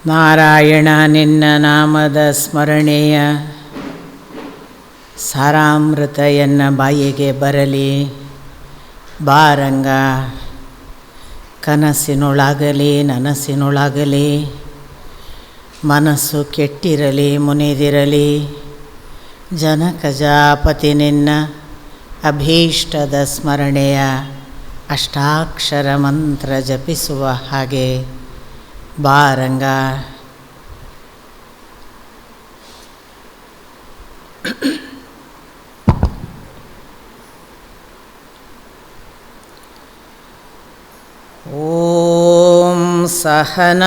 ನಾರಾಯಣ ನಿನ್ನ ನಾಮದ ಸ್ಮರಣೆಯ ಸಾರಾಮೃತ ಎನ್ನ ಬಾಯಿಗೆ ಬರಲಿ. ಬಾರಂಗ ಕನಸಿನೊಳಗಲಿ ನನಸಿನೊಳಗಲಿ, ಮನಸ್ಸು ಕೆಟ್ಟಿರಲಿ ಮುನಿದಿರಲಿ. ಜನಕಜಾಪತಿ ನಿನ್ನ ಅಭೀಷ್ಟದ ಸ್ಮರಣೆಯ ಅಷ್ಟಾಕ್ಷರ ಮಂತ್ರ ಜಪಿಸುವ ಹಾಗೆ ಬಾರಂಗ. ಓಂ ಸಹನಾವವತು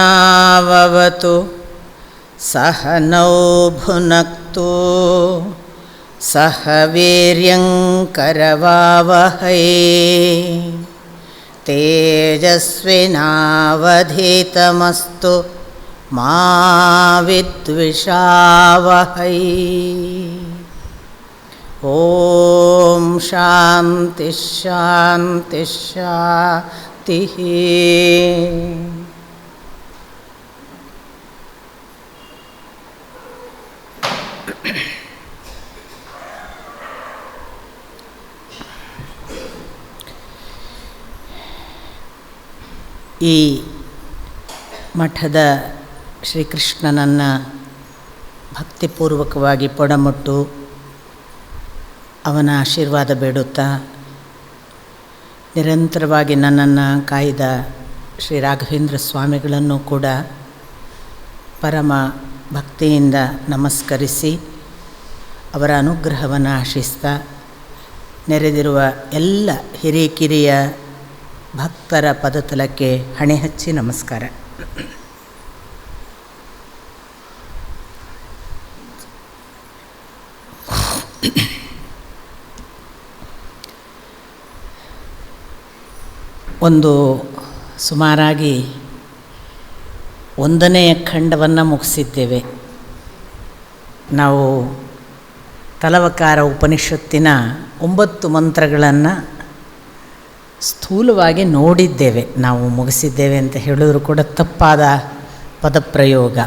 ಸಹನೌ ಭುನಕ್ತು ಸಹ ವೀರ್ಯಂಕರವಾವಹೈ ತೇಜಸ್ವಿನಾವಧೀತಮಸ್ತು ಮಾ ವಿದ್ವಿಷಾವಹೈ. ಓಂ ಶಾಂತಿ ಶಾಂತಿ ಶಾಂತಿ. ಈ ಮಠದ ಶ್ರೀಕೃಷ್ಣನನ್ನು ಭಕ್ತಿಪೂರ್ವಕವಾಗಿ ಪೊಡಮುಟ್ಟು ಅವನ ಆಶೀರ್ವಾದ ಬೇಡುತ್ತಾ, ನಿರಂತರವಾಗಿ ನನ್ನನ್ನು ಕಾಯ್ದ ಶ್ರೀ ರಾಘವೇಂದ್ರ ಸ್ವಾಮಿಗಳನ್ನು ಕೂಡ ಪರಮ ಭಕ್ತಿಯಿಂದ ನಮಸ್ಕರಿಸಿ ಅವರ ಅನುಗ್ರಹವನ್ನು ಆಶಿಸ್ತಾ, ನೆರೆದಿರುವ ಎಲ್ಲ ಹಿರಿಕಿರಿಯ ಭಕ್ತರ ಪದತಲಕ್ಕೆ ಹಣೆ ಹಚ್ಚಿ ನಮಸ್ಕಾರ. ಒಂದು ಸುಮಾರಾಗಿ 1ನೇ ಖಂಡವನ್ನು ಮುಗಿಸಿದ್ದೇವೆ. ನಾವು ತಲವಕಾರ ಉಪನಿಷತ್ತಿನ 9 ಮಂತ್ರಗಳನ್ನು ಸ್ಥೂಲವಾಗಿ ನೋಡಿದ್ದೇವೆ. ನಾವು ಮುಗಿಸಿದ್ದೇವೆ ಅಂತ ಹೇಳಿದ್ರು ಕೂಡ ತಪ್ಪಾದ ಪದಪ್ರಯೋಗ.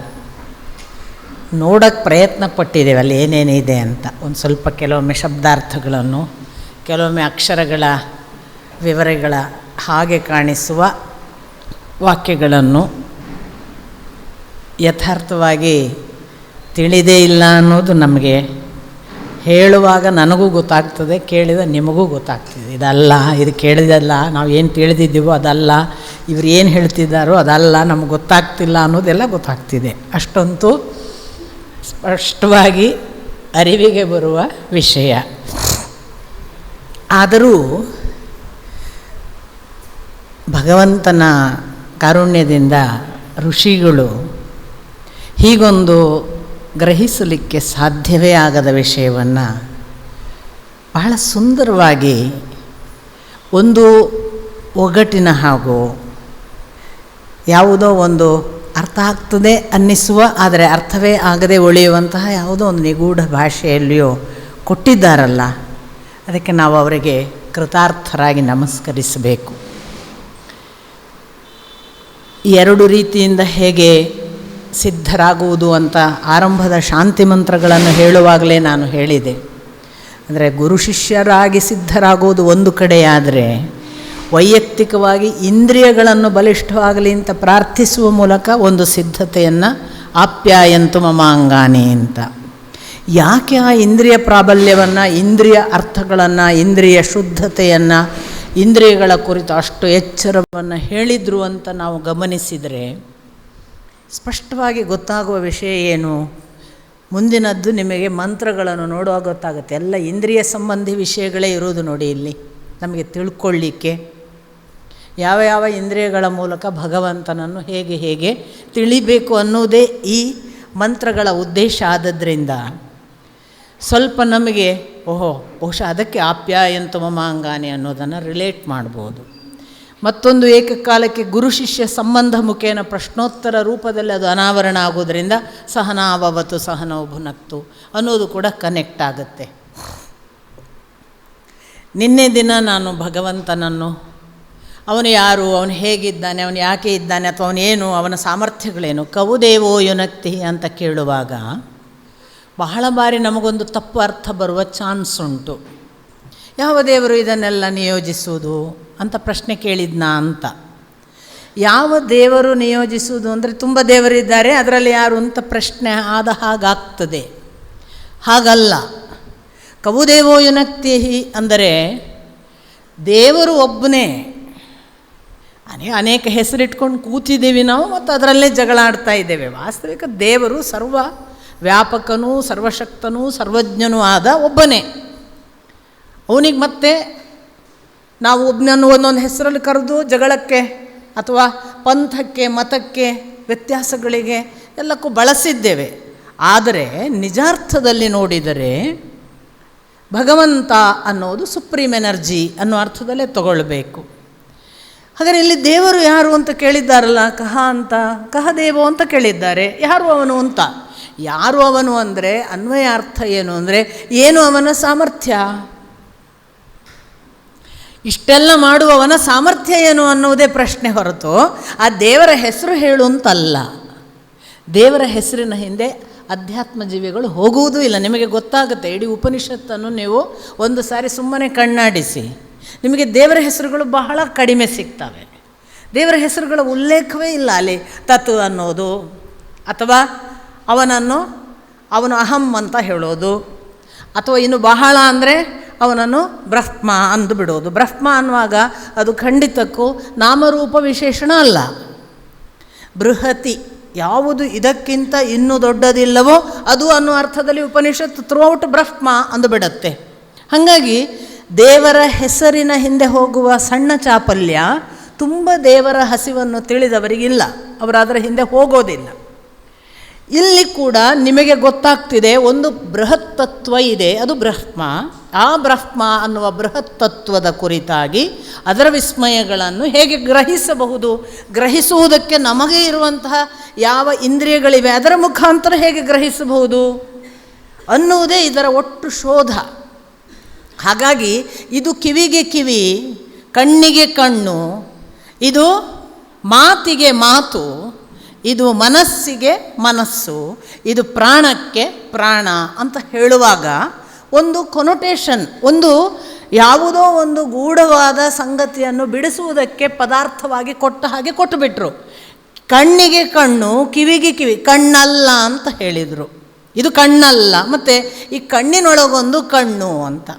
ನೋಡೋಕ್ಕೆ ಪ್ರಯತ್ನ ಪಟ್ಟಿದ್ದೇವೆ ಅಲ್ಲಿ ಏನೇನಿದೆ ಅಂತ. ಒಂದು ಸ್ವಲ್ಪ ಕೆಲವೊಮ್ಮೆ ಶಬ್ದಾರ್ಥಗಳನ್ನು, ಕೆಲವೊಮ್ಮೆ ಅಕ್ಷರಗಳ ವಿವರಗಳ ಹಾಗೆ ಕಾಣಿಸುವ ವಾಕ್ಯಗಳನ್ನು ಯಥಾರ್ಥವಾಗಿ ತಿಳಿದೇ ಇಲ್ಲ ಅನ್ನೋದು ನಮಗೆ ಹೇಳುವಾಗ ನನಗೂ ಗೊತ್ತಾಗ್ತದೆ, ಕೇಳಿದ ನಿಮಗೂ ಗೊತ್ತಾಗ್ತದೆ. ಇದಲ್ಲ, ಇದು ಕೇಳಿದಲ್ಲ, ನಾವು ಏನು ತಿಳಿದಿದ್ದೀವೋ ಅದಲ್ಲ, ಇವ್ರು ಏನು ಹೇಳ್ತಿದ್ದಾರೋ ಅದಲ್ಲ, ನಮಗೆ ಗೊತ್ತಾಗ್ತಿಲ್ಲ ಅನ್ನೋದೆಲ್ಲ ಗೊತ್ತಾಗ್ತಿದೆ. ಅಷ್ಟೊಂದು ಸ್ಪಷ್ಟವಾಗಿ ಅರಿವಿಗೆ ಬರುವ ವಿಷಯ. ಆದರೂ ಭಗವಂತನ ಕಾರುಣ್ಯದಿಂದ ಋಷಿಗಳು ಹೀಗೊಂದು ಗ್ರಹಿಸಲಿಕ್ಕೆ ಸಾಧ್ಯವೇ ಆಗದ ವಿಷಯವನ್ನು ಬಹಳ ಸುಂದರವಾಗಿ ಒಂದು ಒಗಟಿನ ಹಾಗೂ ಯಾವುದೋ ಒಂದು ಅರ್ಥ ಆಗ್ತದೆ ಅನ್ನಿಸುವ, ಆದರೆ ಅರ್ಥವೇ ಆಗದೆ ಉಳಿಯುವಂತಹ ಯಾವುದೋ ಒಂದು ನಿಗೂಢ ಭಾಷೆಯಲ್ಲಿಯೂ ಕೊಟ್ಟಿದ್ದಾರಲ್ಲ, ಅದಕ್ಕೆ ನಾವು ಅವರಿಗೆ ಕೃತಾರ್ಥರಾಗಿ ನಮಸ್ಕರಿಸಬೇಕು. 2 ರೀತಿಯಿಂದ ಹೇಗೆ ಸಿದ್ಧರಾಗುವುದು ಅಂತ ಆರಂಭದ ಶಾಂತಿ ಮಂತ್ರಗಳನ್ನು ಹೇಳುವಾಗಲೇ ನಾನು ಹೇಳಿದೆ. ಅಂದರೆ ಗುರು ಶಿಷ್ಯರಾಗಿ ಸಿದ್ಧರಾಗುವುದು ಒಂದು ಕಡೆಯಾದರೆ, ವೈಯಕ್ತಿಕವಾಗಿ ಇಂದ್ರಿಯಗಳನ್ನು ಬಲಿಷ್ಠವಾಗಲಿ ಅಂತ ಪ್ರಾರ್ಥಿಸುವ ಮೂಲಕ ಒಂದು ಸಿದ್ಧತೆಯನ್ನು ಆಪ್ಯಾಯಂತು ಮಮಾಂಗಾನಿ ಅಂತ. ಯಾಕೆ ಆ ಇಂದ್ರಿಯ ಪ್ರಾಬಲ್ಯವನ್ನು, ಇಂದ್ರಿಯ ಅರ್ಥಗಳನ್ನು, ಇಂದ್ರಿಯ ಶುದ್ಧತೆಯನ್ನು, ಇಂದ್ರಿಯಗಳ ಕುರಿತು ಅಷ್ಟು ಎಚ್ಚರವನ್ನು ಹೇಳಿದರು ಅಂತ ನಾವು ಗಮನಿಸಿದರೆ ಸ್ಪಷ್ಟವಾಗಿ ಗೊತ್ತಾಗುವ ವಿಷಯ ಏನು? ಮುಂದಿನದ್ದು ನಿಮಗೆ ಮಂತ್ರಗಳನ್ನು ನೋಡುವಾಗ ಗೊತ್ತಾಗುತ್ತೆ. ಎಲ್ಲ ಇಂದ್ರಿಯ ಸಂಬಂಧಿ ವಿಷಯಗಳೇ ಇರೋದು ನೋಡಿ ಇಲ್ಲಿ ನಮಗೆ ತಿಳ್ಕೊಳ್ಳಿಕ್ಕೆ. ಯಾವ ಯಾವ ಇಂದ್ರಿಯಗಳ ಮೂಲಕ ಭಗವಂತನನ್ನು ಹೇಗೆ ಹೇಗೆ ತಿಳಿಬೇಕು ಅನ್ನೋದೇ ಈ ಮಂತ್ರಗಳ ಉದ್ದೇಶ. ಆದದ್ರಿಂದ ಸ್ವಲ್ಪ ನಮಗೆ ಬಹುಶಃ ಅದಕ್ಕೆ ಆಪ್ಯಾಯಂತು ಮಮಾಂಗಾನಿ ಅನ್ನೋದನ್ನು ರಿಲೇಟ್ ಮಾಡ್ಬೋದು. ಮತ್ತೊಂದು ಏಕಕಾಲಕ್ಕೆ ಗುರು ಶಿಷ್ಯ ಸಂಬಂಧ ಮುಖೇನ ಪ್ರಶ್ನೋತ್ತರ ರೂಪದಲ್ಲಿ ಅದು ಅನಾವರಣ ಆಗೋದರಿಂದ ಸಹನಾವವತು ಸಹನೌ ಭುನಕ್ತು ಅನ್ನೋದು ಕೂಡ ಕನೆಕ್ಟ್ ಆಗುತ್ತೆ. ನಿನ್ನೆ ದಿನ ನಾನು ಭಗವಂತನನ್ನು ಅವನು ಯಾರು, ಅವನು ಹೇಗಿದ್ದಾನೆ, ಅವನು ಯಾಕೆ ಇದ್ದಾನೆ, ಅಥವಾ ಅವನೇನು, ಅವನ ಸಾಮರ್ಥ್ಯಗಳೇನು. ಕವುದೇವೋ ಯುನಕ್ತಿ ಅಂತ ಕೇಳುವಾಗ ಬಹಳ ಬಾರಿ ನಮಗೊಂದು ತಪ್ಪು ಅರ್ಥ ಬರುವ ಚಾನ್ಸ್ ಉಂಟು. ಯಾವ ದೇವರು ಇದನ್ನೆಲ್ಲ ನಿಯೋಜಿಸುವುದು ಅಂತ ಪ್ರಶ್ನೆ ಕೇಳಿದ್ನಾ ಅಂತ. ಯಾವ ದೇವರು ನಿಯೋಜಿಸುವುದು ಅಂದರೆ ತುಂಬ ದೇವರಿದ್ದಾರೆ, ಅದರಲ್ಲಿ ಯಾರು ಅಂತ ಪ್ರಶ್ನೆ ಆದ ಹಾಗಾಗ್ತದೆ. ಹಾಗಲ್ಲ. ಕವುದೇವೋ ಯುನಕ್ತಿ ಅಂದರೆ ದೇವರು ಒಬ್ಬನೇ. ಅನೇಕ ಹೆಸರಿಟ್ಕೊಂಡು ಕೂತಿದ್ದೀವಿ ನಾವು, ಮತ್ತು ಅದರಲ್ಲೇ ಜಗಳ ಆಡ್ತಾ ಇದ್ದೇವೆ. ವಾಸ್ತವಿಕ ದೇವರು ಸರ್ವ ವ್ಯಾಪಕನೂ ಸರ್ವಶಕ್ತನೂ ಸರ್ವಜ್ಞನೂ ಆದ ಒಬ್ಬನೇ. ಅವನಿಗೆ ಮತ್ತೆ ನಾವು ಒಬ್ಬನನ್ನು ಒಂದೊಂದು ಹೆಸರಲ್ಲಿ ಕರೆದು ಜಗಳಕ್ಕೆ ಅಥವಾ ಪಂಥಕ್ಕೆ ಮತಕ್ಕೆ ವ್ಯತ್ಯಾಸಗಳಿಗೆ ಎಲ್ಲಕ್ಕೂ ಬಳಸಿದ್ದೇವೆ. ಆದರೆ ನಿಜಾರ್ಥದಲ್ಲಿ ನೋಡಿದರೆ ಭಗವಂತ ಅನ್ನೋದು ಸುಪ್ರೀಮ್ ಎನರ್ಜಿ ಅನ್ನೋ ಅರ್ಥದಲ್ಲೇ ತಗೊಳ್ಬೇಕು. ಹಾಗಾದರೆ ಇಲ್ಲಿ ದೇವರು ಯಾರು ಅಂತ ಕೇಳಿದ್ದಾರಲ್ಲ, ಕಹ ದೇವೋ ಅಂತ ಕೇಳಿದ್ದಾರೆ. ಯಾರು ಅವನು ಅಂತ. ಯಾರು ಅವನು ಅಂದರೆ ಅನ್ವಯ ಅರ್ಥ ಏನು ಅಂದರೆ ಏನು ಅವನ ಸಾಮರ್ಥ್ಯ, ಇಷ್ಟೆಲ್ಲ ಮಾಡುವವನ ಸಾಮರ್ಥ್ಯ ಏನು ಅನ್ನುವುದೇ ಪ್ರಶ್ನೆ ಹೊರತು ಆ ದೇವರ ಹೆಸರು ಹೇಳು ಅಂತಲ್ಲ. ದೇವರ ಹೆಸರಿನ ಹಿಂದೆ ಅಧ್ಯಾತ್ಮ ಜೀವಿಗಳು ಹೋಗುವುದೂ ಇಲ್ಲ. ನಿಮಗೆ ಗೊತ್ತಾಗುತ್ತೆ. ಇಡೀ ಉಪನಿಷತ್ತನ್ನು ನೀವು ಒಂದು ಸಾರಿ ಸುಮ್ಮನೆ ಕಣ್ಣಾಡಿಸಿ, ನಿಮಗೆ ದೇವರ ಹೆಸರುಗಳು ಬಹಳ ಕಡಿಮೆ ಸಿಗ್ತವೆ. ದೇವರ ಹೆಸರುಗಳ ಉಲ್ಲೇಖವೇ ಇಲ್ಲ ಅಲ್ಲಿ. ತತ್ ಅನ್ನೋದು, ಅಥವಾ ಅವನು ಅಹಂ ಅಂತ ಹೇಳೋದು, ಅಥವಾ ಇನ್ನು ಬಹಳ ಅಂದರೆ ಅವನನ್ನು ಬ್ರಹ್ಮ ಅಂದು ಬಿಡೋದು. ಬ್ರಹ್ಮ ಅನ್ನುವಾಗ ಅದು ಖಂಡಿತಕ್ಕೂ ನಾಮರೂಪ ವಿಶೇಷಣ ಅಲ್ಲ. ಬೃಹತಿ, ಯಾವುದು ಇದಕ್ಕಿಂತ ಇನ್ನೂ ದೊಡ್ಡದಿಲ್ಲವೋ ಅದು ಅನ್ನೋ ಅರ್ಥದಲ್ಲಿ ಉಪನಿಷತ್ತು ಥ್ರೂಔಟ್ ಬ್ರಹ್ಮ ಅಂದು ಬಿಡುತ್ತೆ. ಹಾಗಾಗಿ ದೇವರ ಹೆಸರಿನ ಹಿಂದೆ ಹೋಗುವ ಸಣ್ಣ ಚಾಪಲ್ಯ ತುಂಬ ದೇವರ ಹಸಿವನ್ನು ತಿಳಿದವರಿಗಿಲ್ಲ. ಅವರು ಅದರ ಹಿಂದೆ ಹೋಗೋದಿಲ್ಲ. ಇಲ್ಲಿ ಕೂಡ ನಿಮಗೆ ಗೊತ್ತಾಗ್ತಿದೆ, ಒಂದು ಬೃಹತ್ ತತ್ವ ಇದೆ, ಅದು ಬ್ರಹ್ಮ. ಆ ಬ್ರಹ್ಮ ಅನ್ನುವ ಬೃಹತ್ ತತ್ವದ ಕುರಿತಾಗಿ ಅದರ ವಿಸ್ಮಯಗಳನ್ನು ಹೇಗೆ ಗ್ರಹಿಸಬಹುದು, ಗ್ರಹಿಸುವುದಕ್ಕೆ ನಮಗೆ ಇರುವಂತಹ ಯಾವ ಇಂದ್ರಿಯಗಳಿವೆ ಅದರ ಮುಖಾಂತರ ಹೇಗೆ ಗ್ರಹಿಸಬಹುದು ಅನ್ನುವುದೇ ಇದರ ಒಟ್ಟು ಶೋಧ. ಹಾಗಾಗಿ ಇದು ಕಿವಿಗೆ ಕಿವಿ, ಕಣ್ಣಿಗೆ ಕಣ್ಣು, ಇದು ಮಾತಿಗೆ ಮಾತು, ಇದು ಮನಸ್ಸಿಗೆ ಮನಸ್ಸು, ಇದು ಪ್ರಾಣಕ್ಕೆ ಪ್ರಾಣ ಅಂತ ಹೇಳುವಾಗ ಒಂದು ಕೊನೊಟೇಷನ್, ಒಂದು ಯಾವುದೋ ಒಂದು ಗೂಢವಾದ ಸಂಗತಿಯನ್ನು ಬಿಡಿಸುವುದಕ್ಕೆ ಪದಾರ್ಥವಾಗಿ ಕೊಟ್ಟ ಹಾಗೆ ಕೊಟ್ಟುಬಿಟ್ರು. ಕಣ್ಣಿಗೆ ಕಣ್ಣು, ಕಿವಿಗೆ ಕಿವಿ. ಕಣ್ಣಲ್ಲ ಅಂತ ಹೇಳಿದರು. ಇದು ಕಣ್ಣಲ್ಲ. ಮತ್ತು ಈ ಕಣ್ಣಿನೊಳಗೊಂದು ಕಣ್ಣು ಅಂತ.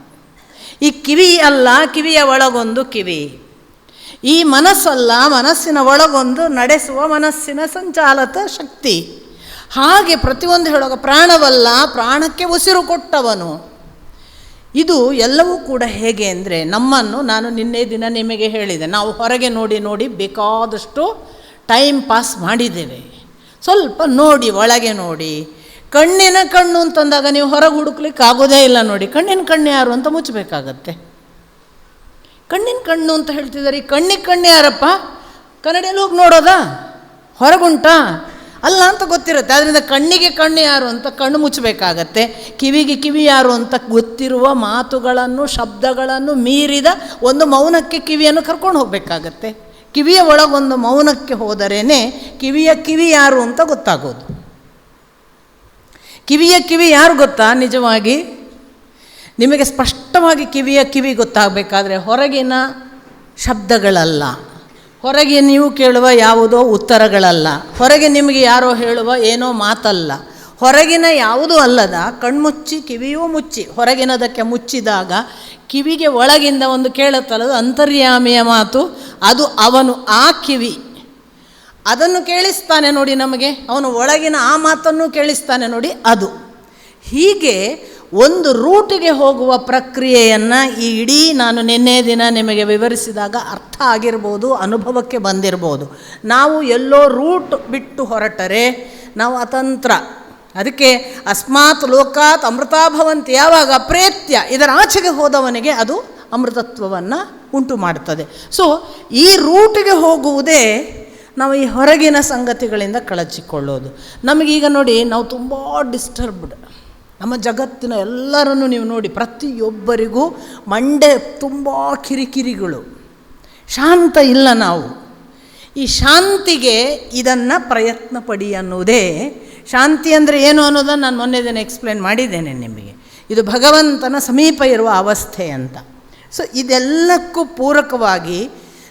ಈ ಕಿವಿ ಅಲ್ಲ, ಕಿವಿಯ ಒಳಗೊಂದು ಕಿವಿ. ಈ ಮನಸ್ಸಲ್ಲ, ಮನಸ್ಸಿನ ಒಳಗೊಂದು ನಡೆಸುವ ಮನಸ್ಸಿನ ಸಂಚಾಲಕ ಶಕ್ತಿ. ಹಾಗೆ ಪ್ರತಿಯೊಂದು ಹೇಳುವಾಗ ಪ್ರಾಣವಲ್ಲ, ಪ್ರಾಣಕ್ಕೆ ಉಸಿರು ಕೊಟ್ಟವನು. ಇದು ಎಲ್ಲವೂ ಕೂಡ ಹೇಗೆ ಅಂದರೆ ನಮ್ಮನ್ನು, ನಾನು ನಿನ್ನೆ ದಿನ ನಿಮಗೆ ಹೇಳಿದೆ, ನಾವು ಹೊರಗೆ ನೋಡಿ ನೋಡಿ ಬೇಕಾದಷ್ಟು ಟೈಮ್ ಪಾಸ್ ಮಾಡಿದ್ದೇವೆ. ಸ್ವಲ್ಪ ನೋಡಿ, ಒಳಗೆ ನೋಡಿ. ಕಣ್ಣಿನ ಕಣ್ಣು ಅಂತಂದಾಗ ನೀವು ಹೊರಗೆ ಹುಡುಕ್ಲಿಕ್ಕೆ ಆಗೋದೇ ಇಲ್ಲ. ನೋಡಿ, ಕಣ್ಣಿನ ಕಣ್ಣು ಯಾರು ಅಂತ ಮುಚ್ಚಬೇಕಾಗತ್ತೆ. ಕಣ್ಣಿನ ಕಣ್ಣು ಅಂತ ಹೇಳ್ತಿದ್ದಾರೆ. ಈ ಕಣ್ಣಿಗೆ ಕಣ್ಣು ಯಾರಪ್ಪ? ಕನ್ನಡಿಯಲ್ಲಿ ಹೋಗಿ ನೋಡೋದಾ? ಹೊರಗುಂಟಾ? ಅಲ್ಲ ಅಂತ ಗೊತ್ತಿರುತ್ತೆ. ಆದ್ದರಿಂದ ಕಣ್ಣಿಗೆ ಕಣ್ಣು ಯಾರು ಅಂತ ಕಣ್ಣು ಮುಚ್ಚಬೇಕಾಗತ್ತೆ. ಕಿವಿಗೆ ಕಿವಿ ಯಾರು ಅಂತ ಗೊತ್ತಿರುವ ಮಾತುಗಳನ್ನು, ಶಬ್ದಗಳನ್ನು ಮೀರಿದ ಒಂದು ಮೌನಕ್ಕೆ ಕಿವಿಯನ್ನು ಕರ್ಕೊಂಡು ಹೋಗಬೇಕಾಗತ್ತೆ. ಕಿವಿಯ ಒಳಗೊಂದು ಮೌನಕ್ಕೆ ಹೋದರೇ ಕಿವಿಯ ಕಿವಿ ಯಾರು ಅಂತ ಗೊತ್ತಾಗೋದು. ಕಿವಿಯ ಕಿವಿ ಯಾರು ಗೊತ್ತಾ? ನಿಜವಾಗಿ ನಿಮಗೆ ಸ್ಪಷ್ಟವಾಗಿ ಕಿವಿಯ ಕಿವಿ ಗೊತ್ತಾಗಬೇಕಾದ್ರೆ ಹೊರಗಿನ ಶಬ್ದಗಳಲ್ಲ, ಹೊರಗೆ ನೀವು ಕೇಳುವ ಯಾವುದೋ ಉತ್ತರಗಳಲ್ಲ, ಹೊರಗೆ ನಿಮಗೆ ಯಾರೋ ಹೇಳುವ ಏನೋ ಮಾತಲ್ಲ, ಹೊರಗಿನ ಯಾವುದೂ ಅಲ್ಲದ ಕಣ್ಮುಚ್ಚಿ ಕಿವಿಯೂ ಮುಚ್ಚಿ ಹೊರಗಿನದಕ್ಕೆ ಮುಚ್ಚಿದಾಗ ಕಿವಿಗೆ ಒಳಗಿಂದ ಒಂದು ಕೇಳುತ್ತಲ್ಲದು ಅಂತರ್ಯಾಮಿಯ ಮಾತು. ಅದು ಅವನು, ಆ ಕಿವಿ ಅದನ್ನು ಕೇಳಿಸ್ತಾನೆ ನೋಡಿ ನಮಗೆ. ಅವನು ಒಳಗಿನ ಆ ಮಾತನ್ನು ಕೇಳಿಸ್ತಾನೆ ನೋಡಿ, ಅದು. ಹೀಗೆ ಒಂದು ರೂಟಿಗೆ ಹೋಗುವ ಪ್ರಕ್ರಿಯೆಯನ್ನು ಈ ಇಡೀ ನಾನು ನಿನ್ನೆ ದಿನ ನಿಮಗೆ ವಿವರಿಸಿದಾಗ ಅರ್ಥ ಆಗಿರ್ಬೋದು, ಅನುಭವಕ್ಕೆ ಬಂದಿರ್ಬೋದು. ನಾವು ಎಲ್ಲೋ ರೂಟ್ ಬಿಟ್ಟು ಹೊರಟರೆ ನಾವು ಅತಂತ್ರ. ಅದಕ್ಕೆ ಅಸ್ಮಾತ್ ಲೋಕಾತ್ ಅಮೃತಾಭವಂತಿ, ಯಾವಾಗ ಪ್ರೇತ್ಯ ಇದರ ಆಚೆಗೆ ಹೋದವನಿಗೆ ಅದು ಅಮೃತತ್ವವನ್ನು ಉಂಟು ಮಾಡ್ತದೆ. ಸೊ ಈ ರೂಟಿಗೆ ಹೋಗುವುದೇ ನಾವು ಈ ಹೊರಗಿನ ಸಂಗತಿಗಳಿಂದ ಕಳಚಿಕೊಳ್ಳೋದು. ನಮಗೀಗ ನೋಡಿ, ನಾವು ತುಂಬ ಡಿಸ್ಟರ್ಬ್ಡ್. ನಮ್ಮ ಜಗತ್ತಿನ ಎಲ್ಲರನ್ನು ನೀವು ನೋಡಿ, ಪ್ರತಿಯೊಬ್ಬರಿಗೂ ಮಂಡೆ ತುಂಬ ಕಿರಿಕಿರಿಗಳು. ಶಾಂತ ಇಲ್ಲ ನಾವು. ಈ ಶಾಂತಿಗೆ ಇದನ್ನು ಪ್ರಯತ್ನ ಪಡಿ ಅನ್ನುವುದೇ ಶಾಂತಿ ಅಂದರೆ ಏನು ಅನ್ನೋದನ್ನು ನಾನು ಮೊನ್ನೆ ದಿನ ಎಕ್ಸ್ಪ್ಲೇನ್ ಮಾಡಿದ್ದೇನೆ ನಿಮಗೆ. ಇದು ಭಗವಂತನ ಸಮೀಪ ಇರುವ ಅವಸ್ಥೆ ಅಂತ. ಸೊ ಇದೆಲ್ಲಕ್ಕೂ ಪೂರಕವಾಗಿ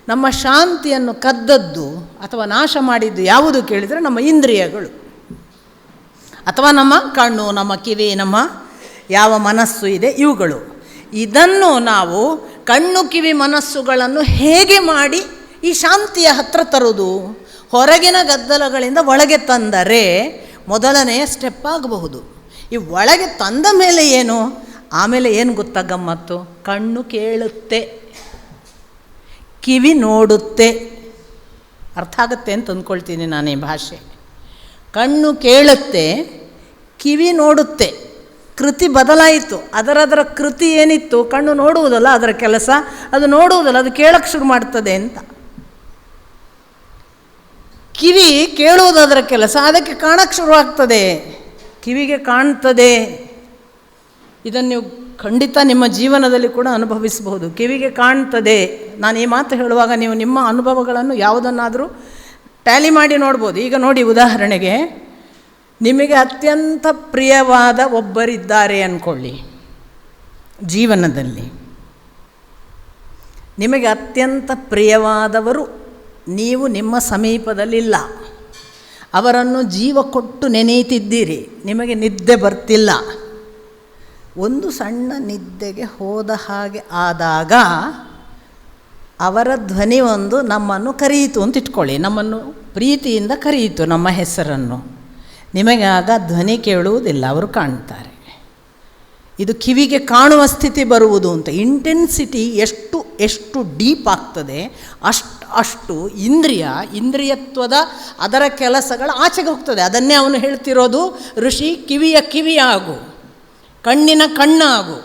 ನಮ್ಮ ಶಾಂತಿಯನ್ನು ಕದ್ದದ್ದು ಅಥವಾ ನಾಶ ಮಾಡಿದ್ದು ಯಾವುದು ಕೇಳಿದರೆ ನಮ್ಮ ಇಂದ್ರಿಯಗಳು, ಅಥವಾ ನಮ್ಮ ಕಣ್ಣು, ನಮ್ಮ ಕಿವಿ, ನಮ್ಮ ಯಾವ ಮನಸ್ಸು ಇದೆ ಇವುಗಳು. ಇದನ್ನು ನಾವು ಕಣ್ಣು ಕಿವಿ ಮನಸ್ಸುಗಳನ್ನು ಹೇಗೆ ಮಾಡಿ ಈ ಶಾಂತಿಯ ಹತ್ರ ತರುವುದು? ಹೊರಗಿನ ಗದ್ದಲಗಳಿಂದ ಒಳಗೆ ತಂದರೆ ಮೊದಲನೆಯ ಸ್ಟೆಪ್ ಆಗಬಹುದು. ಈ ಒಳಗೆ ತಂದ ಮೇಲೆ ಏನು, ಆಮೇಲೆ ಏನು ಗೊತ್ತಾ ಗಮ್ಮತ್ತು? ಕಣ್ಣು ಕೇಳುತ್ತೆ, ಕಿವಿ ನೋಡುತ್ತೆ. ಅರ್ಥ ಆಗುತ್ತೆ ಅಂತ ಅಂದ್ಕೊಳ್ತೀನಿ ನಾನು ಈ ಭಾಷೆ. ಕಣ್ಣು ಕೇಳುತ್ತೆ, ಕಿವಿ ನೋಡುತ್ತೆ. ಕೃತಿ ಬದಲಾಯಿತು. ಅದರ ಕೃತಿ ಏನಿತ್ತು, ಕಣ್ಣು ನೋಡುವುದಲ್ಲ ಅದರ ಕೆಲಸ, ಅದು ನೋಡುವುದಲ್ಲ ಅದು ಕೇಳಕ್ಕೆ ಶುರು ಮಾಡ್ತದೆ ಅಂತ. ಕಿವಿ ಕೇಳುವುದು ಅದರ ಕೆಲಸ, ಅದಕ್ಕೆ ಕಾಣಕ್ಕೆ ಶುರುವಾಗ್ತದೆ, ಕಿವಿಗೆ ಕಾಣ್ತದೆ. ಇದನ್ನು ನೀವು ಖಂಡಿತ ನಿಮ್ಮ ಜೀವನದಲ್ಲಿ ಕೂಡ ಅನುಭವಿಸಬಹುದು. ಕಿವಿಗೆ ಕಾಣ್ತದೆ. ನಾನು ಈ ಮಾತು ಹೇಳುವಾಗ ನೀವು ನಿಮ್ಮ ಅನುಭವಗಳನ್ನು ಯಾವುದನ್ನಾದರೂ ಟ್ಯಾಲಿ ಮಾಡಿ ನೋಡ್ಬೋದು. ಈಗ ನೋಡಿ, ಉದಾಹರಣೆಗೆ ನಿಮಗೆ ಅತ್ಯಂತ ಪ್ರಿಯವಾದ ಒಬ್ಬರಿದ್ದಾರೆ ಅಂದ್ಕೊಳ್ಳಿ. ಜೀವನದಲ್ಲಿ ನಿಮಗೆ ಅತ್ಯಂತ ಪ್ರಿಯವಾದವರು ನೀವು ನಿಮ್ಮ ಸಮೀಪದಲ್ಲಿಲ್ಲ. ಅವರನ್ನು ಜೀವ ಕೊಟ್ಟು ನೆನೆಯುತ್ತಿದ್ದೀರಿ, ನಿಮಗೆ ನಿದ್ದೆ ಬರ್ತಿಲ್ಲ. ಒಂದು ಸಣ್ಣ ನಿದ್ದೆಗೆ ಹೋದ ಹಾಗೆ ಆದಾಗ ಅವರ ಧ್ವನಿ ಒಂದು ನಮ್ಮನ್ನು ಕರೆಯಿತು ಅಂತ ಇಟ್ಕೊಳ್ಳಿ. ನಮ್ಮನ್ನು ಪ್ರೀತಿಯಿಂದ ಕರೆಯಿತು, ನಮ್ಮ ಹೆಸರನ್ನು. ನಿಮಗೆ ಆಗ ಧ್ವನಿ ಕೇಳುವುದಿಲ್ಲ, ಅವರು ಕಾಣ್ತಾರೆ. ಇದು ಕಿವಿಗೆ ಕಾಣುವ ಸ್ಥಿತಿ ಬರುವುದು ಅಂತ. ಇಂಟೆನ್ಸಿಟಿ ಎಷ್ಟು ಡೀಪ್ ಆಗ್ತದೆ ಅಷ್ಟು ಇಂದ್ರಿಯತ್ವದ ಅದರ ಕೆಲಸಗಳ ಆಚೆಗೆ ಹೋಗ್ತದೆ. ಅದನ್ನೇ ಅವನು ಹೇಳ್ತಿರೋದು, ಋಷಿ ಕಿವಿಯ ಕಿವಿಯಾಗು, ಕಣ್ಣಿನ ಕಣ್ಣಾಗು,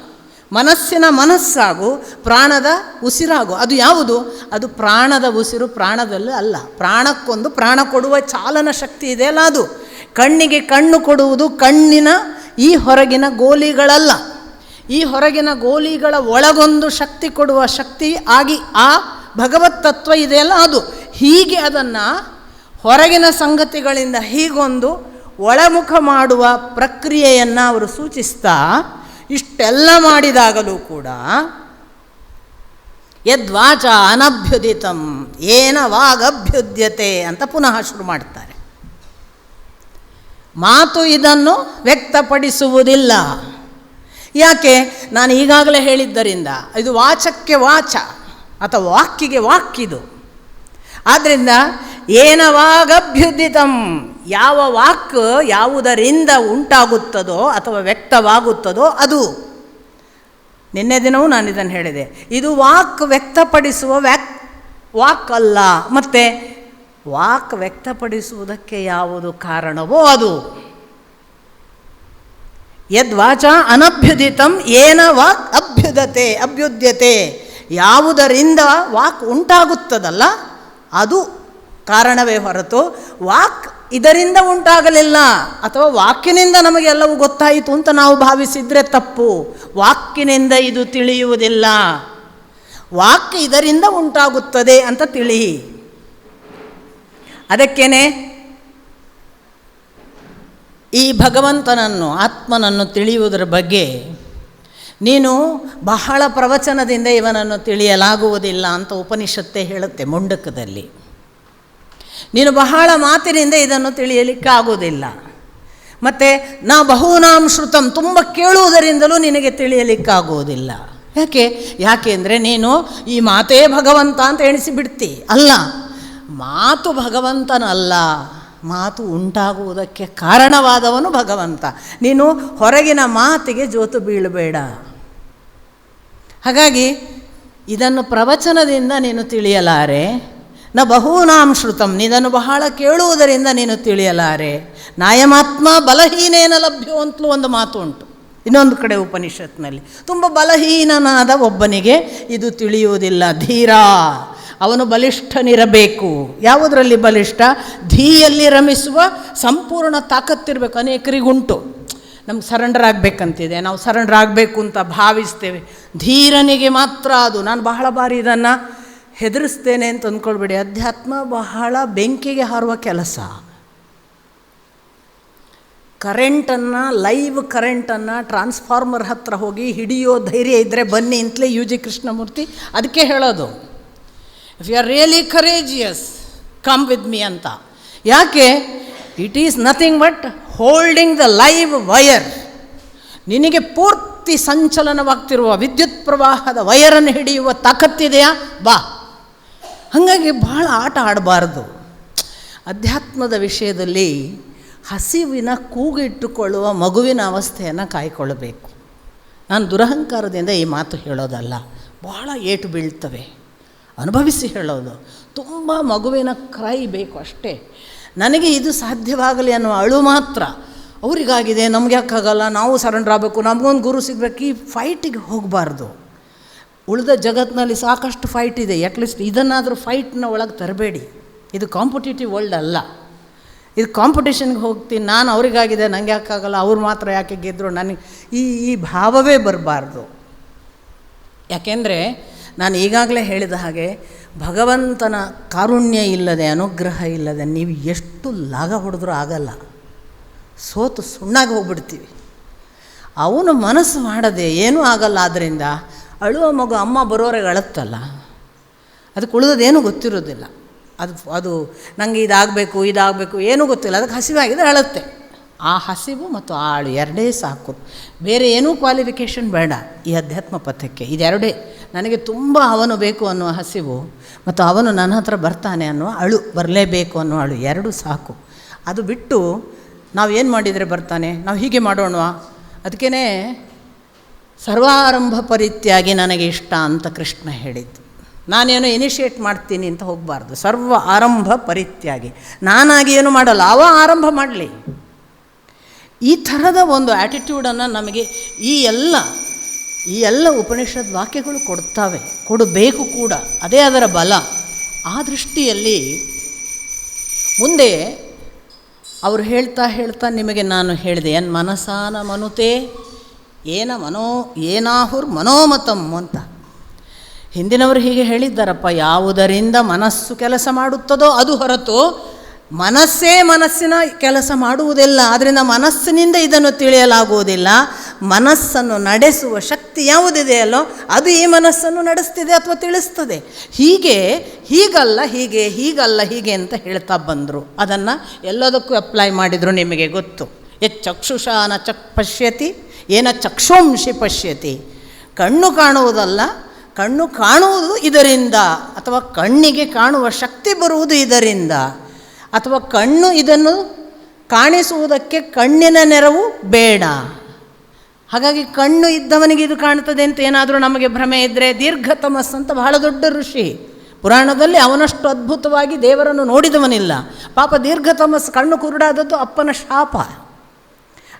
ಮನಸ್ಸಿನ ಮನಸ್ಸಾಗು, ಪ್ರಾಣದ ಉಸಿರಾಗು. ಅದು ಯಾವುದು? ಅದು ಪ್ರಾಣದ ಉಸಿರು ಪ್ರಾಣದಲ್ಲಿ ಅಲ್ಲ. ಪ್ರಾಣಕ್ಕೊಂದು ಪ್ರಾಣ ಕೊಡುವ ಚಾಲನ ಶಕ್ತಿ ಇದೆಯಲ್ಲ ಅದು. ಕಣ್ಣಿಗೆ ಕಣ್ಣು ಕೊಡುವುದು ಕಣ್ಣಿನ ಈ ಹೊರಗಿನ ಗೋಲಿಗಳಲ್ಲ. ಈ ಹೊರಗಿನ ಗೋಲಿಗಳ ಒಳಗೊಂದು ಶಕ್ತಿ ಕೊಡುವ ಶಕ್ತಿ ಆಗಿ ಆ ಭಗವತ್ ತತ್ವ ಇದೆಯಲ್ಲ ಅದು. ಹೀಗೆ ಅದನ್ನು ಹೊರಗಿನ ಸಂಗತಿಗಳಿಂದ ಹೀಗೊಂದು ಒಳಮುಖ ಮಾಡುವ ಪ್ರಕ್ರಿಯೆಯನ್ನು ಅವರು ಸೂಚಿಸ್ತಾ ಇಷ್ಟೆಲ್ಲ ಮಾಡಿದಾಗಲೂ ಕೂಡ ಯದ್ವಾಚ ಅನಭ್ಯುದಿತಂ ಏನ ವಾಗಭ್ಯುದ್ಯತೆ ಅಂತ ಪುನಃ ಶುರು ಮಾಡ್ತಾರೆ. ಮಾತು ಇದನ್ನು ವ್ಯಕ್ತಪಡಿಸುವುದಿಲ್ಲ. ಯಾಕೆ? ನಾನು ಈಗಾಗಲೇ ಹೇಳಿದ್ದರಿಂದ ಇದು ವಾಚಕ್ಕೆ ವಾಚ ಅಥವಾ ವಾಕ್ಕಿಗೆ ವಾಕ್ಕಿದು. ಆದ್ದರಿಂದ ಏನ ವಾಗಭ್ಯುದಿತಂ, ಯಾವ ವಾಕ್ ಯಾವುದರಿಂದ ಉಂಟಾಗುತ್ತದೋ ಅಥವಾ ವ್ಯಕ್ತವಾಗುತ್ತದೋ ಅದು. ನಿನ್ನೆ ದಿನವೂ ನಾನು ಇದನ್ನು ಹೇಳಿದೆ. ಇದು ವಾಕ್ ವ್ಯಕ್ತಪಡಿಸುವ ವಾಕ್ ಅಲ್ಲ. ಮತ್ತು ವಾಕ್ ವ್ಯಕ್ತಪಡಿಸುವುದಕ್ಕೆ ಯಾವುದು ಕಾರಣವೋ ಅದು. ಯದ್ವಾಚ ಅನಭ್ಯುದಿತಂ ಏನ ವಾಕ್ ಅಭ್ಯುದ್ಯತೆ, ಯಾವುದರಿಂದ ವಾಕ್ ಉಂಟಾಗುತ್ತದಲ್ಲ ಅದು ಕಾರಣವೇ ಹೊರತು ವಾಕ್ ಇದರಿಂದ ಉಂಟಾಗಲಿಲ್ಲ ಅಥವಾ ವಾಕಿನಿಂದ ನಮಗೆಲ್ಲವೂ ಗೊತ್ತಾಯಿತು ಅಂತ ನಾವು ಭಾವಿಸಿದರೆ ತಪ್ಪು. ವಾಕಿನಿಂದ ಇದು ತಿಳಿಯುವುದಿಲ್ಲ. ವಾಕ್ ಇದರಿಂದ ಉಂಟಾಗುತ್ತದೆ ಅಂತ ತಿಳಿ. ಅದಕ್ಕೇನೆ ಈ ಭಗವಂತನನ್ನು ಆತ್ಮನನ್ನು ತಿಳಿಯುವುದರ ಬಗ್ಗೆ ನೀನು ಬಹಳ ಪ್ರವಚನದಿಂದ ಇವನನ್ನು ತಿಳಿಯಲಾಗುವುದಿಲ್ಲ ಅಂತ ಉಪನಿಷತ್ತೇ ಹೇಳುತ್ತೆ ಮುಂಡಕದಲ್ಲಿ. ನೀನು ಬಹಳ ಮಾತಿನಿಂದ ಇದನ್ನು ತಿಳಿಯಲಿಕ್ಕಾಗುವುದಿಲ್ಲ. ಮತ್ತು ನಾ ಬಹೂನಾಂ ಶ್ರುತಂ, ತುಂಬ ಕೇಳುವುದರಿಂದಲೂ ನಿನಗೆ ತಿಳಿಯಲಿಕ್ಕಾಗುವುದಿಲ್ಲ. ಯಾಕೆ ಅಂದರೆ ನೀನು ಈ ಮಾತೇ ಭಗವಂತ ಅಂತ ಎಣಿಸಿಬಿಡ್ತಿ. ಅಲ್ಲ, ಮಾತು ಭಗವಂತನಲ್ಲ, ಮಾತು ಉಂಟಾಗುವುದಕ್ಕೆ ಕಾರಣವಾದವನು ಭಗವಂತ. ನೀನು ಹೊರಗಿನ ಮಾತಿಗೆ ಜೋತು ಬೀಳಬೇಡ. ಹಾಗಾಗಿ ಇದನ್ನು ಪ್ರವಚನದಿಂದ ನೀನು ತಿಳಿಯಲಾರೆ. ನ ಬಹೂನಾಂ ಶ್ರುತಂ, ಇದನ್ನು ಬಹಳ ಕೇಳುವುದರಿಂದ ನೀನು ತಿಳಿಯಲಾರೆ. ನಾಯಮಾತ್ಮ ಬಲಹೀನೇನ ಲಭ್ಯೋ ಅಂತಲೂ ಒಂದು ಮಾತು ಉಂಟು ಇನ್ನೊಂದು ಕಡೆ ಉಪನಿಷತ್ನಲ್ಲಿ. ತುಂಬ ಬಲಹೀನನಾದ ಒಬ್ಬನಿಗೆ ಇದು ತಿಳಿಯುವುದಿಲ್ಲ. ಧೀರ, ಅವನು ಬಲಿಷ್ಠನಿರಬೇಕು. ಯಾವುದರಲ್ಲಿ ಬಲಿಷ್ಠ? ಧೀಯಲ್ಲಿ ರಮಿಸುವ ಸಂಪೂರ್ಣ ತಾಕತ್ತಿರಬೇಕು. ಅನೇಕರಿಗುಂಟು, ನಮ್ಗೆ ಸರೆಂಡರ್ ಆಗಬೇಕಂತಿದೆ, ನಾವು ಸರೆಂಡರ್ ಆಗಬೇಕು ಅಂತ ಭಾವಿಸ್ತೇವೆ. ಧೀರನಿಗೆ ಮಾತ್ರ ಅದು. ನಾನು ಬಹಳ ಬಾರಿ ಇದನ್ನು ಹೆದರಿಸ್ತೇನೆ ಅಂತ ಅಂದ್ಕೊಳ್ಬೇಡಿ. ಅಧ್ಯಾತ್ಮ ಬಹಳ ಬೆಂಕಿಗೆ ಹಾರುವ ಕೆಲಸ. ಕರೆಂಟನ್ನು, ಲೈವ್ ಕರೆಂಟನ್ನು ಟ್ರಾನ್ಸ್ಫಾರ್ಮರ್ ಹತ್ರ ಹೋಗಿ ಹಿಡಿಯೋ ಧೈರ್ಯ ಇದ್ದರೆ ಬನ್ನಿ ಅಂತಲೇ ಯು ಜಿ ಕೃಷ್ಣಮೂರ್ತಿ ಅದಕ್ಕೆ ಹೇಳೋದು, if you are really courageous come with me ಅಂತ. ಯಾಕೆ? It is nothing but holding the live wire. ನಿನಗೆ ಪೂರ್ತಿ ಸಂಚಲನವಾಗ್ತಿರುವ ವಿದ್ಯುತ್ ಪ್ರವಾಹದ ವಯರನ್ನು ಹಿಡಿಯುವ ತಾಕತ್ತಿದೆಯಾ? ಬಾ. ಹಾಗಾಗಿ ಭಾಳ ಆಟ ಆಡಬಾರ್ದು. ಅಧ್ಯಾತ್ಮದ ವಿಷಯದಲ್ಲಿ ಹಸಿವಿನ ಕೂಗಿಟ್ಟುಕೊಳ್ಳುವ ಮಗುವಿನ ಅವಸ್ಥೆಯನ್ನು ಕಾಯ್ಕೊಳ್ಳಬೇಕು. ನಾನು ದುರಹಂಕಾರದಿಂದ ಈ ಮಾತು ಹೇಳೋದಲ್ಲ, ಬಹಳ ಏಟು ಬೀಳ್ತವೆ, ಅನುಭವಿಸಿ ಹೇಳೋದು. ತುಂಬ ಮಗುವಿನ ಕ್ರೈ ಬೇಕು ಅಷ್ಟೇ. ನನಗೆ ಇದು ಸಾಧ್ಯವಾಗಲಿ ಅನ್ನೋ ಅಳು ಮಾತ್ರ. ಅವರಿಗಾಗಿದೆ, ನಮ್ಗೆ ಯಾಕಾಗಲ್ಲ, ನಾವು ಸರೆಂಡರ್ ಆಗಬೇಕು, ನಮಗೊಂದು ಗುರು ಸಿಗಬೇಕು, ಈ ಫೈಟಿಗೆ ಹೋಗಬಾರ್ದು. ಉಳಿದ ಜಗತ್ತಿನಲ್ಲಿ ಸಾಕಷ್ಟು ಫೈಟ್ ಇದೆ, ಅಟ್ಲೀಸ್ಟ್ ಇದನ್ನಾದರೂ ಫೈಟ್ನ ಒಳಗೆ ತರಬೇಡಿ. ಇದು ಕಾಂಪಿಟೇಟಿವ್ ವರ್ಲ್ಡ್ ಅಲ್ಲ. ಇದು ಕಾಂಪಿಟೇಷನ್ಗೆ ಹೋಗ್ತೀನಿ, ನಾನು ಅವರಿಗಾಗಿದೆ, ನನಗೆ ಯಾಕಾಗಲ್ಲ, ಅವ್ರು ಮಾತ್ರ ಯಾಕೆ ಗೆದ್ದರು, ನನಗೆ ಈ ಭಾವವೇ ಬರಬಾರ್ದು. ಯಾಕೆಂದರೆ ನಾನು ಈಗಾಗಲೇ ಹೇಳಿದ ಹಾಗೆ ಭಗವಂತನ ಕಾರುಣ್ಯ ಇಲ್ಲದೆ, ಅನುಗ್ರಹ ಇಲ್ಲದೆ ನೀವು ಎಷ್ಟು ಲಾಗ ಹೊಡೆದ್ರೂ ಆಗಲ್ಲ, ಸೋತು ಸುಣ್ಣಾಗಿ ಹೋಗ್ಬಿಡ್ತೀವಿ. ಅವನು ಮನಸ್ಸು ಮಾಡದೆ ಏನೂ ಆಗಲ್ಲ. ಆದ್ದರಿಂದ ಅಳುವ ಮಗು ಅಮ್ಮ ಬರೋರೆಗೆ ಅಳುತ್ತಲ್ಲ, ಅದಕ್ಕೆ ಉಳಿದದೇನೂ ಗೊತ್ತಿರೋದಿಲ್ಲ. ಅದು ನನಗೆ ಇದಾಗಬೇಕು ಏನೂ ಗೊತ್ತಿಲ್ಲ, ಅದಕ್ಕೆ ಹಸಿವಾಗಿದೆ ಅಳುತ್ತೆ. ಆ ಹಸಿವು ಮತ್ತು ಆ ಅಳು ಎರಡೇ ಸಾಕು, ಬೇರೆ ಏನೂ ಕ್ವಾಲಿಫಿಕೇಷನ್ ಬೇಡ ಈ ಅಧ್ಯಾತ್ಮ ಪಥಕ್ಕೆ. ಇದೆರಡೇ. ನನಗೆ ತುಂಬ ಅವನು ಬೇಕು ಅನ್ನುವ ಹಸಿವು ಮತ್ತು ಅವನು ನನ್ನ ಹತ್ರ ಬರ್ತಾನೆ ಅನ್ನುವ ಅಳು, ಬರಲೇಬೇಕು ಅನ್ನೋ ಅಳು, ಎರಡೂ ಸಾಕು. ಅದು ಬಿಟ್ಟು ನಾವೇನು ಮಾಡಿದರೆ ಬರ್ತಾನೆ, ನಾವು ಹೀಗೆ ಮಾಡೋಣ, ಅದಕ್ಕೇ ಸರ್ವಾರಂಭ ಪರಿತ್ಯಾಗಿ ನನಗೆ ಇಷ್ಟ ಅಂತ ಕೃಷ್ಣ ಹೇಳಿದ್ದು. ನಾನೇನೋ ಇನಿಷಿಯೇಟ್ ಮಾಡ್ತೀನಿ ಅಂತ ಹೋಗಬಾರ್ದು. ಸರ್ವ ಆರಂಭ ಪರಿತ್ಯಾಗಿ, ನಾನಾಗಿ ಏನು ಮಾಡಲ್ಲ, ಅವ ಆರಂಭ ಮಾಡಲಿ. ಈ ಥರದ ಒಂದು ಆ್ಯಟಿಟ್ಯೂಡನ್ನು ನಮಗೆ ಈ ಎಲ್ಲ ಉಪನಿಷತ್ ವಾಕ್ಯಗಳು ಕೊಡ್ತವೆ, ಕೊಡಬೇಕು ಕೂಡ. ಅದೇ ಅದರ ಬಲ. ಆ ದೃಷ್ಟಿಯಲ್ಲಿ ಮುಂದೆ ಅವರು ಹೇಳ್ತಾ ನಿಮಗೆ ನಾನು ಹೇಳಿದೆ, ಎನ್ ಮನಸಾನ ಮನುತೆ ಏನಾಹುರ್ ಮನೋಮತಂ ಅಂತ. ಹಿಂದಿನವರು ಹೀಗೆ ಹೇಳಿದ್ದಾರಪ್ಪ, ಯಾವುದರಿಂದ ಮನಸ್ಸು ಕೆಲಸ ಮಾಡುತ್ತದೋ ಅದು ಹೊರತು ಮನಸ್ಸೇ ಮನಸ್ಸಿನ ಕೆಲಸ ಮಾಡುವುದಿಲ್ಲ. ಆದ್ದರಿಂದ ಮನಸ್ಸಿನಿಂದ ಇದನ್ನು ತಿಳಿಯಲಾಗುವುದಿಲ್ಲ. ಮನಸ್ಸನ್ನು ನಡೆಸುವ ಶಕ್ತಿ ಯಾವುದಿದೆಯಲ್ಲೋ ಅದು ಈ ಮನಸ್ಸನ್ನು ನಡೆಸ್ತಿದೆ ಅಥವಾ ತಿಳಿಸ್ತದೆ. ಹೀಗಲ್ಲ ಹೀಗೆ ಅಂತ ಹೇಳ್ತಾ ಬಂದರು. ಅದನ್ನು ಎಲ್ಲದಕ್ಕೂ ಅಪ್ಲೈ ಮಾಡಿದರು. ನಿಮಗೆ ಗೊತ್ತು, ಚಕ್ಷುಷಾ ನ ಪಶ್ಯತಿ ಏನ ಚಕ್ಷುಂಷಿ ಪಶ್ಯತಿ. ಕಣ್ಣು ಕಾಣುವುದಲ್ಲ, ಕಣ್ಣು ಕಾಣುವುದು ಇದರಿಂದ, ಅಥವಾ ಕಣ್ಣಿಗೆ ಕಾಣುವ ಶಕ್ತಿ ಬರುವುದು ಇದರಿಂದ, ಅಥವಾ ಕಣ್ಣು ಇದನ್ನು ಕಾಣಿಸುವುದಕ್ಕೆ ಕಣ್ಣಿನ ನೆರವು ಬೇಡ. ಹಾಗಾಗಿ ಕಣ್ಣು ಇದ್ದವನಿಗೆ ಇದು ಕಾಣ್ತದೆ ಅಂತ ಏನಾದರೂ ನಮಗೆ ಭ್ರಮೆ ಇದ್ದರೆ, ದೀರ್ಘತಮಸ್ ಅಂತ ಬಹಳ ದೊಡ್ಡ ಋಷಿ, ಪುರಾಣದಲ್ಲಿ ಅವನಷ್ಟು ಅದ್ಭುತವಾಗಿ ದೇವರನ್ನು ನೋಡಿದವನಿಲ್ಲ. ಪಾಪ ದೀರ್ಘತಮಸ್ಸು ಕಣ್ಣು ಕುರುಡಾದದ್ದು ಅಪ್ಪನ ಶಾಪ.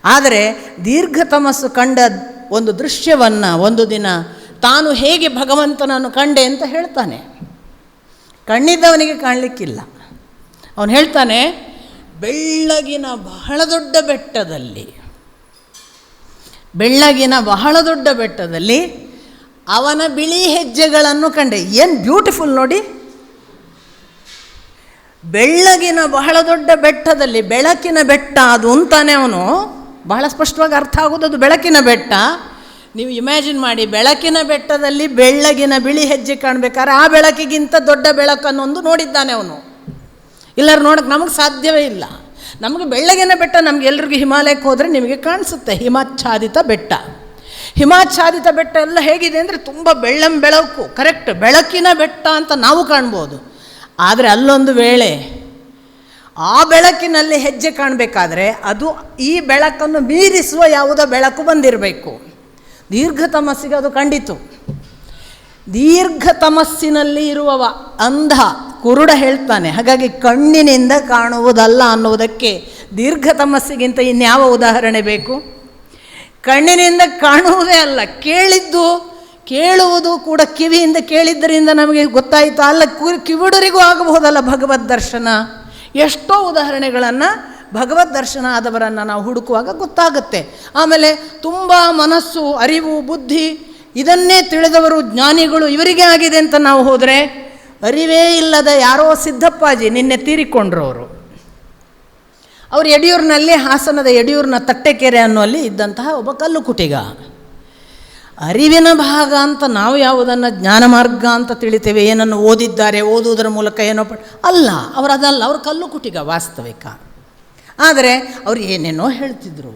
ಆದರೆ ದೀರ್ಘತಮಸ್ಸು ಕಂಡ ಒಂದು ದೃಶ್ಯವನ್ನು ಒಂದು ದಿನ ತಾನು ಹೇಗೆ ಭಗವಂತನನ್ನು ಕಂಡೆ ಅಂತ ಹೇಳ್ತಾನೆ. ಕಣ್ಣಿದ್ದವನಿಗೆ ಕಾಣಲಿಕ್ಕಿಲ್ಲ. ಅವನು ಹೇಳ್ತಾನೆ, ಬೆಳ್ಳಗಿನ ಬಹಳ ದೊಡ್ಡ ಬೆಟ್ಟದಲ್ಲಿ ಅವನ ಬಿಳಿ ಹೆಜ್ಜೆಗಳನ್ನು ಕಂಡೆ. ಏನು ಬ್ಯೂಟಿಫುಲ್ ನೋಡಿ. ಬೆಳ್ಳಗಿನ ಬಹಳ ದೊಡ್ಡ ಬೆಟ್ಟದಲ್ಲಿ, ಬೆಳಕಿನ ಬೆಟ್ಟ ಅದು ಅಂತಾನೆ ಅವನು. ಬಹಳ ಸ್ಪಷ್ಟವಾಗಿ ಅರ್ಥ ಆಗೋದು ಅದು ಬೆಳಕಿನ ಬೆಟ್ಟ. ನೀವು ಇಮ್ಯಾಜಿನ್ ಮಾಡಿ, ಬೆಳಕಿನ ಬೆಟ್ಟದಲ್ಲಿ ಬೆಳ್ಳಗಿನ ಬಿಳಿ ಹೆಜ್ಜೆ ಕಾಣಬೇಕಾದ್ರೆ ಆ ಬೆಳಕಿಗಿಂತ ದೊಡ್ಡ ಬೆಳಕನ್ನೊಂದು ನೋಡಿದ್ದಾನೆ ಅವನು. ಇಲ್ಲಾರು ನೋಡೋಕ್ಕೆ ನಮಗೆ ಸಾಧ್ಯವೇ ಇಲ್ಲ. ನಮಗೆ ಬೆಳ್ಳಗಿನ ಬೆಟ್ಟ, ನಮಗೆಲ್ರಿಗೂ ಹಿಮಾಲಯಕ್ಕೆ ಹೋದರೆ ನಿಮಗೆ ಕಾಣಿಸುತ್ತೆ ಹಿಮಾಚ್ಛಾದಿತ ಬೆಟ್ಟ. ಹಿಮಾಚ್ಛಾದಿತ ಬೆಟ್ಟ ಎಲ್ಲ ಹೇಗಿದೆ ಅಂದರೆ ತುಂಬ ಬೆಳಕು, ಕರೆಕ್ಟ್, ಬೆಳಕಿನ ಬೆಟ್ಟ ಅಂತ ನಾವು ಕಾಣ್ಬೋದು. ಆದರೆ ಅಲ್ಲೊಂದು ವೇಳೆ ಆ ಬೆಳಕಿನಲ್ಲಿ ಹೆಜ್ಜೆ ಕಾಣಬೇಕಾದ್ರೆ ಅದು ಈ ಬೆಳಕನ್ನು ಮೀರಿಸುವ ಯಾವುದೋ ಬೆಳಕು ಬಂದಿರಬೇಕು. ದೀರ್ಘತಮಸ್ಸಿಗೆ ಅದು ಕಂಡಿತು. ದೀರ್ಘತಮಸ್ಸಿನಲ್ಲಿ ಇರುವವ ಅಂಧ, ಕುರುಡ ಹೇಳ್ತಾನೆ. ಹಾಗಾಗಿ ಕಣ್ಣಿನಿಂದ ಕಾಣುವುದಲ್ಲ ಅನ್ನುವುದಕ್ಕೆ ದೀರ್ಘತಮಸ್ಸಿಗಿಂತ ಇನ್ಯಾವ ಉದಾಹರಣೆ ಬೇಕು? ಕಣ್ಣಿನಿಂದ ಕಾಣುವುದೇ ಅಲ್ಲ, ಕೇಳುವುದು ಕೂಡ ಕಿವಿಯಿಂದ ಕೇಳಿದ್ದರಿಂದ ನಮಗೆ ಗೊತ್ತಾಯಿತು. ಅಲ್ಲ, ಕಿವುಡರಿಗೂ ಆಗಬಹುದಲ್ಲ ಭಗವದ್ ದರ್ಶನ. ಎಷ್ಟೋ ಉದಾಹರಣೆಗಳನ್ನು ಭಗವದ್ ದರ್ಶನ ಆದವರನ್ನು ನಾವು ಹುಡುಕುವಾಗ ಗೊತ್ತಾಗುತ್ತೆ. ಆಮೇಲೆ ತುಂಬ ಮನಸ್ಸು, ಅರಿವು, ಬುದ್ಧಿ ಇದನ್ನೇ ತಿಳಿದವರು ಜ್ಞಾನಿಗಳು, ಇವರಿಗೆ ಆಗಿದೆ ಅಂತ ನಾವು ಹೋದರೆ ಅರಿವೇ ಇಲ್ಲದ ಯಾರೋ ಸಿದ್ದಪ್ಪಾಜಿ ನಿನ್ನೆ ತೀರಿಕೊಂಡ್ರು ಅವರು ಯಡಿಯೂರಿನಲ್ಲಿ, ಹಾಸನದ ಯಡಿಯೂರಿನ ತಟ್ಟೆಕೆರೆ ಅನ್ನುವಲ್ಲಿ ಇದ್ದಂತಹ ಒಬ್ಬ ಕಲ್ಲು ಕುಟಿಗ. ಅರಿವಿನ ಭಾಗ ಅಂತ ನಾವು ಯಾವುದನ್ನು ಜ್ಞಾನ ಮಾರ್ಗ ಅಂತ ತಿಳಿತೇವೆ, ಏನನ್ನು ಓದಿದ್ದಾರೆ, ಓದುವುದರ ಮೂಲಕ ಏನೋ ಅಲ್ಲ, ಅವರದಲ್ಲ, ಅವರು ಕಲ್ಲು ಕುಟಿಗ ವಾಸ್ತವಿಕ. ಆದರೆ ಅವರು ಏನೇನೋ ಹೇಳ್ತಿದ್ರು,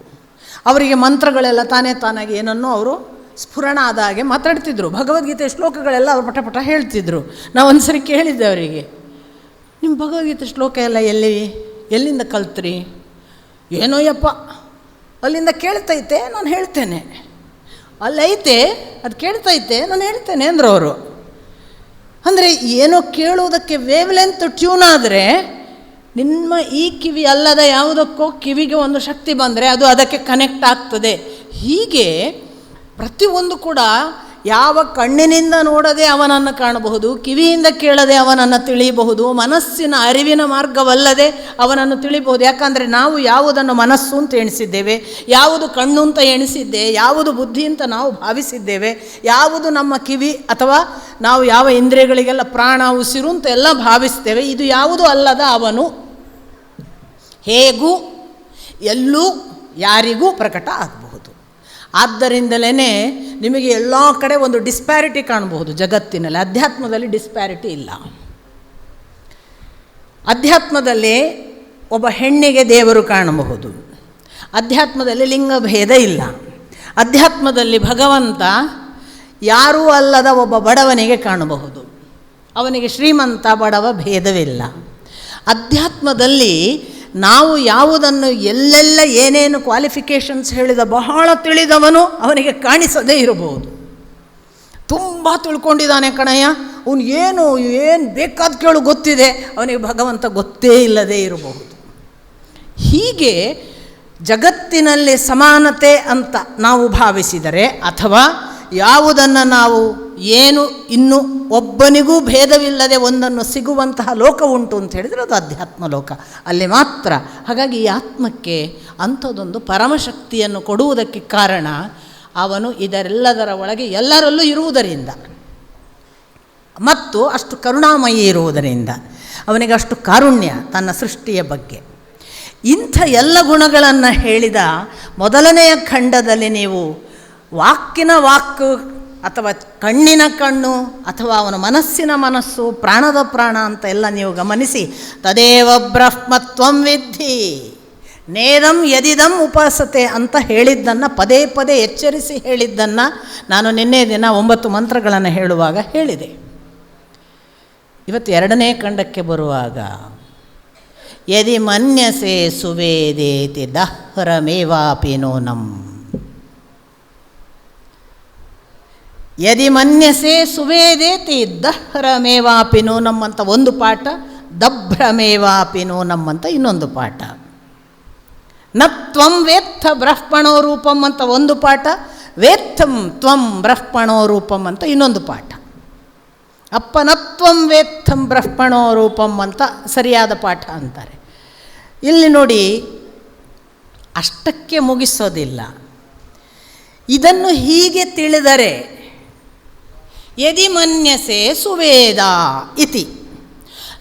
ಅವರಿಗೆ ಮಂತ್ರಗಳೆಲ್ಲ ತಾನಾಗಿ ಏನನ್ನೋ ಅವರು ಸ್ಫುರಣ ಆದ ಹಾಗೆ ಮಾತಾಡ್ತಿದ್ರು. ಭಗವದ್ಗೀತೆ ಶ್ಲೋಕಗಳೆಲ್ಲ ಅವರು ಪಟ ಹೇಳ್ತಿದ್ರು. ನಾವು ಒಂದು ಸರಿ ಕೇಳಿದ್ದೆ ಅವರಿಗೆ, ನಿಮ್ಮ ಭಗವದ್ಗೀತೆ ಶ್ಲೋಕ ಎಲ್ಲ ಎಲ್ಲಿಂದ ಕಲ್ತ್ರಿ? ಏನೋ ಯಪ್ಪ ಅಲ್ಲಿಂದ ಕೇಳ್ತೈತೆ ನಾನು ಹೇಳ್ತೇನೆ, ಅಲ್ಲೈತೆ ಅದು ಕೇಳ್ತೈತೆ ನಾನು ಹೇಳ್ತೇನೆ ಅಂದರು ಅವರು. ಅಂದರೆ ಏನೋ ಕೇಳುವುದಕ್ಕೆ ವೇವ್ ಲೆಂತ್ ಟ್ಯೂನ್ ಆದರೆ ನಿಮ್ಮ ಈ ಕಿವಿ ಅಲ್ಲದ ಯಾವುದಕ್ಕೋ ಕಿವಿಗೆ ಒಂದು ಶಕ್ತಿ ಬಂದರೆ ಅದು ಅದಕ್ಕೆ ಕನೆಕ್ಟ್ ಆಗ್ತದೆ. ಹೀಗೆ ಪ್ರತಿಯೊಂದು ಕೂಡ ಯಾವ ಕಣ್ಣಿನಿಂದ ನೋಡದೆ ಅವನನ್ನು ಕಾಣಬಹುದು, ಕಿವಿಯಿಂದ ಕೇಳದೆ ಅವನನ್ನು ತಿಳಿಯಬಹುದು, ಮನಸ್ಸಿನ ಅರಿವಿನ ಮಾರ್ಗವಲ್ಲದೆ ಅವನನ್ನು ತಿಳಿಯಬಹುದು. ಯಾಕಂದರೆ ನಾವು ಯಾವುದನ್ನು ಮನಸ್ಸು ಅಂತ ಎಣಿಸಿದ್ದೇವೆ, ಯಾವುದು ಕಣ್ಣು ಅಂತ ಎಣಿಸಿದ್ದೆ, ಯಾವುದು ಬುದ್ಧಿ ಅಂತ ನಾವು ಭಾವಿಸಿದ್ದೇವೆ, ಯಾವುದು ನಮ್ಮ ಕಿವಿ ಅಥವಾ ನಾವು ಯಾವ ಇಂದ್ರಿಯಗಳಿಗೆಲ್ಲ ಪ್ರಾಣ ಉಸಿರು ಅಂತ ಎಲ್ಲ ಭಾವಿಸ್ತೇವೆ, ಇದು ಯಾವುದೂ ಅಲ್ಲದ ಅವನು ಹೇಗೂ ಎಲ್ಲೂ ಯಾರಿಗೂ ಪ್ರಕಟ ಆಗಬಹುದು. ಆದ್ದರಿಂದಲೇ ನಿಮಗೆ ಎಲ್ಲ ಕಡೆ ಒಂದು ಡಿಸ್ಪ್ಯಾರಿಟಿ ಕಾಣಬಹುದು ಜಗತ್ತಿನಲ್ಲಿ. ಅಧ್ಯಾತ್ಮದಲ್ಲಿ ಡಿಸ್ಪ್ಯಾರಿಟಿ ಇಲ್ಲ. ಅಧ್ಯಾತ್ಮದಲ್ಲಿ ಒಬ್ಬ ಹೆಣ್ಣಿಗೆ ದೇವರು ಕಾಣಬಹುದು, ಅಧ್ಯಾತ್ಮದಲ್ಲಿ ಲಿಂಗಭೇದ ಇಲ್ಲ. ಅಧ್ಯಾತ್ಮದಲ್ಲಿ ಭಗವಂತ ಯಾರೂ ಅಲ್ಲದ ಒಬ್ಬ ಬಡವನಿಗೆ ಕಾಣಬಹುದು, ಅವನಿಗೆ ಶ್ರೀಮಂತ ಬಡವ ಭೇದವಿಲ್ಲ. ಅಧ್ಯಾತ್ಮದಲ್ಲಿ ನಾವು ಯಾವುದನ್ನು ಎಲ್ಲೆಲ್ಲ ಏನೇನು ಕ್ವಾಲಿಫಿಕೇಷನ್ಸ್ ಹೇಳಿದ ಬಹಳ ತಿಳಿದವನು ಅವನಿಗೆ ಕಾಣಿಸದೇ ಇರಬಹುದು. ತುಂಬ ತಿಳ್ಕೊಂಡಿದ್ದಾನೆ ಕಣಯ್ಯ, ಅವನು ಏನು ಬೇಕಾದ ಕೇಳು ಗೊತ್ತಿದೆ, ಅವನಿಗೆ ಭಗವಂತ ಗೊತ್ತೇ ಇಲ್ಲದೇ ಇರಬಹುದು. ಹೀಗೆ ಜಗತ್ತಿನಲ್ಲಿ ಸಮಾನತೆ ಅಂತ ನಾವು ಭಾವಿಸಿದರೆ, ಅಥವಾ ಯಾವುದನ್ನು ನಾವು ಏನು ಇನ್ನು ಒಬ್ಬನಿಗೂ ಭೇದವಿಲ್ಲದೆ ಒಂದನ್ನು ಸಿಗುವಂತಹ ಲೋಕ ಉಂಟು ಅಂತ ಹೇಳಿದರೆ ಅದು ಅಧ್ಯಾತ್ಮ ಲೋಕ, ಅಲ್ಲಿ ಮಾತ್ರ. ಹಾಗಾಗಿ ಈ ಆತ್ಮಕ್ಕೆ ಅಂಥದ್ದೊಂದು ಪರಮಶಕ್ತಿಯನ್ನು ಕೊಡುವುದಕ್ಕೆ ಕಾರಣ ಅವನು ಇದರೆಲ್ಲದರ ಒಳಗೆ ಎಲ್ಲರಲ್ಲೂ ಇರುವುದರಿಂದ ಮತ್ತು ಅಷ್ಟು ಕರುಣಾಮಯಿ ಇರುವುದರಿಂದ ಅವನಿಗೆ ಅಷ್ಟು ಕಾರುಣ್ಯ ತನ್ನ ಸೃಷ್ಟಿಯ ಬಗ್ಗೆ. ಇಂಥ ಎಲ್ಲ ಗುಣಗಳನ್ನು ಹೇಳಿದ ಮೊದಲನೆಯ ಖಂಡದಲ್ಲಿ ನೀವು ವಾಕ್ಕಿನ ವಾಕು ಅಥವಾ ಕಣ್ಣಿನ ಕಣ್ಣು ಅಥವಾ ಅವನ ಮನಸ್ಸಿನ ಮನಸ್ಸು, ಪ್ರಾಣದ ಪ್ರಾಣ ಅಂತ ಎಲ್ಲ ನೀವು ಗಮನಿಸಿ, ತದೇವ ಬ್ರಹ್ಮತ್ವಂ ವಿದ್ಧಿ ನೇದಂ ಯದಿದಂ ಉಪಾಸತೆ ಅಂತ ಹೇಳಿದ್ದನ್ನು ಪದೇ ಪದೇ ಎಚ್ಚರಿಸಿ ಹೇಳಿದ್ದನ್ನು ನಾನು ನಿನ್ನೆ ದಿನ 9 ಮಂತ್ರಗಳನ್ನು ಹೇಳುವಾಗ ಹೇಳಿದೆ. ಇವತ್ತು 2ನೇ ಖಂಡಕ್ಕೆ ಬರುವಾಗ, ಯದಿ ಮನ್ಯಸೆ ಸುವೇದೇತಿ ದಹ್ರಮೇವಾಪಿ ನೂನಂ, ಯದಿ ಮನ್ಯಸೆ ಸುವೇದೇತಿ ದಹ್ರಮೇವಾಪಿ ನೂನಂ ಅಂತ ಒಂದು ಪಾಠ, ದಭ್ರಮೇವಾಪಿ ನೂನಂ ಅಂತ ಇನ್ನೊಂದು ಪಾಠ, ನ ತ್ವಂ ವೇತ್ಥ ಬ್ರಹ್ಮಣೋ ರೂಪಂ ಅಂತ ಒಂದು ಪಾಠ, ವೇತ್ತಂ ತ್ವಂ ಬ್ರಹ್ಮಣೋ ರೂಪಂ ಅಂತ ಇನ್ನೊಂದು ಪಾಠ, ಅಪ್ಪನತ್ವಂ ವೇತ್ತಂ ಬ್ರಹ್ಮಣೋ ರೂಪಂ ಅಂತ ಸರಿಯಾದ ಪಾಠ ಅಂತಾರೆ. ಇಲ್ಲಿ ನೋಡಿ, ಅಷ್ಟಕ್ಕೆ ಮುಗಿಸೋದಿಲ್ಲ. ಇದನ್ನು ಹೀಗೆ ತಿಳಿದರೆ ಯದಿ ಮನ್ಯಸೆ ಸುವೇದ ಇತಿ,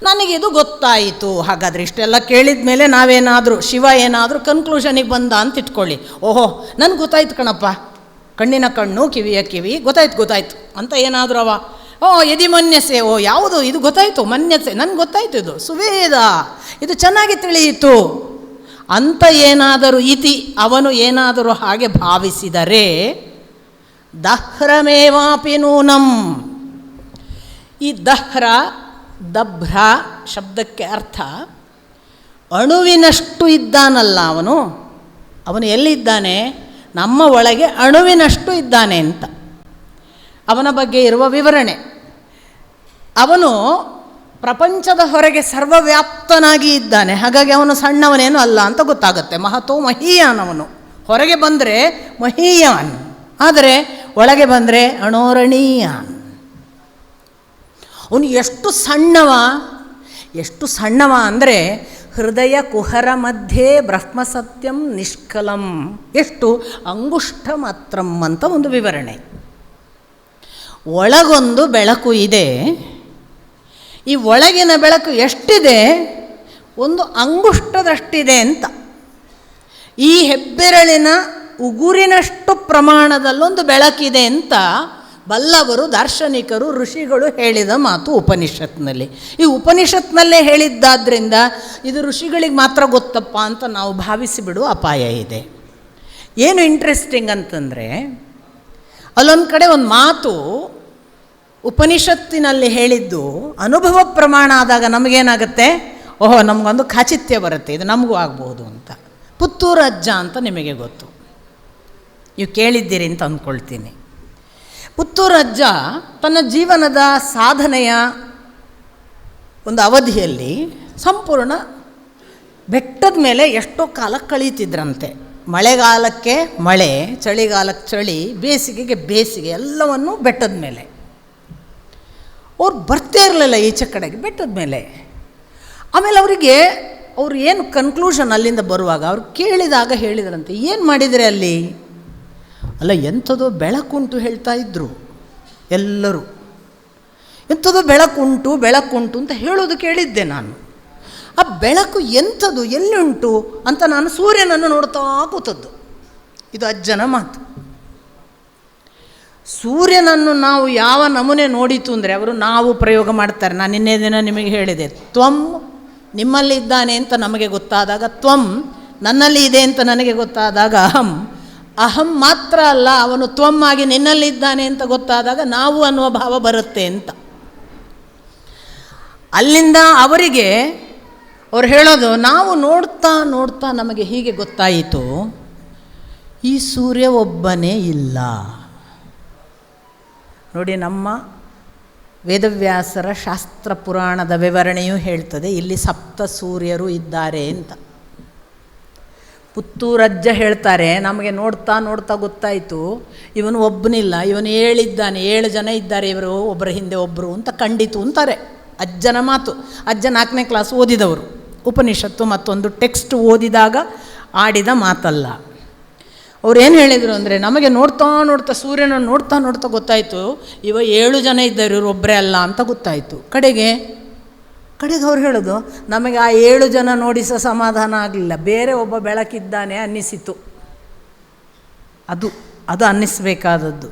ನನಗಿದು ಗೊತ್ತಾಯಿತು. ಹಾಗಾದರೆ ಇಷ್ಟೆಲ್ಲ ಕೇಳಿದ ಮೇಲೆ ನಾವೇನಾದರೂ, ಶಿವ ಏನಾದರೂ ಕನ್ಕ್ಲೂಷನಿಗೆ ಬಂದ ಅಂತ ಇಟ್ಕೊಳ್ಳಿ, ಓಹೋ ನನಗೆ ಗೊತ್ತಾಯ್ತು ಕಣಪ್ಪ, ಕಣ್ಣಿನ ಕಣ್ಣು ಕಿವಿಯ ಕಿವಿ ಗೊತ್ತಾಯ್ತು ಅಂತ ಏನಾದರೂ ಯದಿ ಮನ್ಯಸೆ, ಯಾವುದು ಇದು ಗೊತ್ತಾಯಿತು, ಮನ್ಯಸೆ ನನಗೆ ಗೊತ್ತಾಯಿತು, ಇದು ಸುವೇದ, ಇದು ಚೆನ್ನಾಗಿ ತಿಳಿಯಿತು ಅಂತ ಏನಾದರೂ ಇತಿ ಅವನು ಏನಾದರೂ ಹಾಗೆ ಭಾವಿಸಿದರೆ, ದಹ್ರಮೇವಾಪಿ ನೂನಂ. ಈ ದಹ್ರ ದಭ್ರ ಶಬ್ದಕ್ಕೆ ಅರ್ಥ ಅಣುವಿನಷ್ಟು ಇದ್ದಾನಲ್ಲ ಅವನು ಎಲ್ಲಿದ್ದಾನೆ, ನಮ್ಮ ಒಳಗೆ ಅಣುವಿನಷ್ಟು ಇದ್ದಾನೆ ಅಂತ ಅವನ ಬಗ್ಗೆ ಇರುವ ವಿವರಣೆ. ಅವನು ಪ್ರಪಂಚದ ಹೊರಗೆ ಸರ್ವವ್ಯಾಪ್ತನಾಗಿ ಇದ್ದಾನೆ, ಹಾಗಾಗಿ ಅವನು ಸಣ್ಣವನೇನು ಅಲ್ಲ ಅಂತ ಗೊತ್ತಾಗುತ್ತೆ. ಮಹತೋ ಮಹೀಯಾನವನು, ಹೊರಗೆ ಬಂದರೆ ಮಹೀಯಾನ್, ಆದರೆ ಒಳಗೆ ಬಂದರೆ ಅಣೋರಣೀಯಾನ್. ಅವನು ಎಷ್ಟು ಸಣ್ಣವ ಅಂದರೆ ಹೃದಯ ಕುಹರ ಮಧ್ಯೆ ಬ್ರಹ್ಮಸತ್ಯಂ ನಿಷ್ಕಲಂ, ಎಷ್ಟು ಅಂಗುಷ್ಠ ಮಾತ್ರಂ ಅಂತ ಒಂದು ವಿವರಣೆ. ಒಳಗೊಂದು ಬೆಳಕು ಇದೆ, ಈ ಒಳಗಿನ ಬೆಳಕು ಎಷ್ಟಿದೆ? ಒಂದು ಅಂಗುಷ್ಟದಷ್ಟಿದೆ ಅಂತ. ಈ ಹೆಬ್ಬೆರಳಿನ ಉಗುರಿನಷ್ಟು ಪ್ರಮಾಣದಲ್ಲೊಂದು ಬೆಳಕಿದೆ ಅಂತ ಬಲ್ಲವರು, ದಾರ್ಶನಿಕರು, ಋಷಿಗಳು ಹೇಳಿದ ಮಾತು ಉಪನಿಷತ್ನಲ್ಲಿ. ಈ ಉಪನಿಷತ್ನಲ್ಲೇ ಹೇಳಿದ್ದಾದ್ರಿಂದ ಇದು ಋಷಿಗಳಿಗೆ ಮಾತ್ರ ಗೊತ್ತಪ್ಪ ಅಂತ ನಾವು ಭಾವಿಸಿಬಿಡುವ ಅಪಾಯ ಇದೆ. ಏನು ಇಂಟ್ರೆಸ್ಟಿಂಗ್ ಅಂತಂದರೆ, ಅಲ್ಲೊಂದು ಕಡೆ ಒಂದು ಮಾತು ಉಪನಿಷತ್ತಿನಲ್ಲಿ ಹೇಳಿದ್ದು ಅನುಭವ ಪ್ರಮಾಣ ಆದಾಗ ನಮಗೇನಾಗುತ್ತೆ? ಓಹೋ, ನಮಗೊಂದು ಖಾಚಿತ್ಯ ಬರುತ್ತೆ, ಇದು ನಮಗೂ ಆಗ್ಬೋದು ಅಂತ. ಪುತ್ತೂರು ಅಜ್ಜ ಅಂತ ನಿಮಗೆ ಗೊತ್ತು, ನೀವು ಕೇಳಿದ್ದೀರಿ ಅಂತ ಅಂದ್ಕೊಳ್ತೀನಿ. ಪುತ್ತೂರು ಅಜ್ಜ ತನ್ನ ಜೀವನದ ಸಾಧನೆಯ ಒಂದು ಅವಧಿಯಲ್ಲಿ ಸಂಪೂರ್ಣ ಬೆಟ್ಟದ ಮೇಲೆ ಎಷ್ಟೋ ಕಾಲ ಕಳೀತಿದ್ರಂತೆ. ಮಳೆಗಾಲಕ್ಕೆ ಮಳೆ, ಚಳಿಗಾಲಕ್ಕೆ ಚಳಿ, ಬೇಸಿಗೆಗೆ ಬೇಸಿಗೆ, ಎಲ್ಲವನ್ನೂ ಬೆಟ್ಟದ ಮೇಲೆ. ಅವ್ರು ಬರ್ತಾ ಇರಲಿಲ್ಲ ಈಚೆ ಕಡೆಗೆ, ಬೆಟ್ಟದ ಮೇಲೆ. ಆಮೇಲೆ ಅವರಿಗೆ ಅವ್ರು ಏನು ಕನ್ಕ್ಲೂಷನ್ ಅಲ್ಲಿಂದ ಬರುವಾಗ ಅವ್ರು ಕೇಳಿದಾಗ ಹೇಳಿದ್ರಂತೆ, ಏನು ಮಾಡಿದರೆ ಅಲ್ಲಿ? ಅಲ್ಲ, ಎಂಥದೋ ಬೆಳಕುಂಟು ಹೇಳ್ತಾ ಇದ್ದರು ಎಲ್ಲರೂ. ಎಂಥದೋ ಬೆಳಕುಂಟು ಅಂತ ಹೇಳೋದು ಕೇಳಿದ್ದೆ ನಾನು. ಆ ಬೆಳಕು ಎಂಥದ್ದು, ಎಲ್ಲಿ ಉಂಟು ಅಂತ ನಾನು ಸೂರ್ಯನನ್ನು ನೋಡ್ತಾ ಕೂತದ್ದು. ಇದು ಅಜ್ಜನ ಮಾತು. ಸೂರ್ಯನನ್ನು ನಾವು ಯಾವ ನಮೂನೆ ನೋಡಿತು ಅಂದರೆ, ಅವರು ನಾವು ಪ್ರಯೋಗ ಮಾಡ್ತಾರೆ. ನಾನು ನಿನ್ನೆ ದಿನ ನಿಮಗೆ ಹೇಳಿದೆ, ತ್ವಂ ನಿಮ್ಮಲ್ಲಿ ಇದ್ದಾನೆ ಅಂತ ನಮಗೆ ಗೊತ್ತಾದಾಗ, ತ್ವಂ ನನ್ನಲ್ಲಿ ಇದೆ ಅಂತ ನನಗೆ ಗೊತ್ತಾದಾಗ ಅಹಂ, ಅಹಂ ಮಾತ್ರ ಅಲ್ಲ, ಅವನು ತ್ವಂ ಆಗಿ ನಿನ್ನಲ್ಲಿದ್ದಾನೆ ಅಂತ ಗೊತ್ತಾದಾಗ ನಾವು ಅನ್ನುವ ಭಾವ ಬರುತ್ತೆ ಅಂತ. ಅಲ್ಲಿಂದ ಅವರಿಗೆ ಅವ್ರು ಹೇಳೋದು, ನಾವು ನೋಡ್ತಾ ನೋಡ್ತಾ ನಮಗೆ ಹೀಗೆ ಗೊತ್ತಾಯಿತು, ಈ ಸೂರ್ಯ ಒಬ್ಬನೇ ಇಲ್ಲ. ನೋಡಿ, ನಮ್ಮ ವೇದವ್ಯಾಸರ ಶಾಸ್ತ್ರ ಪುರಾಣದ ವಿವರಣೆಯೂ ಹೇಳ್ತದೆ, ಇಲ್ಲಿ ಸಪ್ತ ಸೂರ್ಯರು ಇದ್ದಾರೆ ಅಂತ. ಪುತ್ತೂರಜ್ಜ ಹೇಳ್ತಾರೆ, ನಮಗೆ ನೋಡ್ತಾ ನೋಡ್ತಾ ಗೊತ್ತಾಯಿತು, ಇವನು ಒಬ್ಬನಿಲ್ಲ, ಇವನು 7 ಇದ್ದಾನೆ, 7 ಜನ ಇದ್ದಾರೆ, ಇವರು ಒಬ್ಬರ ಹಿಂದೆ ಒಬ್ಬರು ಅಂತ ಕಂಡಿತು ಅಂತಾರೆ. ಅಜ್ಜನ ಮಾತು. ಅಜ್ಜ 4ನೇ ಕ್ಲಾಸ್ ಓದಿದವರು, ಉಪನಿಷತ್ತು ಮತ್ತೊಂದು ಟೆಕ್ಸ್ಟ್ ಓದಿದಾಗ ಆಡಿದ ಮಾತಲ್ಲ. ಅವ್ರು ಏನು ಹೇಳಿದರು ಅಂದರೆ, ನಮಗೆ ನೋಡ್ತಾ ನೋಡ್ತಾ ಸೂರ್ಯನನ್ನು ನೋಡ್ತಾ ನೋಡ್ತಾ ಗೊತ್ತಾಯಿತು, 7 ಜನ ಇದ್ದಾರೆ, ಇವರು ಒಬ್ಬರೇ ಅಲ್ಲ ಅಂತ ಗೊತ್ತಾಯಿತು. ಕಡೆಗೆ ಅವ್ರು ಹೇಳೋದು, ನಮಗೆ ಆ 7 ಜನ ನೋಡಿ ಸಹ ಸಮಾಧಾನ ಆಗಲಿಲ್ಲ, ಬೇರೆ ಒಬ್ಬ ಬೆಳಕಿದ್ದಾನೆ ಅನ್ನಿಸಿತು. ಅದು ಅನ್ನಿಸಬೇಕಾದದ್ದು.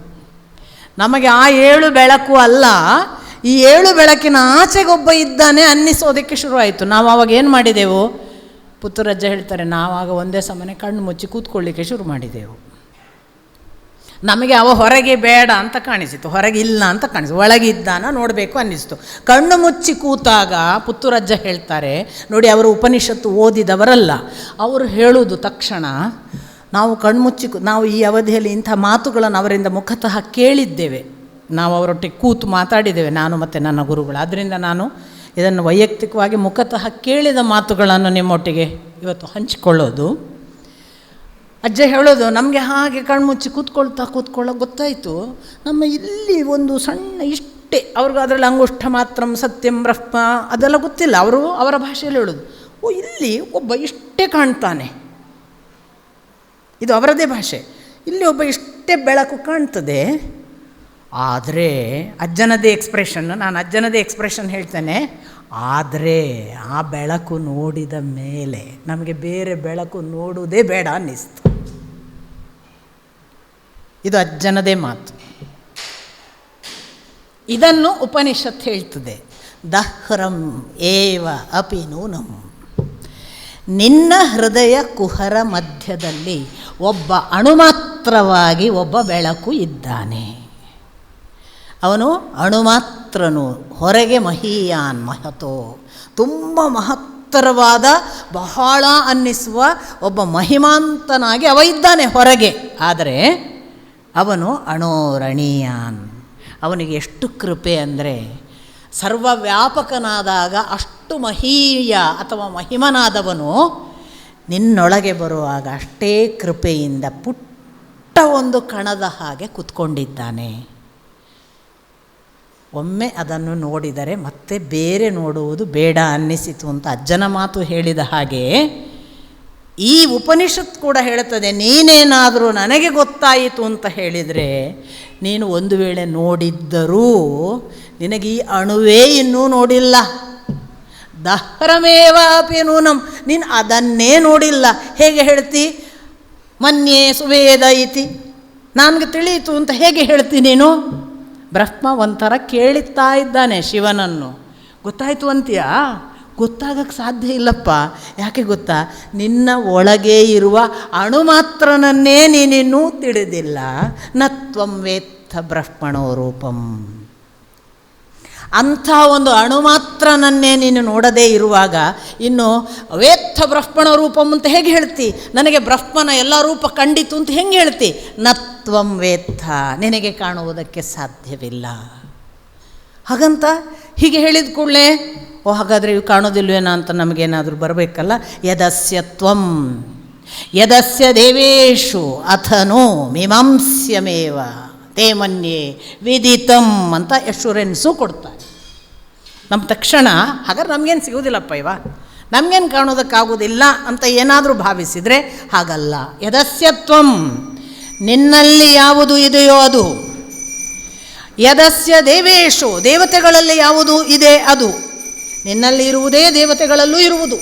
ನಮಗೆ ಆ 7 ಬೆಳಕು ಅಲ್ಲ, ಈ 7 ಬೆಳಕಿನ ಆಚೆಗೊಬ್ಬ ಇದ್ದಾನೆ ಅನ್ನಿಸೋದಕ್ಕೆ ಶುರುವಾಯಿತು. ನಾವು ಆವಾಗ ಏನು ಮಾಡಿದೆವು? ಪುತ್ತೂರಜ್ಜ ಹೇಳ್ತಾರೆ, ನಾವಾಗ ಒಂದೇ ಸಮನೆ ಕಣ್ಣು ಮುಚ್ಚಿ ಕೂತ್ಕೊಳ್ಳಿಕ್ಕೆ ಶುರು ಮಾಡಿದೆವು. ನಮಗೆ ಅವ ಹೊರಗೆ ಬೇಡ ಅಂತ ಕಾಣಿಸಿತು, ಹೊರಗೆ ಇಲ್ಲ ಅಂತ ಕಾಣಿಸಿತು, ಒಳಗಿದ್ದಾನ ನೋಡಬೇಕು ಅನ್ನಿಸ್ತು. ಕಣ್ಣು ಮುಚ್ಚಿ ಕೂತಾಗ ಪುತ್ತೂರಜ್ಜ ಹೇಳ್ತಾರೆ ನೋಡಿ, ಅವರು ಉಪನಿಷತ್ತು ಓದಿದವರಲ್ಲ, ಅವರು ಹೇಳುವುದು ತಕ್ಷಣ ನಾವು ಕಣ್ಮುಚ್ಚಿ ನಾವು ಈ ಅವಧಿಯಲ್ಲಿ ಇಂಥ ಮಾತುಗಳನ್ನು ಅವರಿಂದ ಮುಖತಃ ಕೇಳಿದ್ದೇವೆ, ನಾವು ಅವರೊಟ್ಟಿಗೆ ಕೂತು ಮಾತಾಡಿದ್ದೇವೆ, ನಾನು ಮತ್ತು ನನ್ನ ಗುರುಗಳು. ಆದ್ದರಿಂದ ನಾನು ಇದನ್ನು ವೈಯಕ್ತಿಕವಾಗಿ ಮುಖತಃ ಕೇಳಿದ ಮಾತುಗಳನ್ನು ನಿಮ್ಮೊಟ್ಟಿಗೆ ಇವತ್ತು ಹಂಚಿಕೊಳ್ಳೋದು. ಅಜ್ಜ ಹೇಳೋದು, ನಮಗೆ ಹಾಗೆ ಕಣ್ಮುಚ್ಚಿ ಕೂತ್ಕೊಳ್ಳೋ ಗೊತ್ತಾಯಿತು, ನಮ್ಮ ಇಲ್ಲಿ ಒಂದು ಸಣ್ಣ ಇಷ್ಟೇ, ಅವ್ರಿಗೆ ಅದರಲ್ಲಿ ಅಂಗುಷ್ಠ ಮಾತ್ರಂ ಸತ್ಯಂ ಬ್ರಹ್ಮ ಅದೆಲ್ಲ ಗೊತ್ತಿಲ್ಲ, ಅವರು ಅವರ ಭಾಷೆಯಲ್ಲಿ ಹೇಳೋದು, ಓ ಇಲ್ಲಿ ಒಬ್ಬ ಇಷ್ಟೇ ಕಾಣ್ತಾನೆ, ಇದು ಅವರದೇ ಭಾಷೆ, ಇಲ್ಲಿ ಒಬ್ಬ ಇಷ್ಟೇ ಬೆಳಕು ಕಾಣ್ತದೆ. ಆದರೆ ಅಜ್ಜನದೇ ಎಕ್ಸ್ಪ್ರೆಷನ್, ನಾನು ಅಜ್ಜನದೇ ಎಕ್ಸ್ಪ್ರೆಷನ್ ಹೇಳ್ತೇನೆ, ಆದರೆ ಆ ಬೆಳಕು ನೋಡಿದ ಮೇಲೆ ನಮಗೆ ಬೇರೆ ಬೆಳಕು ನೋಡುವುದೇ ಬೇಡ ಅನ್ನಿಸ್ತು. ಇದು ಅಜ್ಜನದೇ ಮಾತು. ಇದನ್ನು ಉಪನಿಷತ್ ಹೇಳ್ತದೆ, ದಹ್ರಂ ಏವ ಅಪಿ ನೂನಂ. ನಿನ್ನ ಹೃದಯ ಕುಹರ ಮಧ್ಯದಲ್ಲಿ ಒಬ್ಬ ಅಣುಮಾತ್ರವಾಗಿ ಒಬ್ಬ ಬೆಳಕು ಇದ್ದಾನೆ. ಅವನು ಅಣುಮಾತ್ರನು, ಹೊರಗೆ ಮಹೀಯಾನ್ ಮಹತೋ, ತುಂಬ ಮಹತ್ತರವಾದ ಬಹಳ ಅನ್ನಿಸುವ ಒಬ್ಬ ಮಹಿಮಾಂತನಾಗಿ ಅವ ಇದ್ದಾನೆ ಹೊರಗೆ. ಆದರೆ ಅವನು ಅಣೋರಣೀಯಾನ್, ಅವನಿಗೆ ಎಷ್ಟು ಕೃಪೆ ಅಂದರೆ, ಸರ್ವವ್ಯಾಪಕನಾದಾಗ ಅಷ್ಟು ಮಹೀಯ ಅಥವಾ ಮಹಿಮನಾದವನು ನಿನ್ನೊಳಗೆ ಬರುವಾಗ ಅಷ್ಟೇ ಕೃಪೆಯಿಂದ ಪುಟ್ಟ ಒಂದು ಕಣದ ಹಾಗೆ ಕೂತ್ಕೊಂಡಿದ್ದಾನೆ. ಒಮ್ಮೆ ಅದನ್ನು ನೋಡಿದರೆ ಮತ್ತೆ ಬೇರೆ ನೋಡುವುದು ಬೇಡ ಅನ್ನಿಸಿತು ಅಂತ ಅಜ್ಜನ ಮಾತು ಹೇಳಿದ ಹಾಗೆ ಈ ಉಪನಿಷತ್ ಕೂಡ ಹೇಳುತ್ತದೆ, ನೀನೇನಾದರೂ ನನಗೆ ಗೊತ್ತಾಯಿತು ಅಂತ ಹೇಳಿದರೆ, ನೀನು ಒಂದು ವೇಳೆ ನೋಡಿದ್ದರೂ ನಿನಗೆ ಈ ಅಣುವೇ ಇನ್ನೂ ನೋಡಿಲ್ಲ. ದಹರಮೇವ ಅಪಿ ನೂನಂ, ನೀನು ಅದನ್ನೇ ನೋಡಿಲ್ಲ. ಹೇಗೆ ಹೇಳ್ತಿ? ಮನ್ಯೇ ಸುವೇದ ಇತಿ, ನನಗೆ ತಿಳಿಯಿತು ಅಂತ ಹೇಗೆ ಹೇಳ್ತೀನಿ ನೀನು? ಬ್ರಹ್ಮ ಒಂಥರ ಕೇಳುತ್ತಾ ಇದ್ದಾನೆ ಶಿವನನ್ನು. ಗೊತ್ತಾಯಿತು ಅಂತೀಯಾ? ಗೊತ್ತಾಗಕ್ಕೆ ಸಾಧ್ಯ ಇಲ್ಲಪ್ಪ. ಯಾಕೆ ಗೊತ್ತಾ? ನಿನ್ನ ಒಳಗೆ ಇರುವ ಅಣು ಮಾತ್ರನನ್ನೇ ನೀನಿನ್ನೂ ತಿಳಿದಿಲ್ಲ. ನತ್ವಂ ವೇತ್ತ ಬ್ರಹ್ಮಣೋ ರೂಪಂ. ಅಂಥ ಒಂದು ಅಣು ಮಾತ್ರನನ್ನೇ ನೀನು ನೋಡದೇ ಇರುವಾಗ ಇನ್ನು ವೇತ್ತ ಬ್ರಹ್ಮಣ ರೂಪಂ ಅಂತ ಹೇಗೆ ಹೇಳ್ತಿ? ನನಗೆ ಬ್ರಹ್ಮನ ಎಲ್ಲ ರೂಪ ಕಂಡಿತು ಅಂತ ಹೆಂಗೆ ಹೇಳ್ತಿ? ನತ್ವಂ ವೇತ್ತ, ನಿನಗೆ ಕಾಣುವುದಕ್ಕೆ ಸಾಧ್ಯವಿಲ್ಲ. ಹಾಗಂತ ಹೀಗೆ ಹೇಳಿದ ಕೂಡಲೇ ಓ ಹಾಗಾದರೆ ಇವು ಕಾಣೋದಿಲ್ವೇನೋ ಅಂತ ನಮಗೇನಾದರೂ ಬರಬೇಕಲ್ಲ. ಯದಸ್ಯ ತ್ವಂ ಯದಸ್ಯ ದೇವೇಶು ಅಥನೋ ಮೀಮಾಂಸ್ಯಮೇವ ತೇ ಮನ್ಯೇ ವಿದಿತಂ ಅಂತ ಎಶ್ಯೂರೆನ್ಸು ಕೊಡ್ತಾರೆ. ನಮ್ಮ ತಕ್ಷಣ ಹಾಗಾದ್ರೆ ನಮಗೇನು ಸಿಗೋದಿಲ್ಲಪ್ಪ ಇವ, ನಮಗೇನು ಕಾಣೋದಕ್ಕಾಗೋದಿಲ್ಲ ಅಂತ ಏನಾದರೂ ಭಾವಿಸಿದರೆ ಹಾಗಲ್ಲ. ಯದಸ್ಯ ತ್ವಂ, ನಿನ್ನಲ್ಲಿ ಯಾವುದು ಇದೆಯೋ ಅದು. ಯದಸ್ಯ ದೇವೇಶು, ದೇವತೆಗಳಲ್ಲಿ ಯಾವುದು ಇದೆ ಅದು. ನಿನ್ನಲ್ಲಿ ಇರುವುದೇ ದೇವತೆಗಳಲ್ಲೂ ಇರುವುದು.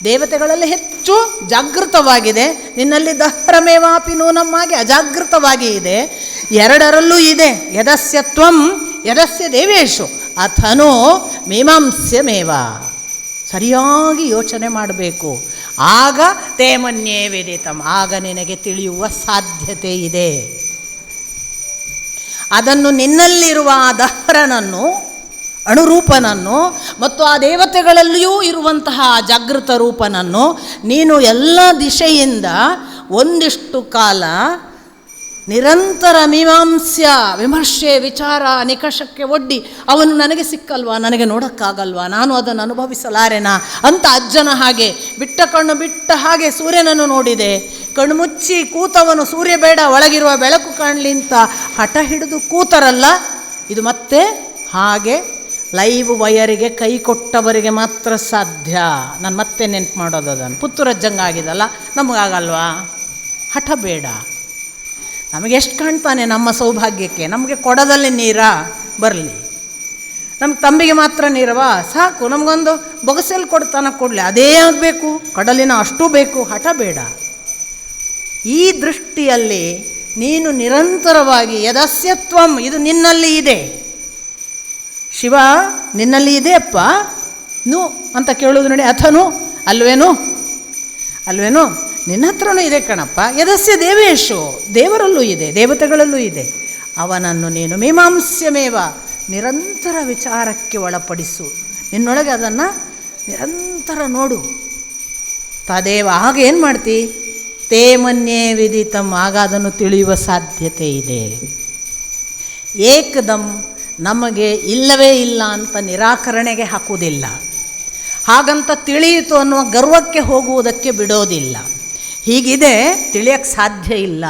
ದೇವತೆಗಳಲ್ಲಿ ಹೆಚ್ಚು ಜಾಗೃತವಾಗಿದೆ, ನಿನ್ನಲ್ಲಿ ದಹರಮೇವಾಪಿ ನೂನಮ್ಮಾಗಿ ಅಜಾಗೃತವಾಗಿ ಇದೆ. ಎರಡರಲ್ಲೂ ಇದೆ. ಯದಸ್ಯ ತ್ವಂ ಯದಸ್ಯ ದೇವೇಶು ಅಥನೋ ಮೀಮಾಂಸ್ಯಮೇವ. ಸರಿಯಾಗಿ ಯೋಚನೆ ಮಾಡಬೇಕು. ಆಗ ತೇ ಮನ್ಯೇ ವೇದಿತಂ, ಆಗ ನಿನಗೆ ತಿಳಿಯುವ ಸಾಧ್ಯತೆ ಇದೆ. ಅದನ್ನು ನಿನ್ನಲ್ಲಿರುವ ಆ ದಹರನನ್ನು, ಅಣುರೂಪನನ್ನು ಮತ್ತು ಆ ದೇವತೆಗಳಲ್ಲಿಯೂ ಇರುವಂತಹ ಜಾಗೃತ ರೂಪನನ್ನು ನೀನು ಎಲ್ಲ ದಿಶೆಯಿಂದ ಒಂದಿಷ್ಟು ಕಾಲ ನಿರಂತರ ಮೀಮಾಂಸ್ಯ, ವಿಮರ್ಶೆ, ವಿಚಾರ, ನಿಕಷಕ್ಕೆ ಒಡ್ಡಿ ಅವನು ನನಗೆ ಸಿಕ್ಕಲ್ವಾ, ನನಗೆ ನೋಡೋಕ್ಕಾಗಲ್ವಾ, ನಾನು ಅದನ್ನು ಅನುಭವಿಸಲಾರೆನಾ ಅಂತ ಅಜ್ಜನ ಹಾಗೆ ಬಿಟ್ಟ ಕಣ್ಣು ಬಿಟ್ಟ ಹಾಗೆ ಸೂರ್ಯನನ್ನು ನೋಡಿದೆ. ಕಣ್ಣು ಮುಚ್ಚಿ ಕೂತವನು ಸೂರ್ಯ ಬೇಡ ಒಳಗಿರುವ ಬೆಳಕು ಕಾಣಲಿ ಅಂತ ಹಠ ಹಿಡಿದು ಕೂತರಲ್ಲ, ಇದು ಮತ್ತೆ ಹಾಗೆ ಲೈವ್ ವಯರಿಗೆ ಕೈ ಕೊಟ್ಟವರಿಗೆ ಮಾತ್ರ ಸಾಧ್ಯ. ನಾನು ಮತ್ತೆ ನೆನ್ಪು ಮಾಡೋದು ಅದನ್ನು, ಪುತ್ತೂರಜ್ಜಂಗಾಗಿದಲ್ಲ, ನಮಗಾಗಲ್ವಾ? ಹಠ ಬೇಡ. ನಮಗೆ ಎಷ್ಟು ಕಾಣ್ತಾನೆ ನಮ್ಮ ಸೌಭಾಗ್ಯಕ್ಕೆ. ನಮಗೆ ಕೊಡದಲ್ಲಿ ನೀರ ಬರಲಿ, ನಮ್ಮ ತಂಬಿಗೆ ಮಾತ್ರ ನೀರವಾ ಸಾಕು, ನಮಗೊಂದು ಬೊಗಸೆಲ್ಲಿ ಕೊಡ್ತಾನ ಕೊಡಲಿ, ಅದೇ ಆಗಬೇಕು, ಕಡಲಿನ ಅಷ್ಟು ಬೇಕು. ಹಠ ಬೇಡ. ಈ ದೃಷ್ಟಿಯಲ್ಲಿ ನೀನು ನಿರಂತರವಾಗಿ ಯದಸ್ಯತ್ವಂ, ಇದು ನಿನ್ನಲ್ಲಿ ಇದೆ. ಶಿವ ನಿನ್ನಲ್ಲಿ ಇದೆಯಪ್ಪ ನು ಅಂತ ಕೇಳೋದು ನೋಡಿ. ಅಥನು ಅಲ್ವೇನು, ಅಲ್ವೇನು, ನಿನ್ನ ಹತ್ರನೂ ಇದೆ ಕಣಪ್ಪ. ಯದಸ್ಯ ದೇವೇಶು, ದೇವರಲ್ಲೂ ಇದೆ, ದೇವತೆಗಳಲ್ಲೂ ಇದೆ. ಅವನನ್ನು ನೀನು ಮೀಮಾಂಸ್ಯಮೇವ, ನಿರಂತರ ವಿಚಾರಕ್ಕೆ ಒಳಪಡಿಸು. ನಿನ್ನೊಳಗೆ ಅದನ್ನು ನಿರಂತರ ನೋಡು. ತದೇವ, ಆಗ ಏನು ಮಾಡ್ತಿ? ತೇ ಮನ್ಯೇ ವಿದಿತಂ, ಆಗ ಅದನ್ನು ತಿಳಿಯುವ ಸಾಧ್ಯತೆ ಇದೆ. ಏಕದಂ ನಮಗೆ ಇಲ್ಲವೇ ಇಲ್ಲ ಅಂತ ನಿರಾಕರಣೆಗೆ ಹಾಕುವುದಿಲ್ಲ. ಹಾಗಂತ ತಿಳಿಯಿತು ಅನ್ನುವ ಗರ್ವಕ್ಕೆ ಹೋಗುವುದಕ್ಕೆ ಬಿಡೋದಿಲ್ಲ. ಹೀಗಿದೆ, ತಿಳಿಯಕ್ಕೆ ಸಾಧ್ಯ ಇಲ್ಲ.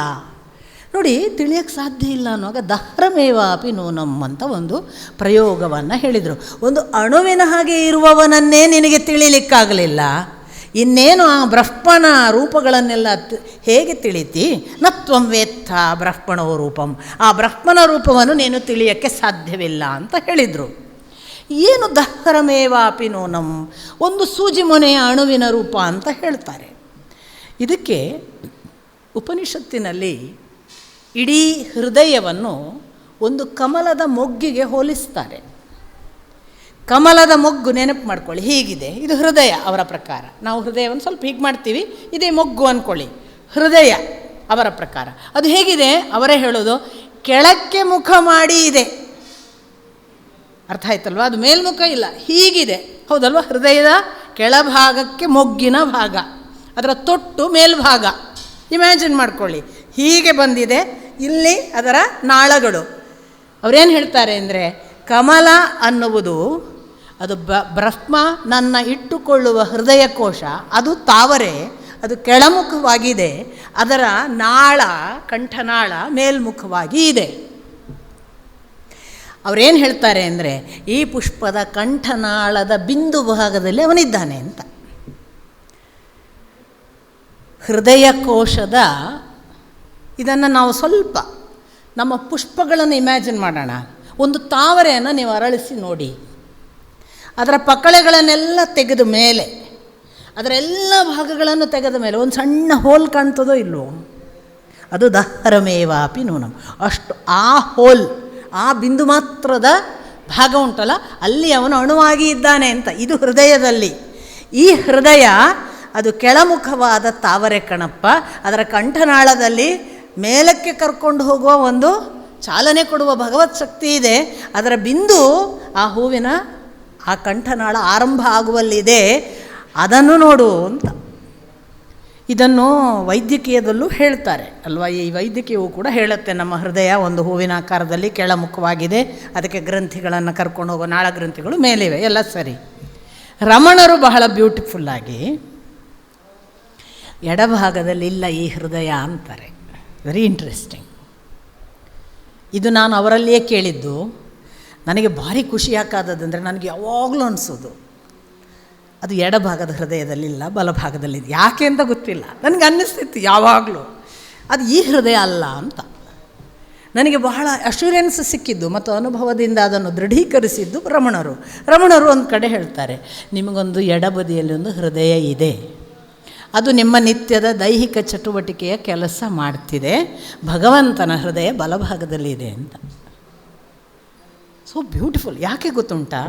ನೋಡಿ, ತಿಳಿಯಕ್ಕೆ ಸಾಧ್ಯ ಇಲ್ಲ ಅನ್ನುವಾಗ ದಹರಮೇವಾಪಿ ನೂನಂ ಅಂತ ಒಂದು ಪ್ರಯೋಗವನ್ನು ಹೇಳಿದರು. ಒಂದು ಅಣುವಿನ ಹಾಗೆ ಇರುವವನನ್ನೇ ನಿನಗೆ ತಿಳಿಲಿಕ್ಕಾಗಲಿಲ್ಲ, ಇನ್ನೇನು ಆ ಬ್ರಹ್ಮನ ರೂಪಗಳನ್ನೆಲ್ಲ ಹೇಗೆ ತಿಳಿತಿ? ನತ್ವಂ ವೇತ್ತ ಬ್ರಹ್ಮಣೋ ರೂಪಂ, ಆ ಬ್ರಹ್ಮನ ರೂಪವನ್ನು ನೀನು ತಿಳಿಯೋಕ್ಕೆ ಸಾಧ್ಯವಿಲ್ಲ ಅಂತ ಹೇಳಿದರು. ಏನು ದಹರಮೇವಾಪಿ ನೂನಂ? ಒಂದು ಸೂಜಿ ಮೊನೆಯ ಅಣುವಿನ ರೂಪ ಅಂತ ಹೇಳ್ತಾರೆ. ಇದಕ್ಕೆ ಉಪನಿಷತ್ತಿನಲ್ಲಿ ಇಡೀ ಹೃದಯವನ್ನು ಒಂದು ಕಮಲದ ಮೊಗ್ಗಿಗೆ ಹೋಲಿಸ್ತಾರೆ. ಕಮಲದ ಮೊಗ್ಗು ನೆನಪು ಮಾಡ್ಕೊಳ್ಳಿ, ಹೀಗಿದೆ, ಇದು ಹೃದಯ ಅವರ ಪ್ರಕಾರ. ನಾವು ಹೃದಯವನ್ನು ಸ್ವಲ್ಪ ಹೀಗೆ ಮಾಡ್ತೀವಿ, ಇದೇ ಮೊಗ್ಗು ಅಂದ್ಕೊಳ್ಳಿ. ಹೃದಯ ಅವರ ಪ್ರಕಾರ ಅದು ಹೇಗಿದೆ? ಅವರೇ ಹೇಳೋದು, ಕೆಳಕ್ಕೆ ಮುಖ ಮಾಡಿ ಇದೆ. ಅರ್ಥ ಆಯ್ತಲ್ವ? ಅದು ಮೇಲ್ಮುಖ ಇಲ್ಲ, ಹೀಗಿದೆ. ಹೌದಲ್ವ? ಹೃದಯದ ಕೆಳಭಾಗಕ್ಕೆ ಮೊಗ್ಗಿನ ಭಾಗ, ಅದರ ತೊಟ್ಟು ಮೇಲ್ಭಾಗ ಇಮ್ಯಾಜಿನ್ ಮಾಡ್ಕೊಳ್ಳಿ. ಹೀಗೆ ಬಂದಿದೆ, ಇಲ್ಲಿ ಅದರ ನಾಳಗಳು. ಅವರೇನು ಹೇಳ್ತಾರೆ ಅಂದರೆ, ಕಮಲ ಅನ್ನುವುದು ಅದು ಬ್ರಹ್ಮ ನನ್ನ ಇಟ್ಟುಕೊಳ್ಳುವ ಹೃದಯ ಕೋಶ, ಅದು ತಾವರೆ, ಅದು ಕೆಳಮುಖವಾಗಿದೆ. ಅದರ ನಾಳ, ಕಂಠನಾಳ ಮೇಲ್ಮುಖವಾಗಿ ಇದೆ. ಅವರೇನು ಹೇಳ್ತಾರೆ ಅಂದರೆ, ಈ ಪುಷ್ಪದ ಕಂಠನಾಳದ ಬಿಂದು ಭಾಗದಲ್ಲಿ ಅವನಿದ್ದಾನೆ ಅಂತ. ಹೃದಯ ಕೋಶದ ಇದನ್ನು ನಾವು ಸ್ವಲ್ಪ ನಮ್ಮ ಪುಷ್ಪಗಳನ್ನು ಇಮ್ಯಾಜಿನ್ ಮಾಡೋಣ. ಒಂದು ತಾವರೆಯನ್ನು ನೀವು ಅರಳಿಸಿ ನೋಡಿ, ಅದರ ಪಕ್ಕಳೆಗಳನ್ನೆಲ್ಲ ತೆಗೆದ ಮೇಲೆ, ಅದರ ಎಲ್ಲ ಭಾಗಗಳನ್ನು ತೆಗೆದ ಮೇಲೆ ಒಂದು ಸಣ್ಣ ಹೋಲ್ ಕಾಣ್ತದೋ ಇಲ್ಲವೋ, ಅದು ದಹರಮೇವಾಪಿ ನೂನಂ. ಅಷ್ಟು ಆ ಹೋಲ್, ಆ ಬಿಂದು ಮಾತ್ರದ ಭಾಗ ಉಂಟಲ್ಲ, ಅಲ್ಲಿ ಅವನು ಅಣುವಾಗಿ ಇದ್ದಾನೆ ಅಂತ. ಇದು ಹೃದಯದಲ್ಲಿ. ಈ ಹೃದಯ ಅದು ಕೆಳಮುಖವಾದ ತಾವರೆ ಕಣಪ್ಪ. ಅದರ ಕಂಠನಾಳದಲ್ಲಿ ಮೇಲಕ್ಕೆ ಕರ್ಕೊಂಡು ಹೋಗುವ ಒಂದು ಚಾಲನೆ ಕೊಡುವ ಭಗವತ್ ಶಕ್ತಿ ಇದೆ. ಅದರ ಬಿಂದು ಆ ಹೂವಿನ ಆ ಕಂಠನಾಳ ಆರಂಭ ಆಗುವಲ್ಲಿದೆ. ಅದನ್ನು ನೋಡು ಅಂತ. ಇದನ್ನು ವೈದ್ಯಕೀಯದಲ್ಲೂ ಹೇಳ್ತಾರೆ ಅಲ್ವಾ. ಈ ವೈದ್ಯಕೀಯವು ಕೂಡ ಹೇಳುತ್ತೆ, ನಮ್ಮ ಹೃದಯ ಒಂದು ಹೂವಿನ ಆಕಾರದಲ್ಲಿ ಕೆಳಮುಖವಾಗಿದೆ, ಅದಕ್ಕೆ ಗ್ರಂಥಿಗಳನ್ನು ಕರ್ಕೊಂಡು ಹೋಗೋ ನಾಳ ಗ್ರಂಥಿಗಳು ಮೇಲಿವೆ, ಎಲ್ಲ ಸರಿ. ರಮಣರು ಬಹಳ ಬ್ಯೂಟಿಫುಲ್ಲಾಗಿ ಎಡಭಾಗದಲ್ಲಿ ಇಲ್ಲ ಈ ಹೃದಯ ಅಂತಾರೆ. Very interesting. ಇದು ನಾನು ಅವರಲ್ಲಿಯೇ ಕೇಳಿದ್ದು. ನನಗೆ ಭಾರಿ ಖುಷಿ ಯಾಕಾದದಂದರೆ, ನನಗೆ ಯಾವಾಗಲೂ ಅನಿಸೋದು ಅದು ಎಡಭಾಗದ ಹೃದಯದಲ್ಲಿಲ್ಲ, ಬಲಭಾಗದಲ್ಲಿದೆ. ಯಾಕೆ ಅಂತ ಗೊತ್ತಿಲ್ಲ, ನನಗೆ ಅನ್ನಿಸ್ತಿತ್ತು ಯಾವಾಗಲೂ ಅದು ಈ ಹೃದಯ ಅಲ್ಲ ಅಂತ. ನನಗೆ ಬಹಳ ಅಶ್ಯೂರೆನ್ಸ್ ಸಿಕ್ಕಿದ್ದು ಮತ್ತು ಅನುಭವದಿಂದ ಅದನ್ನು ದೃಢೀಕರಿಸಿದ್ದು ರಮಣರು ಒಂದು ಕಡೆ ಹೇಳ್ತಾರೆ, ನಿಮಗೊಂದು ಎಡಬದಿಯಲ್ಲಿ ಒಂದು ಹೃದಯ ಇದೆ, ಅದು ನಿಮ್ಮ ನಿತ್ಯದ ದೈಹಿಕ ಚಟುವಟಿಕೆಯ ಕೆಲಸ ಮಾಡ್ತಿದೆ, ಭಗವಂತನ ಹೃದಯ ಬಲಭಾಗದಲ್ಲಿದೆ ಅಂತ. So beautiful. ಯಾಕೆ ಗೊತ್ತುಂಟಾ,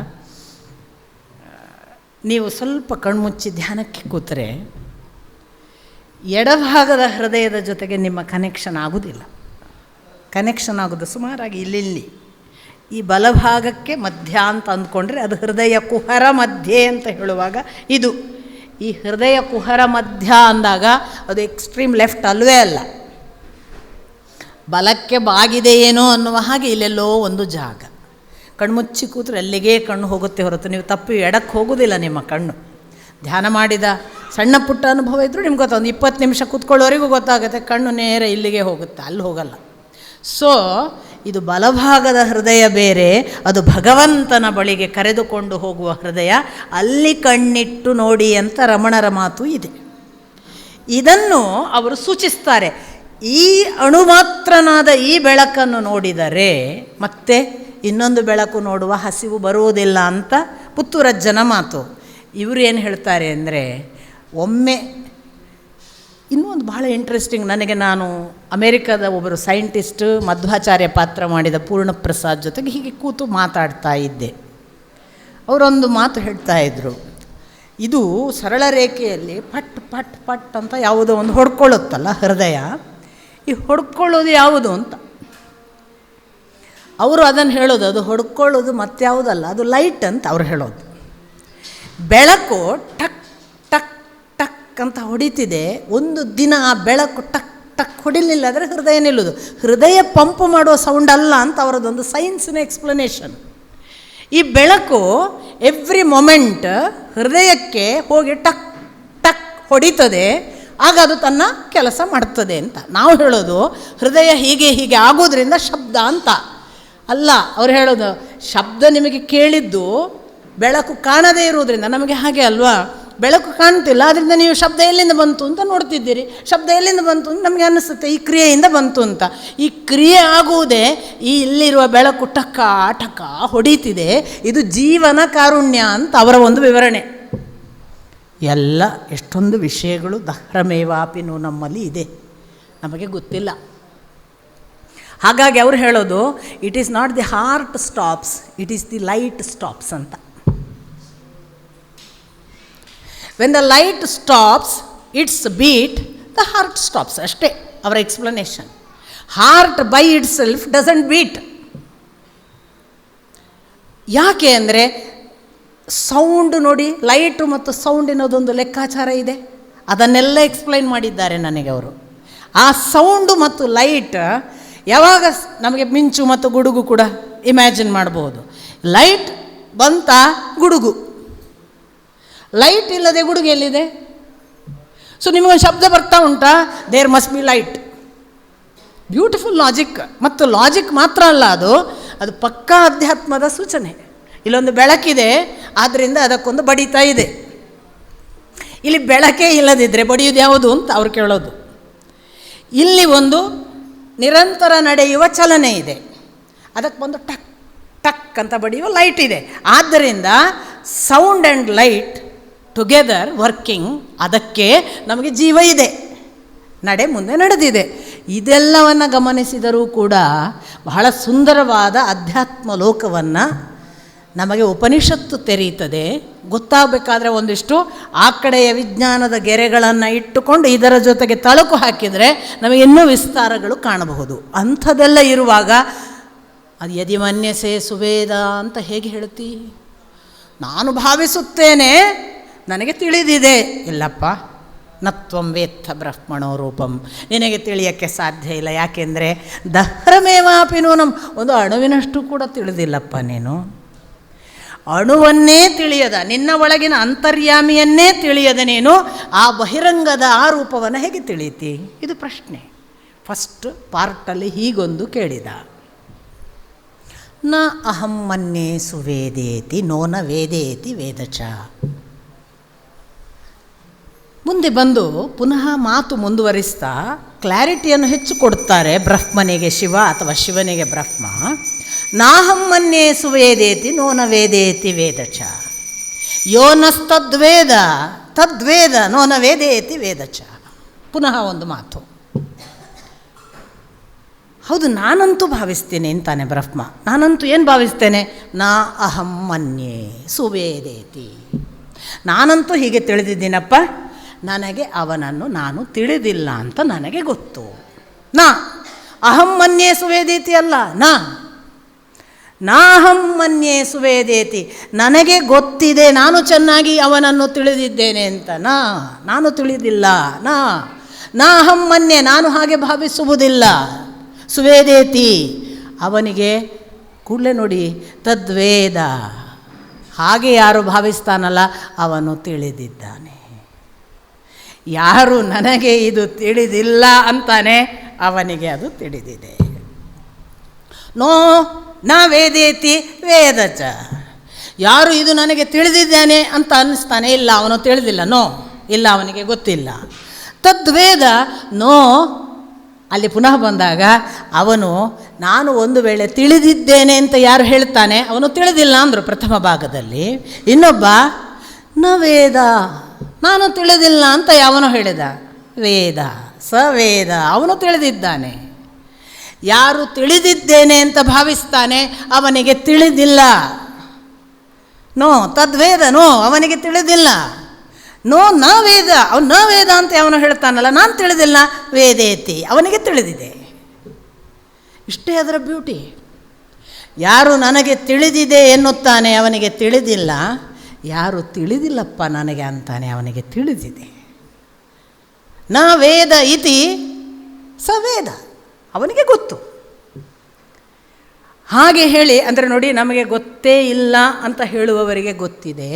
ನೀವು ಸ್ವಲ್ಪ ಕಣ್ಮುಚ್ಚಿ ಧ್ಯಾನಕ್ಕೆ ಕೂತರೆ ಎಡಭಾಗದ ಹೃದಯದ ಜೊತೆಗೆ ನಿಮ್ಮ ಕನೆಕ್ಷನ್ ಆಗೋದಿಲ್ಲ. ಕನೆಕ್ಷನ್ ಆಗೋದು ಸುಮಾರಾಗಿ ಇಲ್ಲಿ, ಈ ಬಲಭಾಗಕ್ಕೆ ಮಧ್ಯ ಅಂತ ಅಂದ್ಕೊಂಡ್ರೆ ಅದು ಹೃದಯ ಕುಹರ ಮಧ್ಯೆ ಅಂತ ಹೇಳುವಾಗ ಇದು ಈ ಹೃದಯ ಕುಹರ ಮಧ್ಯ ಅಂದಾಗ ಅದು ಎಕ್ಸ್ಟ್ರೀಮ್ ಲೆಫ್ಟ್ ಅಲ್ವೇ ಅಲ್ಲ, ಬಲಕ್ಕೆ ಬಾಗಿದೆಯೇನೋ ಅನ್ನುವ ಹಾಗೆ ಇಲ್ಲೆಲ್ಲೋ ಒಂದು ಜಾಗ. ಕಣ್ಮುಚ್ಚಿ ಕೂತ್ರೆ ಅಲ್ಲಿಗೆ ಕಣ್ಣು ಹೋಗುತ್ತೆ ಹೊರತು ನೀವು ತಪ್ಪಿ ಎಡಕ್ಕೆ ಹೋಗೋದಿಲ್ಲ. ನಿಮ್ಮ ಕಣ್ಣು ಧ್ಯಾನ ಮಾಡಿದ ಸಣ್ಣ ಪುಟ್ಟ ಅನುಭವ ಇದ್ದರೂ ನಿಮ್ಗೆ ಗೊತ್ತಾಗ, 20 ನಿಮಿಷ ಕೂತ್ಕೊಳ್ಳೋವರೆಗೂ ಗೊತ್ತಾಗುತ್ತೆ, ಕಣ್ಣು ನೇರ ಇಲ್ಲಿಗೆ ಹೋಗುತ್ತೆ, ಅಲ್ಲಿ ಹೋಗಲ್ಲ. ಸೊ ಇದು ಬಲಭಾಗದ ಹೃದಯ ಬೇರೆ, ಅದು ಭಗವಂತನ ಬಳಿಗೆ ಕರೆದುಕೊಂಡು ಹೋಗುವ ಹೃದಯ. ಅಲ್ಲಿ ಕಣ್ಣಿಟ್ಟು ನೋಡಿ ಅಂತ ರಮಣರ ಮಾತು ಇದೆ. ಇದನ್ನು ಅವರು ಸೂಚಿಸ್ತಾರೆ. ಈ ಅಣುಮಾತ್ರನಾದ ಈ ಬೆಳಕನ್ನು ನೋಡಿದರೆ ಮತ್ತೆ ಇನ್ನೊಂದು ಬೆಳಕು ನೋಡುವ ಹಸಿವು ಬರುವುದಿಲ್ಲ ಅಂತ ಪುತ್ತೂರಜ್ಜನ ಮಾತು. ಇವರು ಏನು ಹೇಳ್ತಾರೆ ಅಂದರೆ, ಒಮ್ಮೆ ಇನ್ನೊಂದು ಬಹಳ ಇಂಟ್ರೆಸ್ಟಿಂಗ್, ನಾನು ಅಮೇರಿಕಾದ ಒಬ್ಬರು ಸೈಂಟಿಸ್ಟ್ ಮಧ್ವಾಚಾರ್ಯ ಪಾತ್ರ ಮಾಡಿದ ಪೂರ್ಣಪ್ರಸಾದ್ ಜೊತೆಗೆ ಹೀಗೆ ಕೂತು ಮಾತಾಡ್ತಾ ಇದ್ದೆ. ಅವರೊಂದು ಮಾತು ಹೇಳ್ತಾ ಇದ್ದರು, ಇದು ಸರಳ ರೇಖೆಯಲ್ಲಿ ಪಟ್ ಪಟ್ ಪಟ್ ಅಂತ ಯಾವುದೋ ಒಂದು ಹೊಡ್ಕೊಳ್ಳುತ್ತಲ್ಲ ಹೃದಯ, ಈ ಹೊಡ್ಕೊಳ್ಳೋದು ಯಾವುದು ಅಂತ ಅವರು ಅದನ್ನು ಹೇಳೋದು. ಅದು ಹೊಡ್ಕೊಳ್ಳೋದು ಮತ್ಯಾವುದಲ್ಲ, ಅದು ಲೈಟ್ ಅಂತ ಅವ್ರು ಹೇಳೋದು. ಬೆಳಕು ಟಕ್ ಟಕ್ ಟಕ್ ಅಂತ ಹೊಡಿತಿದೆ. ಒಂದು ದಿನ ಆ ಬೆಳಕು ಟಕ್ ಟಕ್ ಹೊಡಿಲಿಲ್ಲ ಅಂದರೆ ಹೃದಯ ನಿಲ್ಲೋದು. ಹೃದಯ ಪಂಪ್ ಮಾಡುವ ಸೌಂಡ್ ಅಲ್ಲ ಅಂತ ಅವರದೊಂದು ಸೈನ್ಸಿನ ಎಕ್ಸ್ಪ್ಲನೇಷನ್. ಈ ಬೆಳಕು ಎವ್ರಿ ಮೊಮೆಂಟ್ ಹೃದಯಕ್ಕೆ ಹೋಗಿ ಟಕ್ ಟಕ್ ಹೊಡಿತದೆ, ಆಗ ಅದು ತನ್ನ ಕೆಲಸ ಮಾಡ್ತದೆ ಅಂತ. ನಾವು ಹೇಳೋದು ಹೃದಯ ಹೀಗೆ ಹೀಗೆ ಆಗೋದ್ರಿಂದ ಶಬ್ದ ಅಂತ ಅಲ್ಲ. ಅವ್ರು ಹೇಳೋದು ಶಬ್ದ ನಿಮಗೆ ಕೇಳಿದ್ದು ಬೆಳಕು ಕಾಣದೇ ಇರುವುದರಿಂದ. ನಮಗೆ ಹಾಗೆ ಅಲ್ವಾ, ಬೆಳಕು ಕಾಣ್ತಿಲ್ಲ, ಅದರಿಂದ ನೀವು ಶಬ್ದ ಎಲ್ಲಿಂದ ಬಂತು ಅಂತ ನೋಡ್ತಿದ್ದೀರಿ. ಶಬ್ದ ಎಲ್ಲಿಂದ ಬಂತು ಅಂತ ನಮಗೆ ಅನ್ನಿಸುತ್ತೆ ಈ ಕ್ರಿಯೆಯಿಂದ ಬಂತು ಅಂತ. ಈ ಕ್ರಿಯೆ ಆಗುವುದೇ ಈ ಇಲ್ಲಿರುವ ಬೆಳಕು ಟಕ ಟಕ ಹೊಡಿತಿದೆ, ಇದು ಜೀವನ ಕಾರುಣ್ಯ ಅಂತ ಅವರ ಒಂದು ವಿವರಣೆ. ಎಲ್ಲ ಎಷ್ಟೊಂದು ವಿಷಯಗಳು ದಹ್ರಮೇವಾಪಿನೂ ನಮ್ಮಲ್ಲಿ ಇದೆ, ನಮಗೆ ಗೊತ್ತಿಲ್ಲ. ಹಾಗಾಗಿ ಅವರು ಹೇಳೋದು, it is not the heart stops, it is the light stops ಅಂತ. When the light stops its beat, the heart stops, ಅಷ್ಟೇ ಅವರ explanation. Heart by itself doesn't beat. ಯಾಕೆ ಅಂದರೆ ಸೌಂಡ್ ನೋಡಿ, ಲೈಟು ಮತ್ತು ಸೌಂಡಿನದೊಂದು ಲೆಕ್ಕಾಚಾರ ಇದೆ, ಅದನ್ನೆಲ್ಲ ಎಕ್ಸ್ಪ್ಲೈನ್ ಮಾಡಿದ್ದಾರೆ ನನಗೆ ಅವರು. ಆ ಸೌಂಡು ಮತ್ತು ಲೈಟ್ ಯಾವಾಗ ನಮಗೆ ಮಿಂಚು ಮತ್ತು ಗುಡುಗು ಕೂಡ ಇಮ್ಯಾಜಿನ್ ಮಾಡ್ಬೋದು. ಲೈಟ್ ಬಂತ, ಗುಡುಗು. ಲೈಟ್ ಇಲ್ಲದೆ ಗುಡುಗು ಎಲ್ಲಿದೆ? ಸೊ ನಿಮಗೊಂದು ಶಬ್ದ ಬರ್ತಾ ಉಂಟಾ, there must be light. Beautiful logic. ಮತ್ತು ಲಾಜಿಕ್ ಮಾತ್ರ ಅಲ್ಲ, ಅದು ಪಕ್ಕಾ ಅಧ್ಯಾತ್ಮದ ಸೂಚನೆ. ಇಲ್ಲೊಂದು ಬೆಳಕಿದೆ, ಆದ್ದರಿಂದ ಅದಕ್ಕೊಂದು ಬಡಿತಾ ಇದೆ. ಇಲ್ಲಿ ಬೆಳಕೇ ಇಲ್ಲದಿದ್ದರೆ ಬಡಿಯೋದು ಯಾವುದು ಅಂತ ಅವ್ರು ಕೇಳೋದು. ಇಲ್ಲಿ ಒಂದು ನಿರಂತರ ನಡೆಯುವ ಚಲನೆ ಇದೆ, ಅದಕ್ಕೆ ಒಂದು ಟಕ್ ಟಕ್ ಅಂತ ಬಡಿಯುವ ಲೈಟ್ ಇದೆ. ಆದ್ದರಿಂದ sound and light together working, ಅದಕ್ಕೆ ನಮಗೆ ಜೀವ ಇದೆ, ನಡೆ ಮುಂದೆ ನಡೆದಿದೆ. ಇದೆಲ್ಲವನ್ನು ಗಮನಿಸಿದರೂ ಕೂಡ ಬಹಳ ಸುಂದರವಾದ ಅಧ್ಯಾತ್ಮ ಲೋಕವನ್ನು ನಮಗೆ ಉಪನಿಷತ್ತು ತೆರೆಯುತ್ತದೆ. ಗೊತ್ತಾಗಬೇಕಾದ್ರೆ ಒಂದಿಷ್ಟು ಆ ಕಡೆಯ ವಿಜ್ಞಾನದ ಗೆರೆಗಳನ್ನು ಇಟ್ಟುಕೊಂಡು ಇದರ ಜೊತೆಗೆ ತಳುಕು ಹಾಕಿದರೆ ನಮಗೆ ಇನ್ನೂ ವಿಸ್ತಾರಗಳು ಕಾಣಬಹುದು. ಅಂಥದ್ದೆಲ್ಲ ಇರುವಾಗ ಅದು ಯದಿಮನ್ಯಸೆ ಸುವೇದ ಅಂತ ಹೇಗೆ ಹೇಳ್ತಿ? ನಾನು ಭಾವಿಸುತ್ತೇನೆ, ನನಗೆ ತಿಳಿದಿದೆ. ಇಲ್ಲಪ್ಪ, ನತ್ವಂ ವೇತ್ತ ಬ್ರಹ್ಮಣೋ ರೂಪಂ, ನಿನಗೆ ತಿಳಿಯೋಕ್ಕೆ ಸಾಧ್ಯ ಇಲ್ಲ. ಯಾಕೆಂದರೆ ದಹ್ರಮೇವಾಪಿನೂ ಒಂದು ಅಣುವಿನಷ್ಟು ಕೂಡ ತಿಳಿದಿಲ್ಲಪ್ಪ ನೀನು. ಅಣುವನ್ನೇ ತಿಳಿಯದ, ನಿನ್ನ ಒಳಗಿನ ಅಂತರ್ಯಾಮಿಯನ್ನೇ ತಿಳಿಯದ ನೀನು ಆ ಬಹಿರಂಗದ ಆ ರೂಪವನ್ನು ಹೇಗೆ ತಿಳಿಯುತ್ತಿ? ಇದು ಪ್ರಶ್ನೆ. ಫಸ್ಟ್ ಪಾರ್ಟಲ್ಲಿ ಹೀಗೊಂದು ಕೇಳಿದ, ನ ಅಹಂ ಮನ್ಯೇ ಸುವೇದೇತಿ ನೋನ ವೇದೇತಿ ವೇದಚ. ಮುಂದೆ ಬಂದು ಪುನಃ ಮಾತು ಮುಂದುವರಿಸ್ತಾ ಕ್ಲಾರಿಟಿಯನ್ನು ಹೆಚ್ಚು ಕೊಡ್ತಾರೆ. ಬ್ರಹ್ಮನಿಗೆ ಶಿವ ಅಥವಾ ಶಿವನಿಗೆ ಬ್ರಹ್ಮ. ನಾಹಂ ಮನ್ಯೇ ಸುವೇದೇತಿ ನೋನ ವೇದೇತಿ ವೇದಚ, ಯೋನಸ್ತದ್ವೇದ ತದ್ವೇದ ನೋನ ವೇದೇತಿ ವೇದಚ. ಪುನಃ ಒಂದು ಮಾತು, ಹೌದು ನಾನಂತೂ ಭಾವಿಸ್ತೇನೆ ಅಂತಾನೆ ಬ್ರಹ್ಮ. ನಾನಂತೂ ಏನು ಭಾವಿಸ್ತೇನೆ? ನಾ ಅಹಂ ಮನ್ಯೇ ಸುವೇದೇತಿ, ನಾನಂತೂ ಹೀಗೆ ತಿಳಿದಿದ್ದೀನಪ್ಪ, ನನಗೆ ಅವನನ್ನು ನಾನು ತಿಳಿದಿಲ್ಲ ಅಂತ ನನಗೆ ಗೊತ್ತು. ನಾ ಅಹಂ ಮನ್ಯೇ ಸುವೇದೇತಿ ಅಲ್ಲ, ನಾಹಂ ಮನ್ಯೇ ಸುವೇದೇತಿ, ನನಗೆ ಗೊತ್ತಿದೆ ನಾನು ಚೆನ್ನಾಗಿ ಅವನನ್ನು ತಿಳಿದಿದ್ದೇನೆ ಅಂತ. ನಾನು ತಿಳಿದಿಲ್ಲ. ನಾಹಂ ಮನ್ಯೆ, ನಾನು ಹಾಗೆ ಭಾವಿಸುವುದಿಲ್ಲ. ಸುವೇದೇತಿ, ಅವನಿಗೆ ಕೂಡಲೇ ನೋಡಿ ತದ್ವೇದ, ಹಾಗೆ ಯಾರು ಭಾವಿಸ್ತಾನಲ್ಲ ಅವನು ತಿಳಿದಿದ್ದಾನೆ. ಯಾರು ನನಗೆ ಇದು ತಿಳಿದಿಲ್ಲ ಅಂತಾನೆ ಅವನಿಗೆ ಅದು ತಿಳಿದಿದೆ. ನೋ ನ ವೇದೇತಿ ವೇದಚ, ಯಾರು ಇದು ನನಗೆ ತಿಳಿದಿದ್ದಾನೆ ಅಂತ ಅನ್ನಿಸ್ತಾನೆ, ಇಲ್ಲ ಅವನು ತಿಳಿದಿಲ್ಲ, ನೋ ಇಲ್ಲ ಅವನಿಗೆ ಗೊತ್ತಿಲ್ಲ. ತದ್ವೇದ, ನೋ ಅಲ್ಲಿ ಪುನಃ ಬಂದಾಗ ಅವನು ನಾನು ಒಂದು ವೇಳೆ ತಿಳಿದಿದ್ದೇನೆ ಅಂತ ಯಾರು ಹೇಳ್ತಾನೆ ಅವನು ತಿಳಿದಿಲ್ಲ ಅಂದರು ಪ್ರಥಮ ಭಾಗದಲ್ಲಿ. ಇನ್ನೊಬ್ಬ ನ ವೇದ, ನಾನು ತಿಳಿದಿಲ್ಲ ಅಂತ ಯಾವನು ಹೇಳಿದ? ವೇದ ಸವೇದ, ಅವನು ತಿಳಿದಿದ್ದಾನೆ. ಯಾರು ತಿಳಿದಿದ್ದೇನೆ ಅಂತ ಭಾವಿಸ್ತಾನೆ ಅವನಿಗೆ ತಿಳಿದಿಲ್ಲ. ನೋ ತದ್ವೇದ, ನೋ ಅವನಿಗೆ ತಿಳಿದಿಲ್ಲ. ನೋ ನ ವೇದ, ಅವನು ನ ವೇದ ಅಂತ ಅವನು ಹೇಳ್ತಾನಲ್ಲ, ನಾನು ತಿಳಿದಿಲ್ಲ. ವೇದೇತಿ, ಅವನಿಗೆ ತಿಳಿದಿದೆ. ಇಷ್ಟೇ ಅದರ ಬ್ಯೂಟಿ. ಯಾರು ನನಗೆ ತಿಳಿದಿದೆ ಎನ್ನುತ್ತಾನೆ ಅವನಿಗೆ ತಿಳಿದಿಲ್ಲ, ಯಾರು ತಿಳಿದಿಲ್ಲಪ್ಪ ನನಗೆ ಅಂತಾನೆ ಅವನಿಗೆ ತಿಳಿದಿದೆ. ನ ವೇದ ಇತಿ ಸವೇದ, ಅವನಿಗೆ ಗೊತ್ತು. ಹಾಗೆ ಹೇಳಿ ಅಂದರೆ ನೋಡಿ, ನಮಗೆ ಗೊತ್ತೇ ಇಲ್ಲ ಅಂತ ಹೇಳುವವರಿಗೆ ಗೊತ್ತಿದೆ,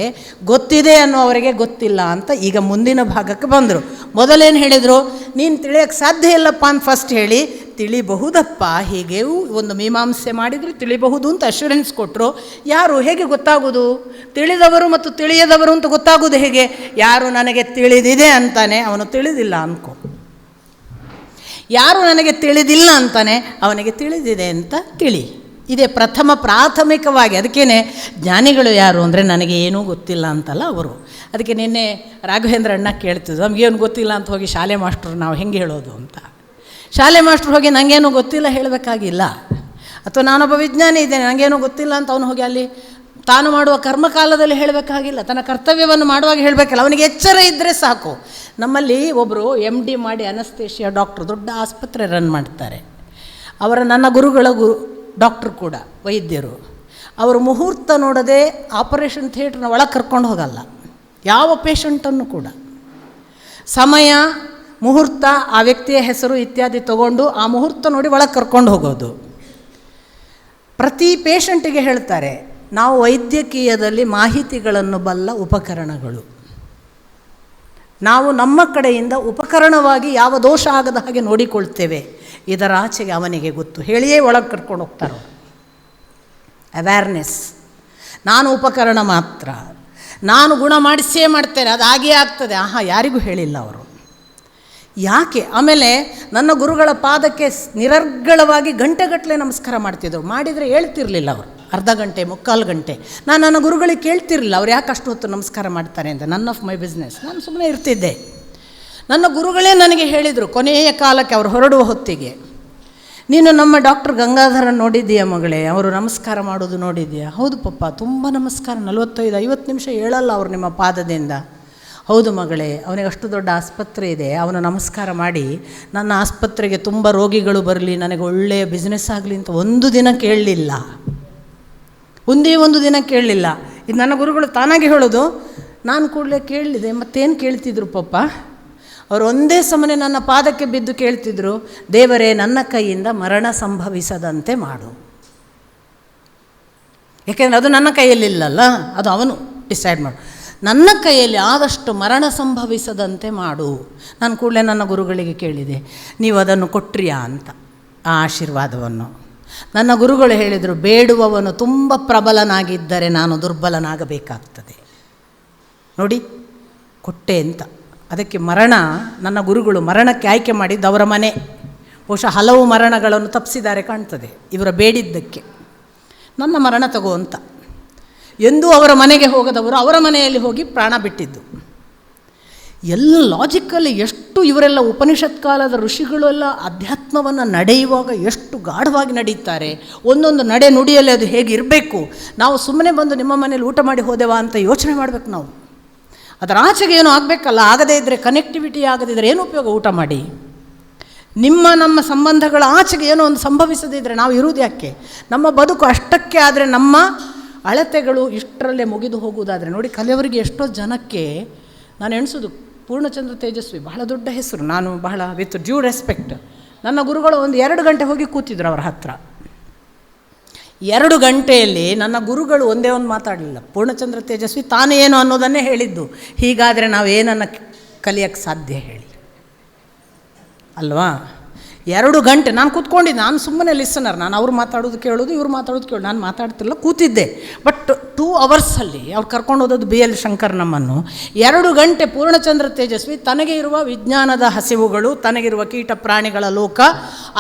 ಗೊತ್ತಿದೆ ಅನ್ನುವವರಿಗೆ ಗೊತ್ತಿಲ್ಲ ಅಂತ ಈಗ ಮುಂದಿನ ಭಾಗಕ್ಕೆ ಬಂದರು. ಮೊದಲೇನು ಹೇಳಿದರು? ನೀನು ತಿಳಿಯೋಕ್ಕೆ ಸಾಧ್ಯ ಇಲ್ಲಪ್ಪ ಅಂತ ಫಸ್ಟ್ ಹೇಳಿ, ತಿಳಿಬಹುದಪ್ಪ ಹೀಗೆ ಒಂದು ಮೀಮಾಂಸೆ ಮಾಡಿದರೆ ತಿಳಿಬಹುದು ಅಂತ ಅಶ್ಯೂರೆನ್ಸ್ ಕೊಟ್ಟರು. ಯಾರು ಹೇಗೆ ಗೊತ್ತಾಗೋದು? ತಿಳಿದವರು ಮತ್ತು ತಿಳಿಯದವರು ಅಂತ ಗೊತ್ತಾಗೋದು ಹೇಗೆ? ಯಾರು ನನಗೆ ತಿಳಿದಿದೆ ಅಂತಾನೆ ಅವನು ತಿಳಿದಿಲ್ಲ ಅನ್ಕೋ, ಯಾರು ನನಗೆ ತಿಳಿದಿಲ್ಲ ಅಂತಾನೆ ಅವನಿಗೆ ತಿಳಿದಿದೆ ಅಂತ ತಿಳಿ. ಇದೇ ಪ್ರಥಮ ಪ್ರಾಥಮಿಕವಾಗಿ. ಅದಕ್ಕೇ ಜ್ಞಾನಿಗಳು ಯಾರು ಅಂದರೆ ನನಗೆ ಏನೂ ಗೊತ್ತಿಲ್ಲ ಅಂತಲ್ಲ ಅವರು. ಅದಕ್ಕೆ ನಿನ್ನೆ ರಾಘವೇಂದ್ರ ಅಣ್ಣ ಕೇಳ್ತಿದ್ರು, ನಮಗೇನು ಗೊತ್ತಿಲ್ಲ ಅಂತ ಹೋಗಿ ಶಾಲೆ ಮಾಸ್ಟ್ರು ನಾವು ಹೆಂಗೆ ಹೇಳೋದು ಅಂತ. ಶಾಲೆ ಮಾಸ್ಟ್ರು ಹೋಗಿ ನನಗೇನು ಗೊತ್ತಿಲ್ಲ ಹೇಳಬೇಕಾಗಿಲ್ಲ. ಅಥವಾ ನಾನೊಬ್ಬ ವಿಜ್ಞಾನಿ ಇದ್ದೇನೆ ನನಗೇನೂ ಗೊತ್ತಿಲ್ಲ ಅಂತ ಅವನು ಹೋಗಿ ಅಲ್ಲಿ ತಾನು ಮಾಡುವ ಕರ್ಮಕಾಲದಲ್ಲಿ ಹೇಳಬೇಕಾಗಿಲ್ಲ, ತನ್ನ ಕರ್ತವ್ಯವನ್ನು ಮಾಡುವಾಗ ಹೇಳಬೇಕಲ್ಲ. ಅವನಿಗೆ ಎಚ್ಚರ ಇದ್ದರೆ ಸಾಕು. ನಮ್ಮಲ್ಲಿ ಒಬ್ಬರು MD ಮಾಡಿ ಅನಸ್ತೇಷಿಯಾ ಡಾಕ್ಟ್ರು, ದೊಡ್ಡ ಆಸ್ಪತ್ರೆ ರನ್ ಮಾಡ್ತಾರೆ. ನನ್ನ ಗುರುಗಳ ಡಾಕ್ಟ್ರು ಕೂಡ ವೈದ್ಯರು. ಅವರು ಮುಹೂರ್ತ ನೋಡದೆ ಆಪರೇಷನ್ ಥಿಯೇಟ್ರ್ನ ಒಳಗೆ ಕರ್ಕೊಂಡು ಹೋಗಲ್ಲ ಯಾವ ಪೇಷಂಟನ್ನು ಕೂಡ. ಸಮಯ, ಮುಹೂರ್ತ, ಆ ವ್ಯಕ್ತಿಯ ಹೆಸರು ಇತ್ಯಾದಿ ತಗೊಂಡು ಆ ಮುಹೂರ್ತ ನೋಡಿ ಒಳಗೆ ಕರ್ಕೊಂಡು ಹೋಗೋದು. ಪ್ರತಿ ಪೇಷಂಟಿಗೆ ಹೇಳ್ತಾರೆ, ನಾವು ವೈದ್ಯಕೀಯದಲ್ಲಿ ಮಾಹಿತಿಗಳನ್ನು ಬಲ್ಲ ಉಪಕರಣಗಳು. ನಾವು ನಮ್ಮ ಕಡೆಯಿಂದ ಉಪಕರಣವಾಗಿ ಯಾವ ದೋಷ ಆಗದ ಹಾಗೆ ನೋಡಿಕೊಳ್ತೇವೆ. ಇದರ ಆಚೆಗೆ ಅವನಿಗೆ ಗೊತ್ತು, ಹೇಳಿಯೇ ಒಳಗೆ ಕರ್ಕೊಂಡು ಹೋಗ್ತಾರೋ. ಅವೇರ್ನೆಸ್, ನಾನು ಉಪಕರಣ ಮಾತ್ರ. ನಾನು ಗುಣ ಮಾಡಿಸೇ ಮಾಡ್ತೇನೆ, ಅದು ಹಾಗೇ ಆಗ್ತದೆ. ಯಾರಿಗೂ ಹೇಳಿಲ್ಲ ಅವರು. ಯಾಕೆ? ಆಮೇಲೆ ನನ್ನ ಗುರುಗಳ ಪಾದಕ್ಕೆ ನಿರರ್ಗಳವಾಗಿ ಗಂಟೆಗಟ್ಟಲೆ ನಮಸ್ಕಾರ ಮಾಡ್ತಿದ್ರು. ಮಾಡಿದರೆ ಹೇಳ್ತಿರ್ಲಿಲ್ಲ ಅವರು, ಅರ್ಧ ಗಂಟೆ, ಮುಕ್ಕಾಲು ಗಂಟೆ. ನಾನು ನನ್ನ ಗುರುಗಳಿಗೆ ಕೇಳ್ತಿರಲಿಲ್ಲ ಅವ್ರು ಯಾಕೆ ಅಷ್ಟು ಹೊತ್ತು ನಮಸ್ಕಾರ ಮಾಡ್ತಾರೆ ಅಂತ. ನನ್ ಆಫ್ ಮೈ ಬಿಸ್ನೆಸ್, ನಾನು ಸುಮ್ಮನೆ ಇರ್ತಿದ್ದೆ. ನನ್ನ ಗುರುಗಳೇ ನನಗೆ ಹೇಳಿದರು ಕೊನೆಯ ಕಾಲಕ್ಕೆ, ಅವರು ಹೊರಡುವ ಹೊತ್ತಿಗೆ, ನೀನು ನಮ್ಮ ಡಾಕ್ಟರ್ ಗಂಗಾಧರ ನೋಡಿದ್ದೀಯಾ ಮಗಳೇ, ಅವರು ನಮಸ್ಕಾರ ಮಾಡೋದು ನೋಡಿದ್ದೀಯಾ? ಹೌದು ಪಪ್ಪ, ತುಂಬ ನಮಸ್ಕಾರ, 45-50 ನಿಮಿಷ ಹೇಳಲ್ಲ ಅವರು ನಿಮ್ಮ ಪಾದದಿಂದ. ಹೌದು ಮಗಳೇ, ಅವನಿಗೆ ಅಷ್ಟು ದೊಡ್ಡ ಆಸ್ಪತ್ರೆ ಇದೆ, ಅವನು ನಮಸ್ಕಾರ ಮಾಡಿ ನನ್ನ ಆಸ್ಪತ್ರೆಗೆ ತುಂಬ ರೋಗಿಗಳು ಬರಲಿ, ನನಗೆ ಒಳ್ಳೆಯ ಬಿಸ್ನೆಸ್ ಆಗಲಿ ಅಂತ ಒಂದು ದಿನ ಕೇಳಲಿಲ್ಲ, ಒಂದೇ ಒಂದು ದಿನ ಕೇಳಲಿಲ್ಲ. ಇದು ನನ್ನ ಗುರುಗಳು ತಾನಾಗಿ ಹೇಳೋದು. ನಾನು ಕೂಡಲೇ ಕೇಳಲಿದೆ, ಮತ್ತೇನು ಕೇಳ್ತಿದ್ರು ಪಪ್ಪ? ಅವರು ಒಂದೇ ಸಮನೆ ನನ್ನ ಪಾದಕ್ಕೆ ಬಿದ್ದು ಕೇಳ್ತಿದ್ರು, ದೇವರೇ ನನ್ನ ಕೈಯಿಂದ ಮರಣ ಸಂಭವಿಸದಂತೆ ಮಾಡು. ಯಾಕೆಂದರೆ ಅದು ನನ್ನ ಕೈಯಲ್ಲಿಲ್ಲಲ್ಲ, ಅದು ಅವನು ಡಿಸೈಡ್ ಮಾಡು. ನನ್ನ ಕೈಯಲ್ಲಿ ಆದಷ್ಟು ಮರಣ ಸಂಭವಿಸದಂತೆ ಮಾಡು. ನಾನು ಕೂಡಲೇ ನನ್ನ ಗುರುಗಳಿಗೆ ಕೇಳಿದೆ, ನೀವು ಅದನ್ನು ಕೊಟ್ರಿಯಾ ಅಂತ, ಆ ಆಶೀರ್ವಾದವನ್ನು. ನನ್ನ ಗುರುಗಳು ಹೇಳಿದರು, ಬೇಡುವವನು ತುಂಬ ಪ್ರಬಲನಾಗಿದ್ದರೆ ನಾನು ದುರ್ಬಲನಾಗಬೇಕಾಗ್ತದೆ. ನೋಡಿ, ಕೊಟ್ಟೆ ಅಂತ. ಅದಕ್ಕೆ ಮರಣ, ನನ್ನ ಗುರುಗಳು ಮರಣಕ್ಕೆ ಆಯ್ಕೆ ಮಾಡಿದ್ದು ಅವರ ಮನೆ. ಬಹುಶಃ ಹಲವು ಮರಣಗಳನ್ನು ತಪ್ಪಿಸಿದ್ದಾರೆ ಕಾಣ್ತದೆ ಇವರ ಬೇಡಿದ್ದಕ್ಕೆ. ನನ್ನ ಮರಣ ತಗೋ ಅಂತ. ಎಂದೂ ಅವರ ಮನೆಗೆ ಹೋಗದವರು ಅವರ ಮನೆಯಲ್ಲಿ ಹೋಗಿ ಪ್ರಾಣ ಬಿಟ್ಟಿದ್ದು. ಎಲ್ಲ ಲಾಜಿಕಲ್ಲಿ ಎಷ್ಟು ಇವರೆಲ್ಲ ಉಪನಿಷತ್ ಕಾಲದ ಋಷಿಗಳೆಲ್ಲ ಅಧ್ಯಾತ್ಮವನ್ನು ನಡೆಯುವಾಗ ಎಷ್ಟು ಗಾಢವಾಗಿ ನಡೀತಾರೆ. ಒಂದೊಂದು ನಡೆ ನುಡಿಯಲ್ಲಿ ಅದು ಹೇಗಿರಬೇಕು. ನಾವು ಸುಮ್ಮನೆ ಬಂದು ನಿಮ್ಮ ಮನೇಲಿ ಊಟ ಮಾಡಿ ಹೋದೆವಾ ಅಂತ ಯೋಚನೆ ಮಾಡಬೇಕು ನಾವು. ಅದರ ಆಚೆಗೆ ಏನೋ ಆಗಬೇಕಲ್ಲ. ಆಗದೇ ಇದ್ದರೆ, ಕನೆಕ್ಟಿವಿಟಿ ಆಗದಿದ್ದರೆ ಏನು ಉಪಯೋಗ ಊಟ ಮಾಡಿ? ನಮ್ಮ ಸಂಬಂಧಗಳ ಆಚೆಗೆ ಏನೋ ಒಂದು ಸಂಭವಿಸದಿದ್ದರೆ ನಾವು ಇರುವುದು ಯಾಕೆ? ನಮ್ಮ ಬದುಕು ಅಷ್ಟಕ್ಕೆ ಆದರೆ, ನಮ್ಮ ಅಳತೆಗಳು ಇಷ್ಟರಲ್ಲೇ ಮುಗಿದು ಹೋಗುವುದಾದರೆ ನೋಡಿ. ಕಲಿಯವರಿಗೆ ಎಷ್ಟೋ ಜನಕ್ಕೆ ನಾನು ಎಣಿಸೋದು, ಪೂರ್ಣಚಂದ್ರ ತೇಜಸ್ವಿ ಬಹಳ ದೊಡ್ಡ ಹೆಸರು. ನಾನು ಬಹಳ ವಿತ್ ಡ್ಯೂ ರೆಸ್ಪೆಕ್ಟ್, ನನ್ನ ಗುರುಗಳು ಒಂದು 2 ಗಂಟೆ ಹೋಗಿ ಕೂತಿದ್ರು ಅವರ ಹತ್ರ. 2 ಗಂಟೆಯಲ್ಲಿ ನನ್ನ ಗುರುಗಳು ಒಂದೇ ಒಂದು ಮಾತಾಡಲಿಲ್ಲ. ಪೂರ್ಣಚಂದ್ರ ತೇಜಸ್ವಿ ತಾನೇ ಏನು ಅನ್ನೋದನ್ನೇ ಹೇಳಿದ್ದು. ಹೀಗಾದರೆ ನಾವು ಏನನ್ನು ಕಲಿಯೋಕ್ಕೆ ಸಾಧ್ಯ ಹೇಳಿ ಅಲ್ವಾ? 2 ಗಂಟೆ ನಾನು ಕೂತ್ಕೊಂಡಿದ್ದೆ. ನಾನು ಸುಮ್ಮನೆ ಲಿಸನರ್. ನಾನು ಅವ್ರು ಮಾತಾಡೋದು ಕೇಳೋದು, ಇವ್ರು ಮಾತಾಡೋದು ಕೇಳೋದು. ನಾನು ಮಾತಾಡ್ತಿಲ್ಲ, ಕೂತಿದ್ದೆ. ಬಟ್ 2 ಅವರ್ಸಲ್ಲಿ ಅವ್ರು ಕರ್ಕೊಂಡು ಹೋದದ್ದು BL ಶಂಕರ್ ನಮ್ಮನ್ನು. 2 ಗಂಟೆ ಪೂರ್ಣಚಂದ್ರ ತೇಜಸ್ವಿ ತನಗೆ ಇರುವ ವಿಜ್ಞಾನದ ಹಸಿವುಗಳು, ತನಗಿರುವ ಕೀಟ ಪ್ರಾಣಿಗಳ ಲೋಕ,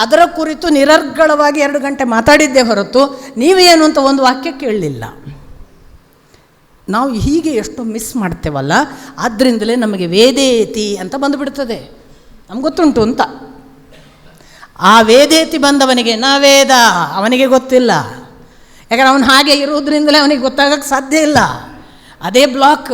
ಅದರ ಕುರಿತು ನಿರರ್ಗಳವಾಗಿ 2 ಗಂಟೆ ಮಾತಾಡಿದ್ದೇ ಹೊರತು ನೀವೇನು ಅಂತ ಒಂದು ವಾಕ್ಯ ಕೇಳಲಿಲ್ಲ. ನಾವು ಹೀಗೆ ಎಷ್ಟೋ ಮಿಸ್ ಮಾಡ್ತೇವಲ್ಲ. ಆದ್ದರಿಂದಲೇ ನಮಗೆ ವೇದೇತಿ ಅಂತ ಬಂದುಬಿಡ್ತದೆ. ನಮ್ಗೆ ಗೊತ್ತುಂಟು ಅಂತ. ಆ ವೇದೇತಿ ಬಂದವನಿಗೆ ನ ವೇದ, ಅವನಿಗೆ ಗೊತ್ತಿಲ್ಲ. ಯಾಕಂದರೆ ಅವನು ಹಾಗೆ ಇರುವುದರಿಂದಲೇ ಅವನಿಗೆ ಗೊತ್ತಾಗಕ್ಕೆ ಸಾಧ್ಯ ಇಲ್ಲ. ಅದೇ ಬ್ಲಾಕ್.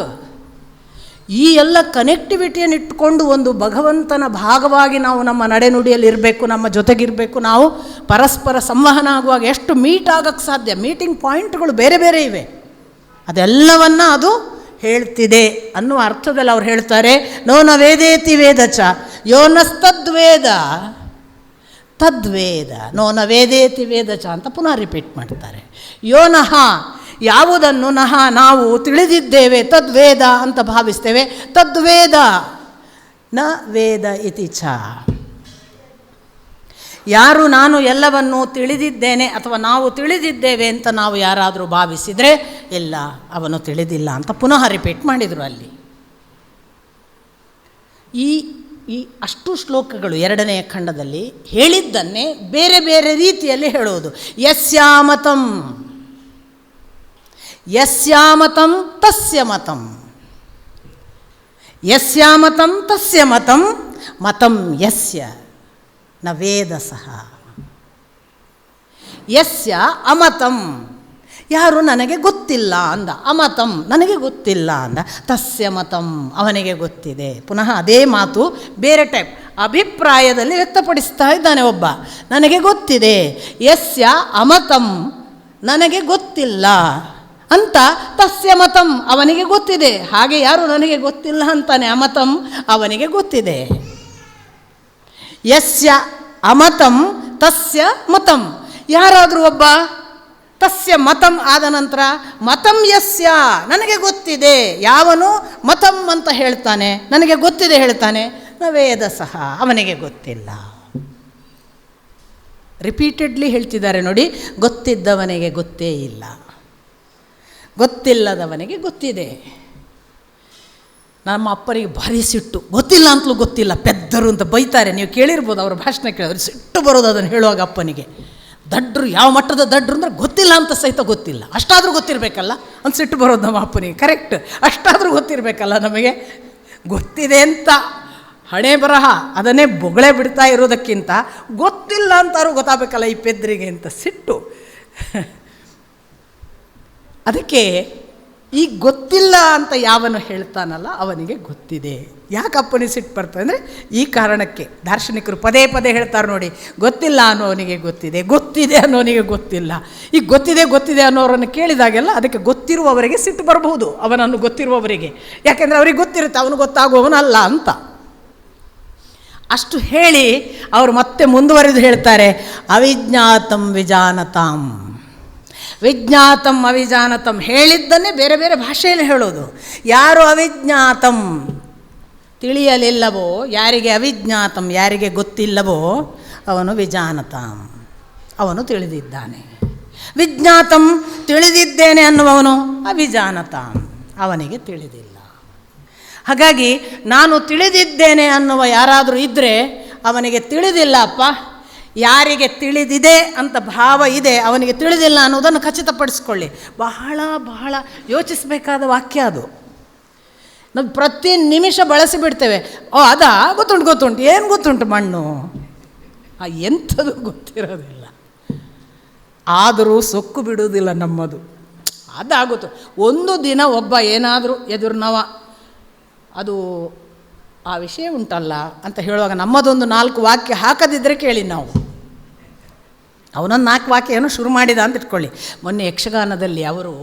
ಈ ಎಲ್ಲ ಕನೆಕ್ಟಿವಿಟಿಯನ್ನು ಇಟ್ಟುಕೊಂಡು ಒಂದು ಭಗವಂತನ ಭಾಗವಾಗಿ ನಾವು ನಮ್ಮ ನಡೆನುಡಿಯಲ್ಲಿ ಇರಬೇಕು, ನಮ್ಮ ಜೊತೆಗಿರಬೇಕು. ನಾವು ಪರಸ್ಪರ ಸಂವಹನ ಆಗುವಾಗ ಎಷ್ಟು ಮೀಟ್ ಆಗಕ್ಕೆ ಸಾಧ್ಯ. ಮೀಟಿಂಗ್ ಪಾಯಿಂಟ್ಗಳು ಬೇರೆ ಬೇರೆ ಇವೆ. ಅದೆಲ್ಲವನ್ನು ಅದು ಹೇಳ್ತಿದೆ ಅನ್ನುವ ಅರ್ಥದಲ್ಲಿ ಅವ್ರು ಹೇಳ್ತಾರೆ, ನೋನ ವೇದೇತಿ ವೇದಚ ಯೋನಸ್ತದ್ವೇದ ತದ್ವೇದ. ನೋನ ವೇದೇತಿ ವೇದಚ ಅಂತ ಪುನಃ ರಿಪೀಟ್ ಮಾಡ್ತಾರೆ. ಯೋನಃ, ಯಾವುದನ್ನು ನಹ ನಾವು ತಿಳಿದಿದ್ದೇವೆ, ತದ್ವೇದ ಅಂತ ಭಾವಿಸ್ತೇವೆ. ತದ್ವೇದ ನ ವೇದ ಇತಿ ಚ. ಯಾರು ನಾನು ಎಲ್ಲವನ್ನೂ ತಿಳಿದಿದ್ದೇನೆ ಅಥವಾ ನಾವು ತಿಳಿದಿದ್ದೇವೆ ಅಂತ ನಾವು ಯಾರಾದರೂ ಭಾವಿಸಿದರೆ, ಇಲ್ಲ ಅವನು ತಿಳಿದಿಲ್ಲ ಅಂತ ಪುನಃ ರಿಪೀಟ್ ಮಾಡಿದರು ಅಲ್ಲಿ. ಈ ಅಷ್ಟು ಶ್ಲೋಕಗಳು 2ನೇ ಖಂಡದಲ್ಲಿ ಹೇಳಿದ್ದನ್ನೇ ಬೇರೆ ಬೇರೆ ರೀತಿಯಲ್ಲಿ ಹೇಳೋದು. ಯಸ್ಯಾಮತಂ ಯಸ್ಯಾಮತಂ ತಸ್ಯ ಮತಂ, ಯಸ್ಯಾಮತಂ ತಸ್ಯ ಮತಂ, ಮತಂ ಯಸ್ಯ ನ ವೇದ ಸಹ. ಯಸ್ಯ ಅಮತಂ, ಯಾರು ನನಗೆ ಗೊತ್ತಿಲ್ಲ ಅಂದ. ಅಮತಂ, ನನಗೆ ಗೊತ್ತಿಲ್ಲ ಅಂದ. ತಸ್ಯ ಮತಂ, ಅವನಿಗೆ ಗೊತ್ತಿದೆ. ಪುನಃ ಅದೇ ಮಾತು ಬೇರೆ ಟೈಪ್ ಅಭಿಪ್ರಾಯದಲ್ಲಿ ವ್ಯಕ್ತಪಡಿಸ್ತಾ ಇದ್ದಾನೆ ಒಬ್ಬ. ನನಗೆ ಗೊತ್ತಿದೆ. ಯಸ್ಯ ಅಮತಂ, ನನಗೆ ಗೊತ್ತಿಲ್ಲ ಅಂತ. ತಸ್ಯ ಮತಂ, ಅವನಿಗೆ ಗೊತ್ತಿದೆ. ಹಾಗೆ ಯಾರು ನನಗೆ ಗೊತ್ತಿಲ್ಲ ಅಂತಾನೆ, ಅಮತಂ, ಅವನಿಗೆ ಗೊತ್ತಿದೆ. ಯಸ್ಯ ಅಮತಂ ತಸ್ಯ ಮತಂ, ಯಾರಾದರೂ ಒಬ್ಬ ತಸ್ಯ ಮತಂ ಆದ ನಂತರ ಮತಂ ಯಸ್ಯ, ನನಗೆ ಗೊತ್ತಿದೆ. ಯಾವನು ಮತಂ ಅಂತ ಹೇಳ್ತಾನೆ, ನನಗೆ ಗೊತ್ತಿದೆ ಹೇಳ್ತಾನೆ, ನ ವೇದ ಸಹ, ಅವನಿಗೆ ಗೊತ್ತಿಲ್ಲ. ರಿಪೀಟೆಡ್ಲಿ ಹೇಳ್ತಿದ್ದಾರೆ ನೋಡಿ. ಗೊತ್ತಿದ್ದವನಿಗೆ ಗೊತ್ತೇ ಇಲ್ಲ, ಗೊತ್ತಿಲ್ಲದವನಿಗೆ ಗೊತ್ತಿದೆ. ನಮ್ಮ ಅಪ್ಪನಿಗೆ ಭಾರಿ ಸಿಟ್ಟು, ಗೊತ್ತಿಲ್ಲ ಅಂತಲೂ ಗೊತ್ತಿಲ್ಲ, ಪೆದ್ದರು ಅಂತ ಬೈತಾರೆ. ನೀವು ಕೇಳಿರ್ಬೋದು ಅವರ ಭಾಷಣ ಕೇಳಿದ್ರೆ, ಸಿಟ್ಟು ಬರೋದು ಅದನ್ನು ಹೇಳುವಾಗ ಅಪ್ಪನಿಗೆ. ದಡ್ರು, ಯಾವ ಮಟ್ಟದ ದಡ್ರು ಅಂದರೆ ಗೊತ್ತಿಲ್ಲ ಅಂತ ಸಹಿತ ಗೊತ್ತಿಲ್ಲ, ಅಷ್ಟಾದರೂ ಗೊತ್ತಿರಬೇಕಲ್ಲ ಅಂತ ಸಿಟ್ಟು ಬರೋದು ನಮ್ಮ ಅಪ್ಪನಿಗೆ. ಕರೆಕ್ಟ್, ಅಷ್ಟಾದರೂ ಗೊತ್ತಿರಬೇಕಲ್ಲ ನಮಗೆ. ಗೊತ್ತಿದೆ ಅಂತ ಹಣೆ ಬರಹ ಅದನ್ನೇ ಬೊಗಳೆ ಬಿಡ್ತಾ ಇರೋದಕ್ಕಿಂತ ಗೊತ್ತಿಲ್ಲ ಅಂತಾರು ಗೊತ್ತಾಗಬೇಕಲ್ಲ ಈ ಪೆದ್ರಿಗೆ ಅಂತ ಸಿಟ್ಟು. ಅದಕ್ಕೆ ಈ ಗೊತ್ತಿಲ್ಲ ಅಂತ ಯಾವನು ಹೇಳ್ತಾನಲ್ಲ ಅವನಿಗೆ ಗೊತ್ತಿದೆ. ಯಾಕಪ್ಪನಿಗೆ ಸಿಟ್ಟು ಬರ್ತದೆ ಅಂದರೆ ಈ ಕಾರಣಕ್ಕೆ. ದಾರ್ಶನಿಕರು ಪದೇ ಪದೇ ಹೇಳ್ತಾರೆ ನೋಡಿ, ಗೊತ್ತಿಲ್ಲ ಅನ್ನೋವನಿಗೆ ಗೊತ್ತಿದೆ, ಗೊತ್ತಿದೆ ಅನ್ನೋನಿಗೆ ಗೊತ್ತಿಲ್ಲ. ಈ ಗೊತ್ತಿದೆ ಗೊತ್ತಿದೆ ಅನ್ನೋರನ್ನು ಕೇಳಿದಾಗೆಲ್ಲ ಅದಕ್ಕೆ ಗೊತ್ತಿರುವವರಿಗೆ ಸಿಟ್ಟು ಬರಬಹುದು, ಅವನನ್ನು ಗೊತ್ತಿರುವವರಿಗೆ. ಯಾಕೆಂದರೆ ಅವ್ರಿಗೆ ಗೊತ್ತಿರುತ್ತೆ ಅವನು ಗೊತ್ತಾಗುವವನಲ್ಲ ಅಂತ. ಅಷ್ಟು ಹೇಳಿ ಅವರು ಮತ್ತೆ ಮುಂದುವರೆದು ಹೇಳ್ತಾರೆ, ಅವಿಜ್ಞಾತಂ ವಿಜಾನತಾಂ. ವಿಜ್ಞಾತಂ ಅವಿಜಾನತಂ ಹೇಳಿದ್ದನ್ನೇ ಬೇರೆ ಬೇರೆ ಭಾಷೆಯಲ್ಲಿ ಹೇಳೋದು. ಯಾರು ಅವಿಜ್ಞಾತಂ ತಿಳಿಯಲಿಲ್ಲವೋ, ಯಾರಿಗೆ ಅವಿಜ್ಞಾತಂ ಯಾರಿಗೆ ಗೊತ್ತಿಲ್ಲವೋ ಅವನು ವಿಜಾನತಾಂ, ಅವನು ತಿಳಿದಿದ್ದಾನೆ. ವಿಜ್ಞಾತಂ ತಿಳಿದಿದ್ದೇನೆ ಅನ್ನುವವನು ಅವಿಜಾನತಾಂ, ಅವನಿಗೆ ತಿಳಿದಿಲ್ಲ. ಹಾಗಾಗಿ ನಾನು ತಿಳಿದಿದ್ದೇನೆ ಅನ್ನುವ ಯಾರಾದರೂ ಇದ್ದರೆ ಅವನಿಗೆ ತಿಳಿದಿಲ್ಲ ಅಪ್ಪ. ಯಾರಿಗೆ ತಿಳಿದಿದೆ ಅಂತ ಭಾವ ಇದೆ ಅವನಿಗೆ ತಿಳಿದಿಲ್ಲ ಅನ್ನೋದನ್ನು ಖಚಿತಪಡಿಸ್ಕೊಳ್ಳಿ. ಬಹಳ ಬಹಳ ಯೋಚಿಸಬೇಕಾದ ವಾಕ್ಯ ಅದು. ನಾವು ಪ್ರತಿ ನಿಮಿಷ ಬಳಸಿಬಿಡ್ತೇವೆ. ಅದಾ ಗೊತ್ತುಂಟು, ಏನು ಗೊತ್ತುಂಟು ಮಣ್ಣು, ಎಂಥದ್ದು ಗೊತ್ತಿರೋದಿಲ್ಲ. ಆದರೂ ಸೊಕ್ಕು ಬಿಡುವುದಿಲ್ಲ ನಮ್ಮದು. ಅದಾಗುತ್ತು. ಒಂದು ದಿನ ಒಬ್ಬ ಏನಾದರೂ ಎದುರ್ನವ ಅದು ಆ ವಿಷಯ ಉಂಟಲ್ಲ ಅಂತ ಹೇಳುವಾಗ ನಮ್ಮದೊಂದು 4 ವಾಕ್ಯ ಹಾಕದಿದ್ದರೆ ಕೇಳಿ ನಾವು. ಅವನೊಂದು 4 ವಾಕ್ಯ ಏನೋ ಶುರು ಮಾಡಿದ ಅಂತ ಇಟ್ಕೊಳ್ಳಿ. ಮೊನ್ನೆ ಯಕ್ಷಗಾನದಲ್ಲಿ ಅವರು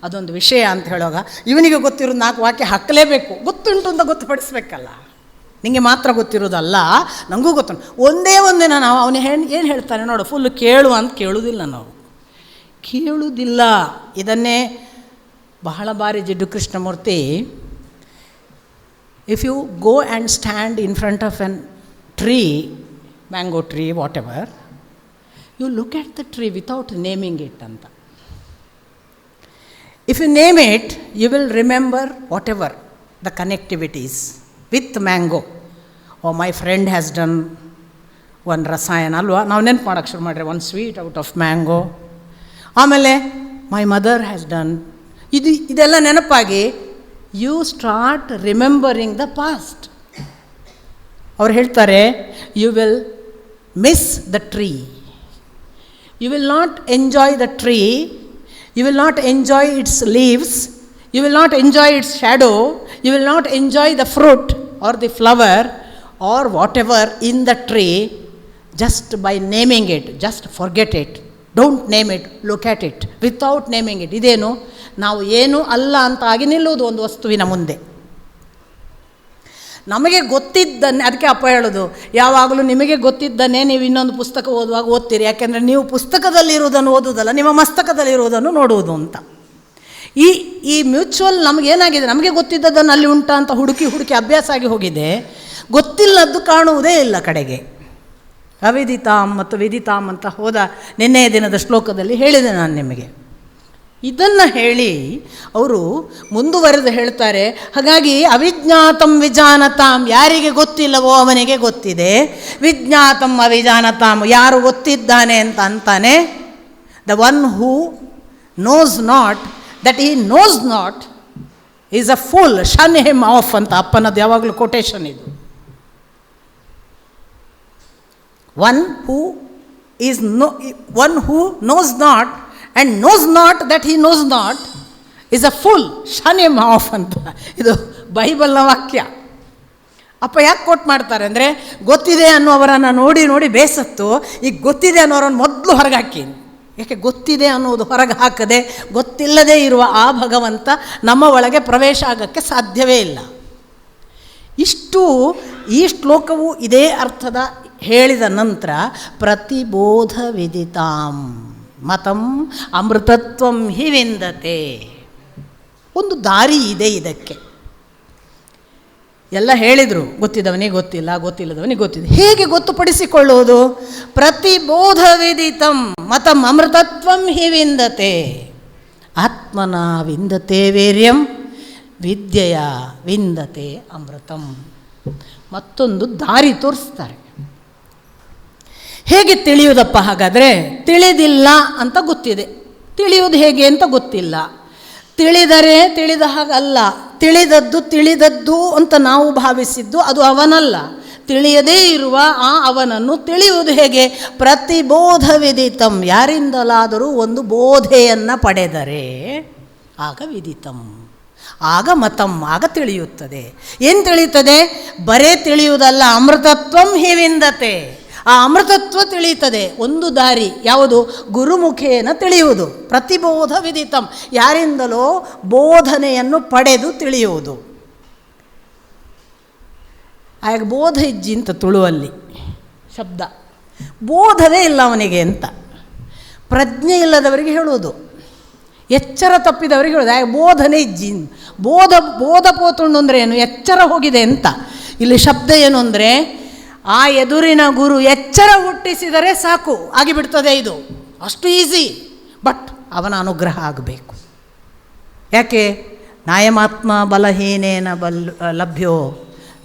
ಅದೊಂದು ವಿಷಯ ಅಂತ ಹೇಳುವಾಗ ಇವನಿಗೆ ಗೊತ್ತಿರೋದು 4 ವಾಕ್ಯ ಹಾಕಲೇಬೇಕು. ಗೊತ್ತುಂಟು ಅಂತ ಗೊತ್ತುಪಡಿಸ್ಬೇಕಲ್ಲ. ನಿಮಗೆ ಮಾತ್ರ ಗೊತ್ತಿರೋದಲ್ಲ, ನನಗೂ ಗೊತ್ತುಂಟು. ಒಂದೇ ಒಂದಿನ ನಾವು ಅವನು ಏನು ಹೇಳ್ತಾನೆ ನೋಡು, ಫುಲ್ಲು ಕೇಳು ಅಂತ ಕೇಳುವುದಿಲ್ಲ ನಾವು, ಕೇಳುವುದಿಲ್ಲ. ಇದನ್ನೇ ಬಹಳ ಬಾರಿ ಜಿಡ್ಡು Krishnamurthy, if you go and stand in front of a tree, mango tree, whatever, you look at the tree without naming it anta. If you name it, you will remember whatever the connectivities with mango. Oh, my friend has done one rasayana alwa, ನಾವು ನೆನ್ಪು ಮಾಡೋಕ್ಕೆ ಶುರು ಮಾಡಿದ್ರೆ one sweet out of mango. ಆಮೇಲೆ my mother has done, ಇದೆಲ್ಲ ನೆನಪಾಗಿ you start remembering the past. ಅವರು ಹೇಳ್ತಾರೆ, you will miss the tree, you will not enjoy the tree, you will not enjoy its leaves, you will not enjoy its shadow, you will not enjoy the fruit or the flower or whatever in the tree just by naming it. Just forget it, don't name it, look at it without naming it. ಇದೇನು, ನಾವು ಏನು ಅಲ್ಲ ಅಂತ ಆಗಿ ನಿಲ್ಲುವುದು ಒಂದು ವಸ್ತುವಿನ ಮುಂದೆ. ನಮಗೆ ಗೊತ್ತಿದ್ದನ್ನೇ, ಅದಕ್ಕೆ ಅಪ್ಪ ಹೇಳೋದು, ಯಾವಾಗಲೂ ನಿಮಗೆ ಗೊತ್ತಿದ್ದನ್ನೇ ನೀವು ಇನ್ನೊಂದು ಪುಸ್ತಕ ಓದುವಾಗ ಓದ್ತೀರಿ. ಯಾಕೆಂದರೆ ನೀವು ಪುಸ್ತಕದಲ್ಲಿರುವುದನ್ನು ಓದುವುದಲ್ಲ, ನಿಮ್ಮ ಮಸ್ತಕದಲ್ಲಿರುವುದನ್ನು ನೋಡುವುದು ಅಂತ. ಈ ಮ್ಯೂಚುವಲ್ ನಮಗೇನಾಗಿದೆ, ನಮಗೆ ಗೊತ್ತಿದ್ದದನ್ನು ಅಲ್ಲಿ ಉಂಟಾ ಅಂತ ಹುಡುಕಿ ಅಭ್ಯಾಸ ಆಗಿ ಹೋಗಿದೆ. ಗೊತ್ತಿಲ್ಲದ್ದು ಕಾಣುವುದೇ ಇಲ್ಲ ಕಡೆಗೆ. ಅವಿದಿತಾಂ ಮತ್ತು ವಿದಿತಾಂ ಅಂತ ಹೋದ ನಿನ್ನೆಯ ದಿನದ ಶ್ಲೋಕದಲ್ಲಿ ಹೇಳಿದೆ ನಾನು ನಿಮಗೆ. ಇದನ್ನು ಹೇಳಿ ಅವರು ಮುಂದುವರೆದು ಹೇಳ್ತಾರೆ, ಹಾಗಾಗಿ ಅವಿಜ್ಞಾತಂ ವಿಜಾನತಾಂ, ಯಾರಿಗೆ ಗೊತ್ತಿಲ್ಲವೋ ಅವನಿಗೆ ಗೊತ್ತಿದೆ. ವಿಜ್ಞಾತಂ ಅವಿಜಾನತಾಂ, ಯಾರು ಗೊತ್ತಿದ್ದಾನೆ ಅಂತ ಅಂತಾನೆ. The one who knows not that he knows not is a fool, shun him off ಅಂತ ಅಪ್ಪನದ್ದು ಯಾವಾಗಲೂ ಕೊಟೇಶನ್ ಇದು. One who knows not and knows not that he knows not is a fool, shun him off ಅಂತ ಇದು ಬೈಬಲ್ನ ವಾಕ್ಯ. ಅಪ್ಪ ಯಾಕೆ coat ಮಾಡ್ತಾರೆ ಅಂದರೆ, ಗೊತ್ತಿದೆ ಅನ್ನುವರನ್ನು ನೋಡಿ ಬೇಸತ್ತು ಈಗ ಗೊತ್ತಿದೆ ಅನ್ನೋರನ್ನು ಮೊದಲು ಹೊರಗೆ ಹಾಕಿ. ಯಾಕೆ ಗೊತ್ತಿದೆ ಅನ್ನೋದು ಹೊರಗೆ ಹಾಕದೆ ಗೊತ್ತಿಲ್ಲದೆ ಇರುವ ಆ ಭಗವಂತ ನಮ್ಮ ಒಳಗೆ ಪ್ರವೇಶ ಆಗೋಕ್ಕೆ ಸಾಧ್ಯವೇ ಇಲ್ಲ. ಈ ಶ್ಲೋಕವು ಇದೇ ಅರ್ಥದ ಹೇಳಿದ ನಂತರ ಪ್ರತಿಬೋಧ ವಿದಿತಾಂ ಮತಂ ಅಮೃತತ್ವಂ ಹಿ ವಿಂದತೆ, ಒಂದು ದಾರಿ ಇದೆ ಇದಕ್ಕೆ. ಎಲ್ಲ ಹೇಳಿದರು, ಗೊತ್ತಿದ್ದವನಿಗೆ ಗೊತ್ತಿಲ್ಲ, ಗೊತ್ತಿಲ್ಲದವನಿಗೆ ಗೊತ್ತಿದೆ. ಹೇಗೆ ಗೊತ್ತುಪಡಿಸಿಕೊಳ್ಳುವುದು? ಪ್ರತಿಬೋಧ ವಿದಿತಂ ಮತಂ ಅಮೃತತ್ವಂ ಹಿ ವಿಂದತೆ, ಆತ್ಮನ ವಿಂದತೆ ವೀರ್ಯಂ, ವಿದ್ಯೆಯ ವಿಂದತೆ ಅಮೃತಂ. ಮತ್ತೊಂದು ದಾರಿ ತೋರಿಸ್ತಾರೆ. ಹೇಗೆ ತಿಳಿಯುವುದಪ್ಪ? ಹಾಗಾದರೆ ತಿಳಿದಿಲ್ಲ ಅಂತ ಗೊತ್ತಿದೆ, ತಿಳಿಯುವುದು ಹೇಗೆ ಅಂತ ಗೊತ್ತಿಲ್ಲ. ತಿಳಿದರೆ ತಿಳಿದ ಹಾಗಲ್ಲ, ತಿಳಿದದ್ದು ಅಂತ ನಾವು ಭಾವಿಸಿದ್ದು ಅದು ಅವನಲ್ಲ. ತಿಳಿಯದೇ ಇರುವ ಆ ಅವನನ್ನು ತಿಳಿಯುವುದು ಹೇಗೆ? ಪ್ರತಿಬೋಧ ವಿದಿತಂ, ಯಾರಿಂದಲಾದರೂ ಒಂದು ಬೋಧೆಯನ್ನು ಪಡೆದರೆ ಆಗ ವಿದಿತಂ, ಆಗ ಮತಂ, ಆಗ ತಿಳಿಯುತ್ತದೆ. ಏನು ತಿಳಿಯುತ್ತದೆ? ಬರೇ ತಿಳಿಯುವುದಲ್ಲ, ಅಮೃತತ್ವಂ ಹಿ ವಿಂದತೆ, ಆ ಅಮೃತತ್ವ ತಿಳಿಯುತ್ತದೆ. ಒಂದು ದಾರಿ ಯಾವುದು? ಗುರುಮುಖೇನ ತಿಳಿಯುವುದು. ಪ್ರತಿಬೋಧ ವಿದಿತಂ, ಯಾರಿಂದಲೋ ಬೋಧನೆಯನ್ನು ಪಡೆದು ತಿಳಿಯುವುದು. ಆಗ ಬೋಧ ಇಜ್ಜಿ ಅಂತ ತುಳುವಲ್ಲಿ ಶಬ್ದ, ಬೋಧವೇ ಇಲ್ಲ ಅವನಿಗೆ ಅಂತ. ಪ್ರಜ್ಞೆ ಇಲ್ಲದವರಿಗೆ ಹೇಳುವುದು, ಎಚ್ಚರ ತಪ್ಪಿದವರಿಗೆ ಹೇಳೋದು ಆಗ ಬೋಧನೆ ಇಜ್ಜಿ. ಬೋಧ ಪೋತುಂಡು ಅಂದರೆ ಏನು? ಎಚ್ಚರ ಹೋಗಿದೆ ಅಂತ. ಇಲ್ಲಿ ಶಬ್ದ ಏನು ಅಂದರೆ, ಆ ಎದುರಿನ ಗುರು ಎಚ್ಚರ ಹುಟ್ಟಿಸಿದರೆ ಸಾಕು, ಆಗಿಬಿಡ್ತದೆ. ಇದು ಅಷ್ಟು ಈಸಿ. ಬಟ್ ಅವನ ಅನುಗ್ರಹ ಆಗಬೇಕು. ಯಾಕೆ? ನಾಯಮಾತ್ಮ ಬಲಹೀನೇನ ಲಭ್ಯೋ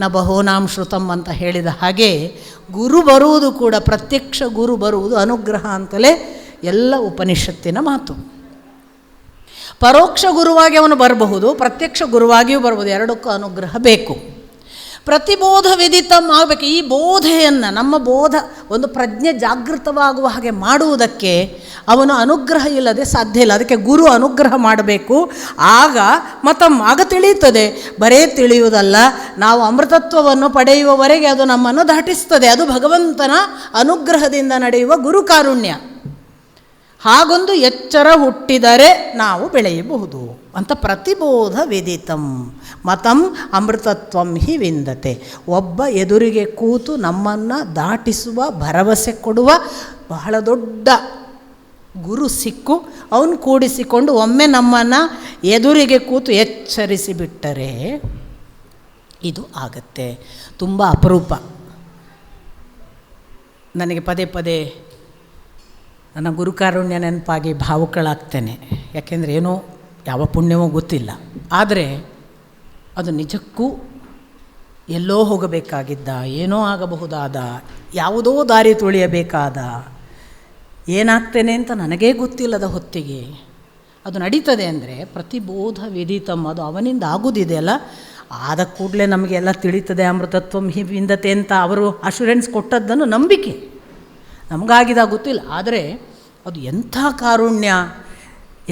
ನ ಬಹೂನಾಂ ಶ್ರುತಂ ಅಂತ ಹೇಳಿದ ಹಾಗೆ ಗುರು ಬರುವುದು ಕೂಡ, ಪ್ರತ್ಯಕ್ಷ ಗುರು ಬರುವುದು ಅನುಗ್ರಹ ಅಂತಲೇ ಎಲ್ಲ ಉಪನಿಷತ್ತಿನ ಮಾತು. ಪರೋಕ್ಷ ಗುರುವಾಗಿ ಅವನು ಬರಬಹುದು, ಪ್ರತ್ಯಕ್ಷ ಗುರುವಾಗಿಯೂ ಬರ್ಬೋದು, ಎರಡಕ್ಕೂ ಅನುಗ್ರಹ ಬೇಕು. ಪ್ರತಿಬೋಧ ವಿದಿತಂ ಆಗಬೇಕು. ಈ ಬೋಧೆಯನ್ನು, ನಮ್ಮ ಬೋಧ ಒಂದು ಪ್ರಜ್ಞೆ ಜಾಗೃತವಾಗುವ ಹಾಗೆ ಮಾಡುವುದಕ್ಕೆ ಅವನು ಅನುಗ್ರಹ ಇಲ್ಲದೆ ಸಾಧ್ಯ ಇಲ್ಲ. ಅದಕ್ಕೆ ಗುರು ಅನುಗ್ರಹ ಮಾಡಬೇಕು. ಆಗ ಮತಂ, ಆಗ ತಿಳಿಯುತ್ತದೆ. ಬರೇ ತಿಳಿಯುವುದಲ್ಲ, ನಾವು ಅಮೃತತ್ವವನ್ನು ಪಡೆಯುವವರೆಗೆ ಅದು ನಮ್ಮನ್ನು ದಾಟಿಸ್ತದೆ. ಅದು ಭಗವಂತನ ಅನುಗ್ರಹದಿಂದ ನಡೆಯುವ ಗುರುಕಾರುಣ್ಯ. ಹಾಗೊಂದು ಎಚ್ಚರ ಹುಟ್ಟಿದರೆ ನಾವು ಬೆಳೆಯಬಹುದು ಅಂತ. ಪ್ರತಿಬೋಧ ವಿದಿತಂ ಮತಂ ಅಮೃತತ್ವಂ ಹಿ ವಿಂದತೆ. ಒಬ್ಬ ಎದುರಿಗೆ ಕೂತು ನಮ್ಮನ್ನು ದಾಟಿಸುವ, ಭರವಸೆ ಕೊಡುವ ಬಹಳ ದೊಡ್ಡ ಗುರು ಸಿಕ್ಕು ಅವನು ಕೂಡಿಸಿಕೊಂಡು ಒಮ್ಮೆ ನಮ್ಮನ್ನು ಎದುರಿಗೆ ಕೂತು ಎಚ್ಚರಿಸಿಬಿಟ್ಟರೆ ಇದು ಆಗತ್ತೆ. ತುಂಬ ಅಪರೂಪ. ನನಗೆ ಪದೇ ಪದೇ ನನ್ನ ಗುರುಕಾರುಣ್ಯ ನೆನಪಾಗಿ ಭಾವುಕಳಾಗ್ತೇನೆ. ಯಾಕೆಂದರೆ ಏನೋ ಯಾವ ಪುಣ್ಯವೋ ಗೊತ್ತಿಲ್ಲ, ಆದರೆ ಅದು ನಿಜಕ್ಕೂ ಎಲ್ಲೋ ಹೋಗಬೇಕಾಗಿದ್ದ, ಏನೋ ಆಗಬಹುದಾದ, ಯಾವುದೋ ದಾರಿ ತುಳಿಯಬೇಕಾದ, ಏನಾಗ್ತೇನೆ ಅಂತ ನನಗೇ ಗೊತ್ತಿಲ್ಲದ ಹೊತ್ತಿಗೆ ಅದು ನಡೀತದೆ. ಅಂದರೆ ಪ್ರತಿಬೋಧ ವಿದಿತಂ, ಅದು ಅವನಿಂದ ಆಗುವುದಿದೆಯಲ್ಲ, ಆದ ಕೂಡಲೇ ನಮಗೆಲ್ಲ ತಿಳಿತದೆ. ಅಮೃತತ್ವಂ ಹಿ ವಿಂದತೆ ಅಂತ ಅವರು ಅಶ್ಯೂರೆನ್ಸ್ ಕೊಟ್ಟದ್ದನ್ನು ನಂಬಿಕೆ ನಮಗಾಗಿದಾಗ ಗೊತ್ತಿಲ್ಲ, ಆದರೆ ಅದು ಎಂಥ ಕಾರುಣ್ಯ,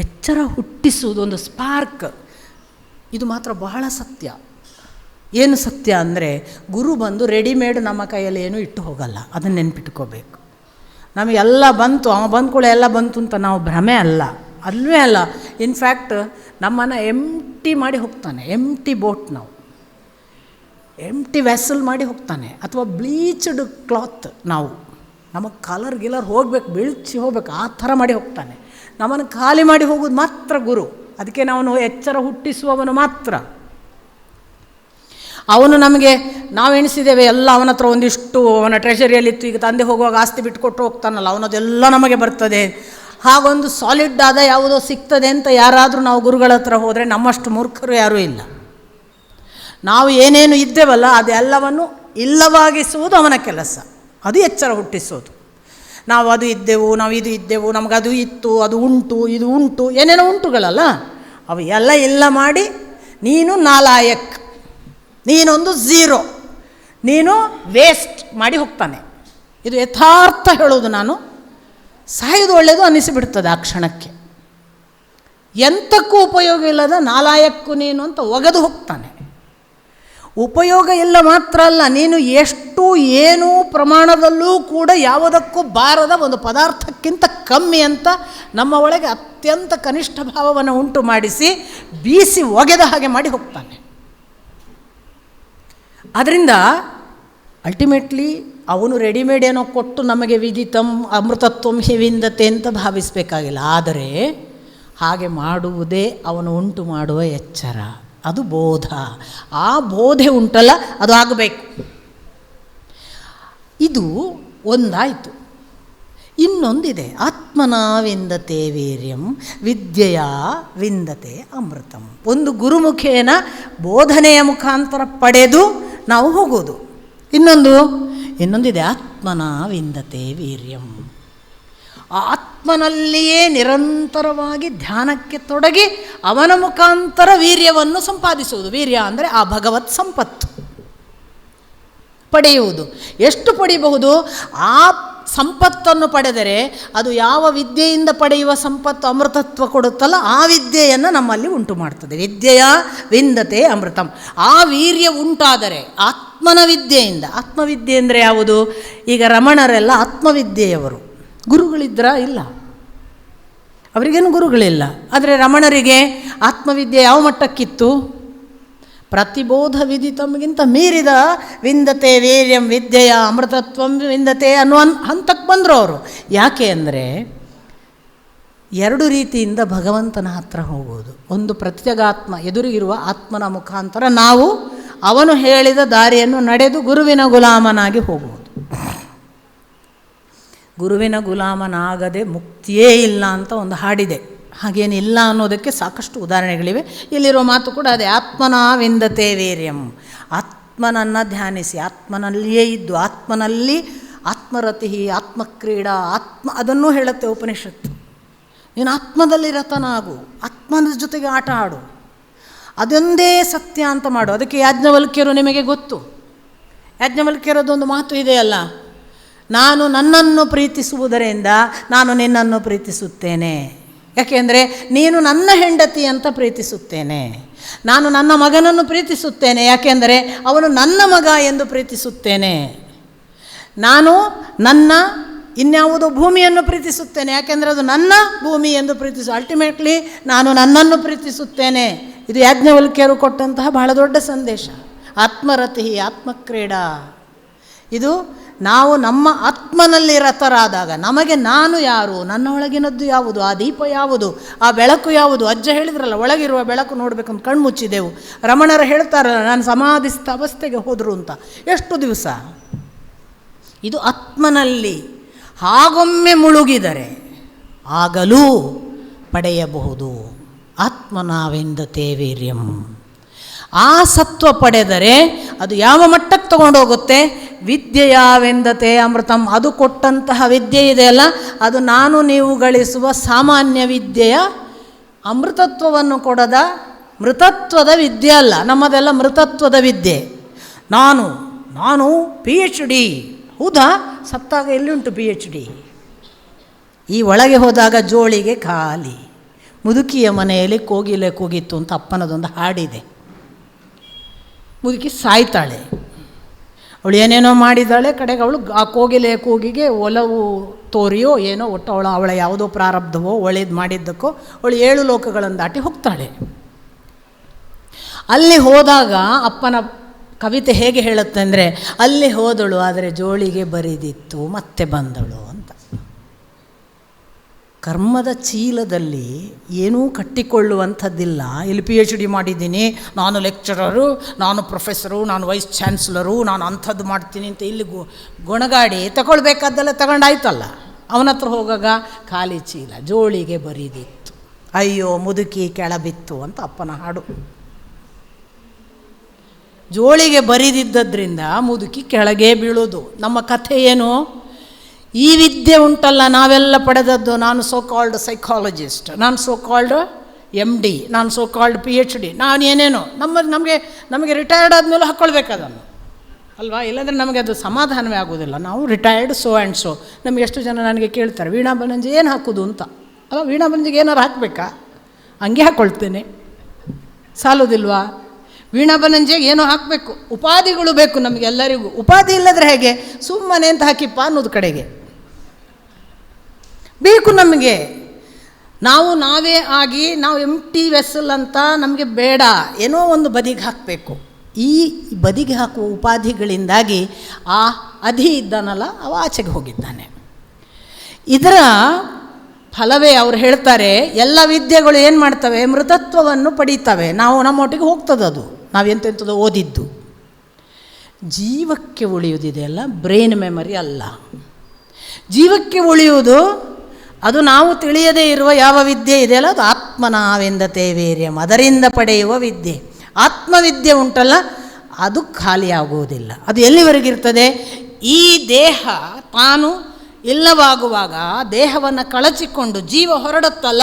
ಎಚ್ಚರ ಹುಟ್ಟಿಸುವುದು, ಒಂದು ಸ್ಪಾರ್ಕ್. ಇದು ಮಾತ್ರ ಬಹಳ ಸತ್ಯ. ಏನು ಸತ್ಯ ಅಂದರೆ, ಗುರು ಬಂದು ರೆಡಿಮೇಡ್ ನಮ್ಮ ಕೈಯಲ್ಲಿ ಏನೂ ಇಟ್ಟು ಹೋಗಲ್ಲ, ಅದನ್ನು ನೆನ್ಪಿಟ್ಕೋಬೇಕು. ನಮಗೆಲ್ಲ ಬಂತು, ಅವ ಬಂದ್ಕೊಳ್ಳೆ ಎಲ್ಲ ಬಂತು ಅಂತ ನಾವು ಭ್ರಮೆ ಅಲ್ಲ, ಅಲ್ಲವೇ ಅಲ್ಲ. ಇನ್ಫ್ಯಾಕ್ಟ್ ನಮ್ಮನ್ನು ಎಂಟಿ ಮಾಡಿ ಹೋಗ್ತಾನೆ. ಎಂಟಿ ಬೋಟ್, ನಾವು ಎಂಟಿ ವೆಸಲ್ ಮಾಡಿ ಹೋಗ್ತಾನೆ. ಅಥವಾ ಬ್ಲೀಚ್ಡ್ ಕ್ಲಾತ್, ನಾವು ನಮಗೆ ಕಲರ್ ಗಿಲರ್ ಹೋಗ್ಬೇಕು, ಬೀಳ್ಚಿ ಹೋಗ್ಬೇಕು, ಆ ಥರ ಮಾಡಿ ಹೋಗ್ತಾನೆ. ನಮ್ಮನ್ನು ಖಾಲಿ ಮಾಡಿ ಹೋಗೋದು ಮಾತ್ರ ಗುರು. ಅದಕ್ಕೆ ನಾವು ಎಚ್ಚರ ಹುಟ್ಟಿಸುವವನು ಮಾತ್ರ. ಅವನು ನಮಗೆ, ನಾವು ಎಣಿಸಿದ್ದೇವೆ ಎಲ್ಲ ಅವನ ಹತ್ರ ಒಂದಿಷ್ಟು ಅವನ ಟ್ರೆಷರಿಯಲ್ಲಿತ್ತು, ಈಗ ತಂದೆ ಹೋಗುವಾಗ ಆಸ್ತಿ ಬಿಟ್ಟುಕೊಟ್ಟು ಹೋಗ್ತಾನಲ್ಲ, ಅವನದೆಲ್ಲ ನಮಗೆ ಬರ್ತದೆ, ಹಾಗೊಂದು ಸಾಲಿಡ್ ಆದ ಯಾವುದೋ ಸಿಗ್ತದೆ ಅಂತ ಯಾರಾದರೂ ನಾವು ಗುರುಗಳ ಹತ್ರ ಹೋದರೆ ನಮ್ಮಷ್ಟು ಮೂರ್ಖರು ಯಾರೂ ಇಲ್ಲ. ನಾವು ಏನೇನು ಇದ್ದೇವಲ್ಲ ಅದೆಲ್ಲವನ್ನು ಇಲ್ಲವಾಗಿಸುವುದು ಅವನ ಕೆಲಸ. ಅದು ಎಚ್ಚರ ಹುಟ್ಟಿಸೋದು. ನಾವು ಅದು ಇದ್ದೆವು, ನಾವು ಇದು ಇದ್ದೆವು, ನಮಗದು ಇತ್ತು, ಅದು ಉಂಟು, ಇದು ಉಂಟು, ಏನೇನೋ ಉಂಟುಗಳಲ್ಲ, ಅವು ಎಲ್ಲ ಇಲ್ಲ ಮಾಡಿ ನೀನು ನಾಲಾಯಕ್, ನೀನೊಂದು ಝೀರೋ, ನೀನು ವೇಸ್ಟ್ ಮಾಡಿ ಹೋಗ್ತಾನೆ. ಇದು ಯಥಾರ್ಥ ಹೇಳೋದು. ನಾನು ಸಾಯೋದು ಒಳ್ಳೆಯದು ಅನ್ನಿಸಿಬಿಡ್ತದೆ ಆ ಕ್ಷಣಕ್ಕೆ. ಎಂಥಕ್ಕೂ ಉಪಯೋಗ ಇಲ್ಲದ ನಾಲಾಯಕ್ಕು ನೀನು ಅಂತ ಒಗೆದು ಹೋಗ್ತಾನೆ. ಉಪಯೋಗ ಇಲ್ಲ ಮಾತ್ರ ಅಲ್ಲ, ನೀನು ಎಷ್ಟು ಏನೂ ಪ್ರಮಾಣದಲ್ಲೂ ಕೂಡ ಯಾವುದಕ್ಕೂ ಬಾರದ ಒಂದು ಪದಾರ್ಥಕ್ಕಿಂತ ಕಮ್ಮಿ ಅಂತ ನಮ್ಮ ಒಳಗೆ ಅತ್ಯಂತ ಕನಿಷ್ಠ ಭಾವವನ್ನು ಉಂಟು ಮಾಡಿಸಿ ಬೀಸಿ ಒಗೆದ ಹಾಗೆ ಮಾಡಿ ಹೋಗ್ತಾನೆ. ಅದರಿಂದ ಅಲ್ಟಿಮೇಟ್ಲಿ ಅವನು ರೆಡಿಮೇಡ್ ಏನೋ ಕೊಟ್ಟು ನಮಗೆ ವಿದಿತಂ ಅಮೃತತ್ವಂ ಹಿ ವಿಂದತೆ ಅಂತ ಭಾವಿಸಬೇಕಾಗಿಲ್ಲ. ಆದರೆ ಹಾಗೆ ಮಾಡುವುದೇ ಅವನು ಉಂಟು ಮಾಡುವ ಎಚ್ಚರ, ಅದು ಬೋಧ. ಆ ಬೋಧೆ ಉಂಟಲ್ಲ, ಅದು ಆಗಬೇಕು. ಇದು ಒಂದಾಯಿತು. ಇನ್ನೊಂದಿದೆ, ಆತ್ಮನ ವಿಂದತೆ ವೀರ್ಯಂ ವಿದ್ಯೆಯ ವಿಂದತೆ ಅಮೃತಂ. ಒಂದು ಗುರುಮುಖೇನ ಬೋಧನೆಯ ಮುಖಾಂತರ ಪಡೆದು ನಾವು ಹೋಗೋದು. ಇನ್ನೊಂದಿದೆ, ಆತ್ಮನ ವಿಂದತೆ ವೀರ್ಯಂ. ಆ ಆತ್ಮನಲ್ಲಿಯೇ ನಿರಂತರವಾಗಿ ಧ್ಯಾನಕ್ಕೆ ತೊಡಗಿ ಅವನ ಮುಖಾಂತರ ವೀರ್ಯವನ್ನು ಸಂಪಾದಿಸುವುದು. ವೀರ್ಯ ಅಂದರೆ ಆ ಭಗವತ್ ಸಂಪತ್ತು ಪಡೆಯುವುದು. ಎಷ್ಟು ಪಡೆಯಬಹುದು? ಆ ಸಂಪತ್ತನ್ನು ಪಡೆದರೆ ಅದು ಯಾವ ವಿದ್ಯೆಯಿಂದ ಪಡೆಯುವ ಸಂಪತ್ತು ಅಮೃತತ್ವ ಕೊಡುತ್ತಲ್ಲ, ಆ ವಿದ್ಯೆಯನ್ನು ನಮ್ಮಲ್ಲಿ ಉಂಟು ಮಾಡ್ತದೆ. ವಿದ್ಯೆಯ ವಿಂದತೆ ಅಮೃತಂ. ಆ ವೀರ್ಯ ಉಂಟಾದರೆ ಆತ್ಮನ ವಿದ್ಯೆಯಿಂದ. ಆತ್ಮವಿದ್ಯೆ ಅಂದರೆ ಯಾವುದು? ಈಗ ರಮಣರೆಲ್ಲ ಆತ್ಮವಿದ್ಯೆಯವರು. ಗುರುಗಳಿದ್ರ? ಇಲ್ಲ, ಅವರಿಗೇನು ಗುರುಗಳಿಲ್ಲ. ಆದರೆ ರಮಣರಿಗೆ ಆತ್ಮವಿದ್ಯೆ ಯಾವ ಮಟ್ಟಕ್ಕಿತ್ತು? ಪ್ರತಿಬೋಧ ವಿದಿತಮ್ಗಿಂತ ಮೀರಿದ ವಿಂದತೆ ವೀರ್ಯಂ ವಿದ್ಯೆಯ ಅಮೃತತ್ವಂ ವಿಂದತೆ ಅನ್ನುವ ಹಂತಕ್ಕೆ ಬಂದರು ಅವರು. ಯಾಕೆ ಅಂದರೆ ಎರಡು ರೀತಿಯಿಂದ ಭಗವಂತನ ಹತ್ರ ಹೋಗುವುದು. ಒಂದು ಪ್ರತ್ಯಗಾತ್ಮ, ಎದುರಿಗಿರುವ ಆತ್ಮನ ಮುಖಾಂತರ ನಾವು ಅವನು ಹೇಳಿದ ದಾರಿಯನ್ನು ನಡೆದು ಗುರುವಿನ ಗುಲಾಮನಾಗಿ ಹೋಗುವುದು. ಗುರುವಿನ ಗುಲಾಮನಾಗದೆ ಮುಕ್ತಿಯೇ ಇಲ್ಲ ಅಂತ ಒಂದು ಹಾಡಿದೆ. ಹಾಗೇನಿಲ್ಲ ಅನ್ನೋದಕ್ಕೆ ಸಾಕಷ್ಟು ಉದಾಹರಣೆಗಳಿವೆ. ಇಲ್ಲಿರೋ ಮಾತು ಕೂಡ ಅದೇ, ಆತ್ಮನ ವಿಂದತೆ ವೀರ್ಯಂ. ಆತ್ಮನನ್ನು ಧ್ಯಾನಿಸಿ, ಆತ್ಮನಲ್ಲಿಯೇ ಇದ್ದು, ಆತ್ಮನಲ್ಲಿ ಆತ್ಮರತಿ, ಆತ್ಮಕ್ರೀಡಾ, ಅದನ್ನೂ ಹೇಳುತ್ತೆ ಉಪನಿಷತ್ತು. ನೀನು ಆತ್ಮದಲ್ಲಿ ರತನಾಗು, ಆತ್ಮನ ಜೊತೆಗೆ ಆಟ ಆಡು, ಅದೊಂದೇ ಸತ್ಯ ಅಂತ ಮಾಡು. ಅದಕ್ಕೆ ಯಾಜ್ಞವಲ್ಕ್ಯರು ನಿಮಗೆ ಗೊತ್ತು. ಯಾಜ್ಞವಲ್ಕ್ಯರದೊಂದು ಮಾತು ಇದೆಯಲ್ಲ, ನಾನು ನನ್ನನ್ನು ಪ್ರೀತಿಸುವುದರಿಂದ ನಾನು ನಿನ್ನನ್ನು ಪ್ರೀತಿಸುತ್ತೇನೆ. ಯಾಕೆಂದರೆ ನೀನು ನನ್ನ ಹೆಂಡತಿ ಅಂತ ಪ್ರೀತಿಸುತ್ತೇನೆ. ನಾನು ನನ್ನ ಮಗನನ್ನು ಪ್ರೀತಿಸುತ್ತೇನೆ, ಯಾಕೆಂದರೆ ಅವನು ನನ್ನ ಮಗ ಎಂದು ಪ್ರೀತಿಸುತ್ತೇನೆ. ನಾನು ನನ್ನ ಇನ್ಯಾವುದೋ ಭೂಮಿಯನ್ನು ಪ್ರೀತಿಸುತ್ತೇನೆ, ಯಾಕೆಂದರೆ ಅದು ನನ್ನ ಭೂಮಿ ಎಂದು ಅಲ್ಟಿಮೇಟ್ಲಿ ನಾನು ನನ್ನನ್ನು ಪ್ರೀತಿಸುತ್ತೇನೆ. ಇದು ಯಾಜ್ಞವಲ್ಕ್ಯರು ಕೊಟ್ಟಂತಹ ಬಹಳ ದೊಡ್ಡ ಸಂದೇಶ. ಆತ್ಮರತಿ, ಆತ್ಮಕ್ರೀಡಾ. ಇದು ನಾವು ನಮ್ಮ ಆತ್ಮನಲ್ಲಿ ರತರಾದಾಗ ನಮಗೆ ನಾನು ಯಾರು, ನನ್ನ ಒಳಗಿನದ್ದು ಯಾವುದು, ಆ ದೀಪ ಯಾವುದು, ಆ ಬೆಳಕು ಯಾವುದು. ಅಜ್ಜ ಹೇಳಿದ್ರಲ್ಲ, ಒಳಗಿರುವ ಬೆಳಕು ನೋಡಬೇಕಂತ ಕಣ್ಣು ಮುಚ್ಚಿದೆವು. ರಮಣರು ಹೇಳ್ತಾರಲ್ಲ, ನಾನು ಸಮಾಧಿಸ್ಥ ಅವಸ್ಥೆಗೆ ಹೋದರು ಅಂತ. ಎಷ್ಟು ದಿವಸ? ಇದು ಆತ್ಮನಲ್ಲಿ ಹಾಗೊಮ್ಮೆ ಮುಳುಗಿದರೆ ಆಗಲೂ ಪಡೆಯಬಹುದು. ಆತ್ಮನ ವಿಂದತೆ ವೀರ್ಯಂ. ಆ ಸತ್ವ ಪಡೆದರೆ ಅದು ಯಾವ ಮಟ್ಟಕ್ಕೆ ತಗೊಂಡೋಗುತ್ತೆ? ವಿದ್ಯೆಯ ವಿಂದತೆ ಅಮೃತಂ. ಅದು ಕೊಟ್ಟಂತಹ ವಿದ್ಯೆ ಇದೆಯಲ್ಲ, ಅದು ನಾನು ನೀವು ಗಳಿಸುವ ಸಾಮಾನ್ಯ ವಿದ್ಯೆಯ ಅಮೃತತ್ವವನ್ನು ಕೊಡದ ಮೃತತ್ವದ ವಿದ್ಯೆ ಅಲ್ಲ. ನಮ್ಮದೆಲ್ಲ ಮೃತತ್ವದ ವಿದ್ಯೆ. ನಾನು PhD. ಹೌದಾ? ಸತ್ತಾಗ ಎಲ್ಲಿ ಉಂಟು PhD? ಈ ಒಳಗೆ ಹೋದಾಗ ಜೋಳಿಗೆ ಖಾಲಿ. ಮುದುಕಿಯ ಮನೆಯಲ್ಲಿ ಕೋಗಿಲೆ ಕೂಗಿತ್ತು ಅಂತ ಅಪ್ಪನದೊಂದು ಹಾಡಿದೆ. ಮುದುಕಿ ಸಾಯ್ತಾಳೆ. ಅವಳು ಏನೇನೋ ಮಾಡಿದ್ದಾಳೆ. ಕಡೆಗೆ ಅವಳು ಆ ಕೋಗಿಲೆ ಕೂಗಿಗೆ ಒಲವು ತೋರಿಯೋ ಏನೋ, ಒಟ್ಟು ಅವಳ ಯಾವುದೋ ಪ್ರಾರಬ್ಧವೋ ಒಳ್ಳೇದು ಮಾಡಿದ್ದಕ್ಕೋ ಅವಳು 7 ಲೋಕಗಳನ್ನು ದಾಟಿ ಹೋಗ್ತಾಳೆ. ಅಲ್ಲಿ ಹೋದಾಗ ಅಪ್ಪನ ಕವಿತೆ ಹೇಗೆ ಹೇಳುತ್ತೆ ಅಂದರೆ, ಅಲ್ಲಿ ಹೋದಳು ಆದರೆ ಜೋಳಿಗೆ ಬರಿದಿತ್ತು ಮತ್ತೆ ಬಂದಳು ಅಂತ. ಕರ್ಮದ ಚೀಲದಲ್ಲಿ ಏನೂ ಕಟ್ಟಿಕೊಳ್ಳುವಂಥದ್ದಿಲ್ಲ. ಇಲ್ಲಿ PhD ಮಾಡಿದ್ದೀನಿ, ನಾನು ಲೆಕ್ಚರರು, ನಾನು ಪ್ರೊಫೆಸರು, ನಾನು ವೈಸ್ ಚಾನ್ಸಲರು, ನಾನು ಅಂಥದ್ದು ಮಾಡ್ತೀನಿ ಅಂತ ಇಲ್ಲಿ ಗೊಣಗಾಡಿ ತಗೊಳ್ಬೇಕಾದ್ದೆಲ್ಲ ತಗೊಂಡಾಯ್ತಲ್ಲ. ಅವನ ಹತ್ರ ಹೋಗಾಗ ಖಾಲಿ ಚೀಲ, ಜೋಳಿಗೆ ಬರಿದಿತ್ತು, ಅಯ್ಯೋ ಮುದುಕಿ ಕೆಳಬಿತ್ತು ಅಂತ ಅಪ್ಪನ ಹಾಡು. ಜೋಳಿಗೆ ಬರಿದಿದ್ದರಿಂದ ಮುದುಕಿ ಕೆಳಗೆ ಬೀಳೋದು. ನಮ್ಮ ಕಥೆ ಏನು? ಈ ವಿದ್ಯೆ ಉಂಟಲ್ಲ ನಾವೆಲ್ಲ ಪಡೆದದ್ದು, ನಾನು ಸೋ ಕಾಲ್ಡ್ ಸೈಕಾಲಜಿಸ್ಟ್, ನಾನು ಸೋ ಕಾಲ್ಡ್ MD, ನಾನು ಸೋ ಕಾಲ್ಡ್ PhD, ನಾನು ಏನೇನೋ ನಮಗೆ ರಿಟೈರ್ಡ್ ಆದಮೇಲೆ ಹಾಕ್ಕೊಳ್ಬೇಕದನ್ನು ಅಲ್ವಾ? ಇಲ್ಲಾಂದರೆ ನಮಗೆ ಅದು ಸಮಾಧಾನವೇ ಆಗೋದಿಲ್ಲ. ನಾವು ರಿಟೈರ್ಡ್ ಸೋ ಆ್ಯಂಡ್ ಸೋ. ನಮಗೆ ಎಷ್ಟು ಜನ ನನಗೆ ಕೇಳ್ತಾರೆ, ವೀಣಾ ಬನಂಜಿ ಏನು ಹಾಕೋದು ಅಂತ. ಅಲ್ಲ, ವೀಣಾ ಬನಂಜಿಗೆ ಏನಾರು ಹಾಕಬೇಕಾ? ಹಂಗೆ ಹಾಕ್ಕೊಳ್ತೇನೆ, ಸಾಲೋದಿಲ್ವಾ? ವೀಣಾ ಬನಂಜಿಗೆ ಏನೋ ಹಾಕಬೇಕು, ಉಪಾಧಿಗಳು ಬೇಕು ನಮಗೆಲ್ಲರಿಗೂ. ಉಪಾಧಿ ಇಲ್ಲದ್ರೆ ಹೇಗೆ? ಸುಮ್ಮನೆ ಅಂತ ಹಾಕಿಪ್ಪ ಅನ್ನೋದು ಕಡೆಗೆ ಬೇಕು ನಮಗೆ. ನಾವೇ ಆಗಿ ನಾವು ಎಂಟಿ ವೆಸಲ್ ಅಂತ ನಮಗೆ ಬೇಡ, ಏನೋ ಒಂದು ಬದಿಗೆ ಹಾಕಬೇಕು. ಈ ಬದಿಗೆ ಹಾಕುವ ಉಪಾಧಿಗಳಿಂದಾಗಿ ಆ ಅಧಿ ಇದ್ದಾನಲ್ಲ ಅವ ಆಚೆಗೆ ಹೋಗಿದ್ದಾನೆ. ಇದರ ಫಲವೇ ಅವರು ಹೇಳ್ತಾರೆ, ಎಲ್ಲ ವಿದ್ಯೆಗಳು ಏನು ಮಾಡ್ತವೆ? ಮೃತತ್ವವನ್ನು ಪಡೀತವೆ. ನಮ್ಮೊಟ್ಟಿಗೆ ಹೋಗ್ತದದು, ನಾವೆಂತೆಂಥದ್ದು ಓದಿದ್ದು. ಜೀವಕ್ಕೆ ಉಳಿಯುವುದಿದೆಯಲ್ಲ, ಬ್ರೈನ್ ಮೆಮರಿ ಅಲ್ಲ. ಜೀವಕ್ಕೆ ಉಳಿಯುವುದು ಅದು ನಾವು ತಿಳಿಯದೇ ಇರುವ ಯಾವ ವಿದ್ಯೆ ಇದೆಯಲ್ಲ ಅದು ಆತ್ಮನಾವೆಂದತೆ ವೀರ್ಯಂ, ಅದರಿಂದ ಪಡೆಯುವ ವಿದ್ಯೆ. ಆತ್ಮವಿದ್ಯೆ ಉಂಟಲ್ಲ ಅದು ಖಾಲಿಯಾಗುವುದಿಲ್ಲ. ಅದು ಎಲ್ಲಿವರೆಗಿರ್ತದೆ? ಈ ದೇಹ ತಾನು ಇಲ್ಲವಾಗುವಾಗ ದೇಹವನ್ನು ಕಳಚಿಕೊಂಡು ಜೀವ ಹೊರಡುತ್ತಲ್ಲ,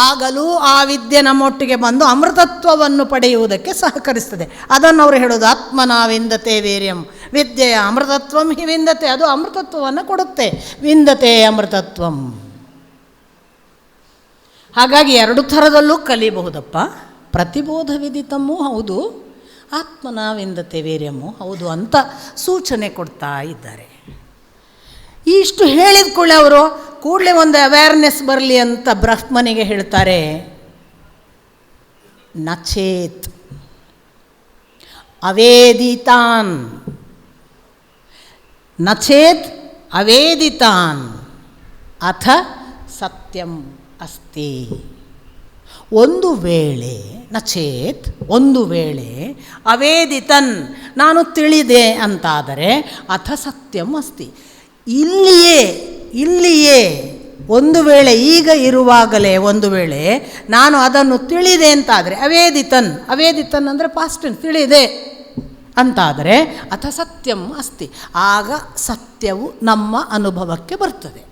ಆಗಲೂ ಆ ವಿದ್ಯೆ ನಮ್ಮೊಟ್ಟಿಗೆ ಬಂದು ಅಮೃತತ್ವವನ್ನು ಪಡೆಯುವುದಕ್ಕೆ ಸಹಕರಿಸ್ತದೆ. ಅದನ್ನು ಅವರು ಹೇಳೋದು ಆತ್ಮನಾವಿಂದತೆ ವೀರ್ಯಂ, ವಿದ್ಯೆಯ ಅಮೃತತ್ವಂ ಹಿ ವಿಂದತೆ, ಅದು ಅಮೃತತ್ವವನ್ನು ಕೊಡುತ್ತೆ. ವಿಂದತೆ ಅಮೃತತ್ವಂ. ಹಾಗಾಗಿ ಎರಡು ಥರದಲ್ಲೂ ಕಲಿಬಹುದಪ್ಪ. ಪ್ರತಿಬೋಧ ವಿದಿತಮ್ಮೂ ಹೌದು, ಆತ್ಮನಾವಿಂದತೆ ವೀರ್ಯಮ್ಮೂ ಹೌದು ಅಂತ ಸೂಚನೆ ಕೊಡ್ತಾ ಇದ್ದಾರೆ. ಇಷ್ಟು ಹೇಳಿದ ಕೂಡಲೇ ಅವರು ಕೂಡಲೇ ಒಂದು ಅವೇರ್ನೆಸ್ ಬರಲಿ ಅಂತ ಬ್ರಹ್ಮನಿಗೆ ಹೇಳ್ತಾರೆ, ನಚೇತ್ ಅವೇದಿತಾನ್, ನಚೇತ್ ಅವೇದಿತಾನ್ ಅಥ ಸತ್ಯಂ ಅಸ್ತಿ. ಒಂದು ವೇಳೆ, ನಚೇತ್ ಒಂದು ವೇಳೆ, ಅವೇದಿತನ್ ನಾನು ತಿಳಿದೆ ಅಂತಾದರೆ, ಅಥ ಸತ್ಯಂ ಅಸ್ತಿ ಇಲ್ಲಿಯೇ ಒಂದು ವೇಳೆ, ಈಗ ಇರುವಾಗಲೇ ಒಂದು ವೇಳೆ ನಾನು ಅದನ್ನು ತಿಳಿದೆ ಅಂತಾದರೆ, ಅವೇದಿತನ್ ಅಂದರೆ ಪಾಸ್ಟ್ ಟೆನ್ಸ್, ತಿಳಿದೆ ಅಂತಾದರೆ ಅಥ ಸತ್ಯಂ ಅಸ್ತಿ, ಆಗ ಸತ್ಯವು ನಮ್ಮ ಅನುಭವಕ್ಕೆ ಬರ್ತದೆ.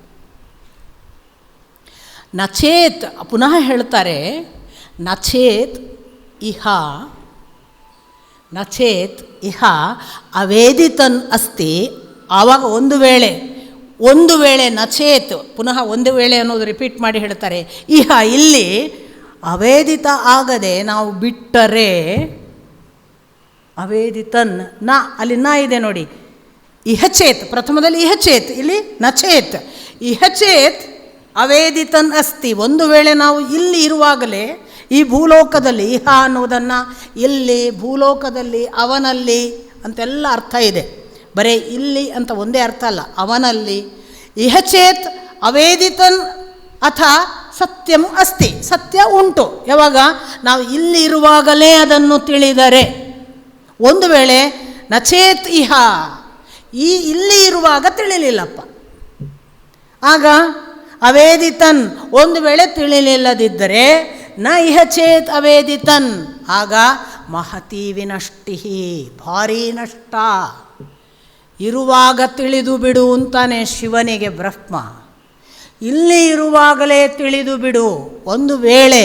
ನಚೇತ್ ಪುನಃ ಹೇಳ್ತಾರೆ, ನಚೇತ್ ಇಹ ಅವೇದಿತನ್ ಅಸ್ತಿ. ಆವಾಗ ಒಂದು ವೇಳೆ ನಚೇತ್, ಪುನಃ ಒಂದು ವೇಳೆ ಅನ್ನೋದು ರಿಪೀಟ್ ಮಾಡಿ ಹೇಳ್ತಾರೆ, ಇಹ ಇಲ್ಲಿ ಅವೇದಿತ ಆಗದೆ ನಾವು ಬಿಟ್ಟರೆ, ಅವೇದಿತನ್ ನ, ಅಲ್ಲಿ ನ ಇದೆ ನೋಡಿ, ಇಹಚೇತ್, ಪ್ರಥಮದಲ್ಲಿ ಇಹಚೇತ್, ಇಲ್ಲಿ ನಚೇತ್. ಇಹಚೇತ್ ಅವೇದಿತನ್ ಅಸ್ತಿ, ಒಂದು ವೇಳೆ ನಾವು ಇಲ್ಲಿ ಇರುವಾಗಲೇ ಈ ಭೂಲೋಕದಲ್ಲಿ, ಇಹ ಅನ್ನುವುದನ್ನು ಇಲ್ಲಿ ಭೂಲೋಕದಲ್ಲಿ ಅವನಲ್ಲಿ ಅಂತೆಲ್ಲ ಅರ್ಥ ಇದೆ, ಬರೀ ಇಲ್ಲಿ ಅಂತ ಒಂದೇ ಅರ್ಥ ಅಲ್ಲ, ಅವನಲ್ಲಿ. ಇಹಚೇತ್ ಅವೇದಿತನ್ ಅಥ ಸತ್ಯಂ ಅಸ್ತಿ, ಸತ್ಯ ಉಂಟು. ಯಾವಾಗ? ನಾವು ಇಲ್ಲಿ ಇರುವಾಗಲೇ ಅದನ್ನು ತಿಳಿದರೆ. ಒಂದು ವೇಳೆ ನಚೇತ್ ಇಹ, ಇಲ್ಲಿ ಇರುವಾಗ ತಿಳಿಲಿಲ್ಲಪ್ಪ, ಆಗ ಅವೇದಿತನ್, ಒಂದು ವೇಳೆ ತಿಳಿಲಿಲ್ಲದಿದ್ದರೆ ನ ಇಹಚೇತ್ ಅವೇದಿತನ್, ಆಗ ಮಹತಿ ವಿನಷ್ಟಿ, ಭಾರೀ ನಷ್ಟ. ಇರುವಾಗ ತಿಳಿದು ಬಿಡು ಅಂತಾನೆ ಶಿವನಿಗೆ ಬ್ರಹ್ಮ. ಇಲ್ಲಿ ಇರುವಾಗಲೇ ತಿಳಿದು ಬಿಡು, ಒಂದು ವೇಳೆ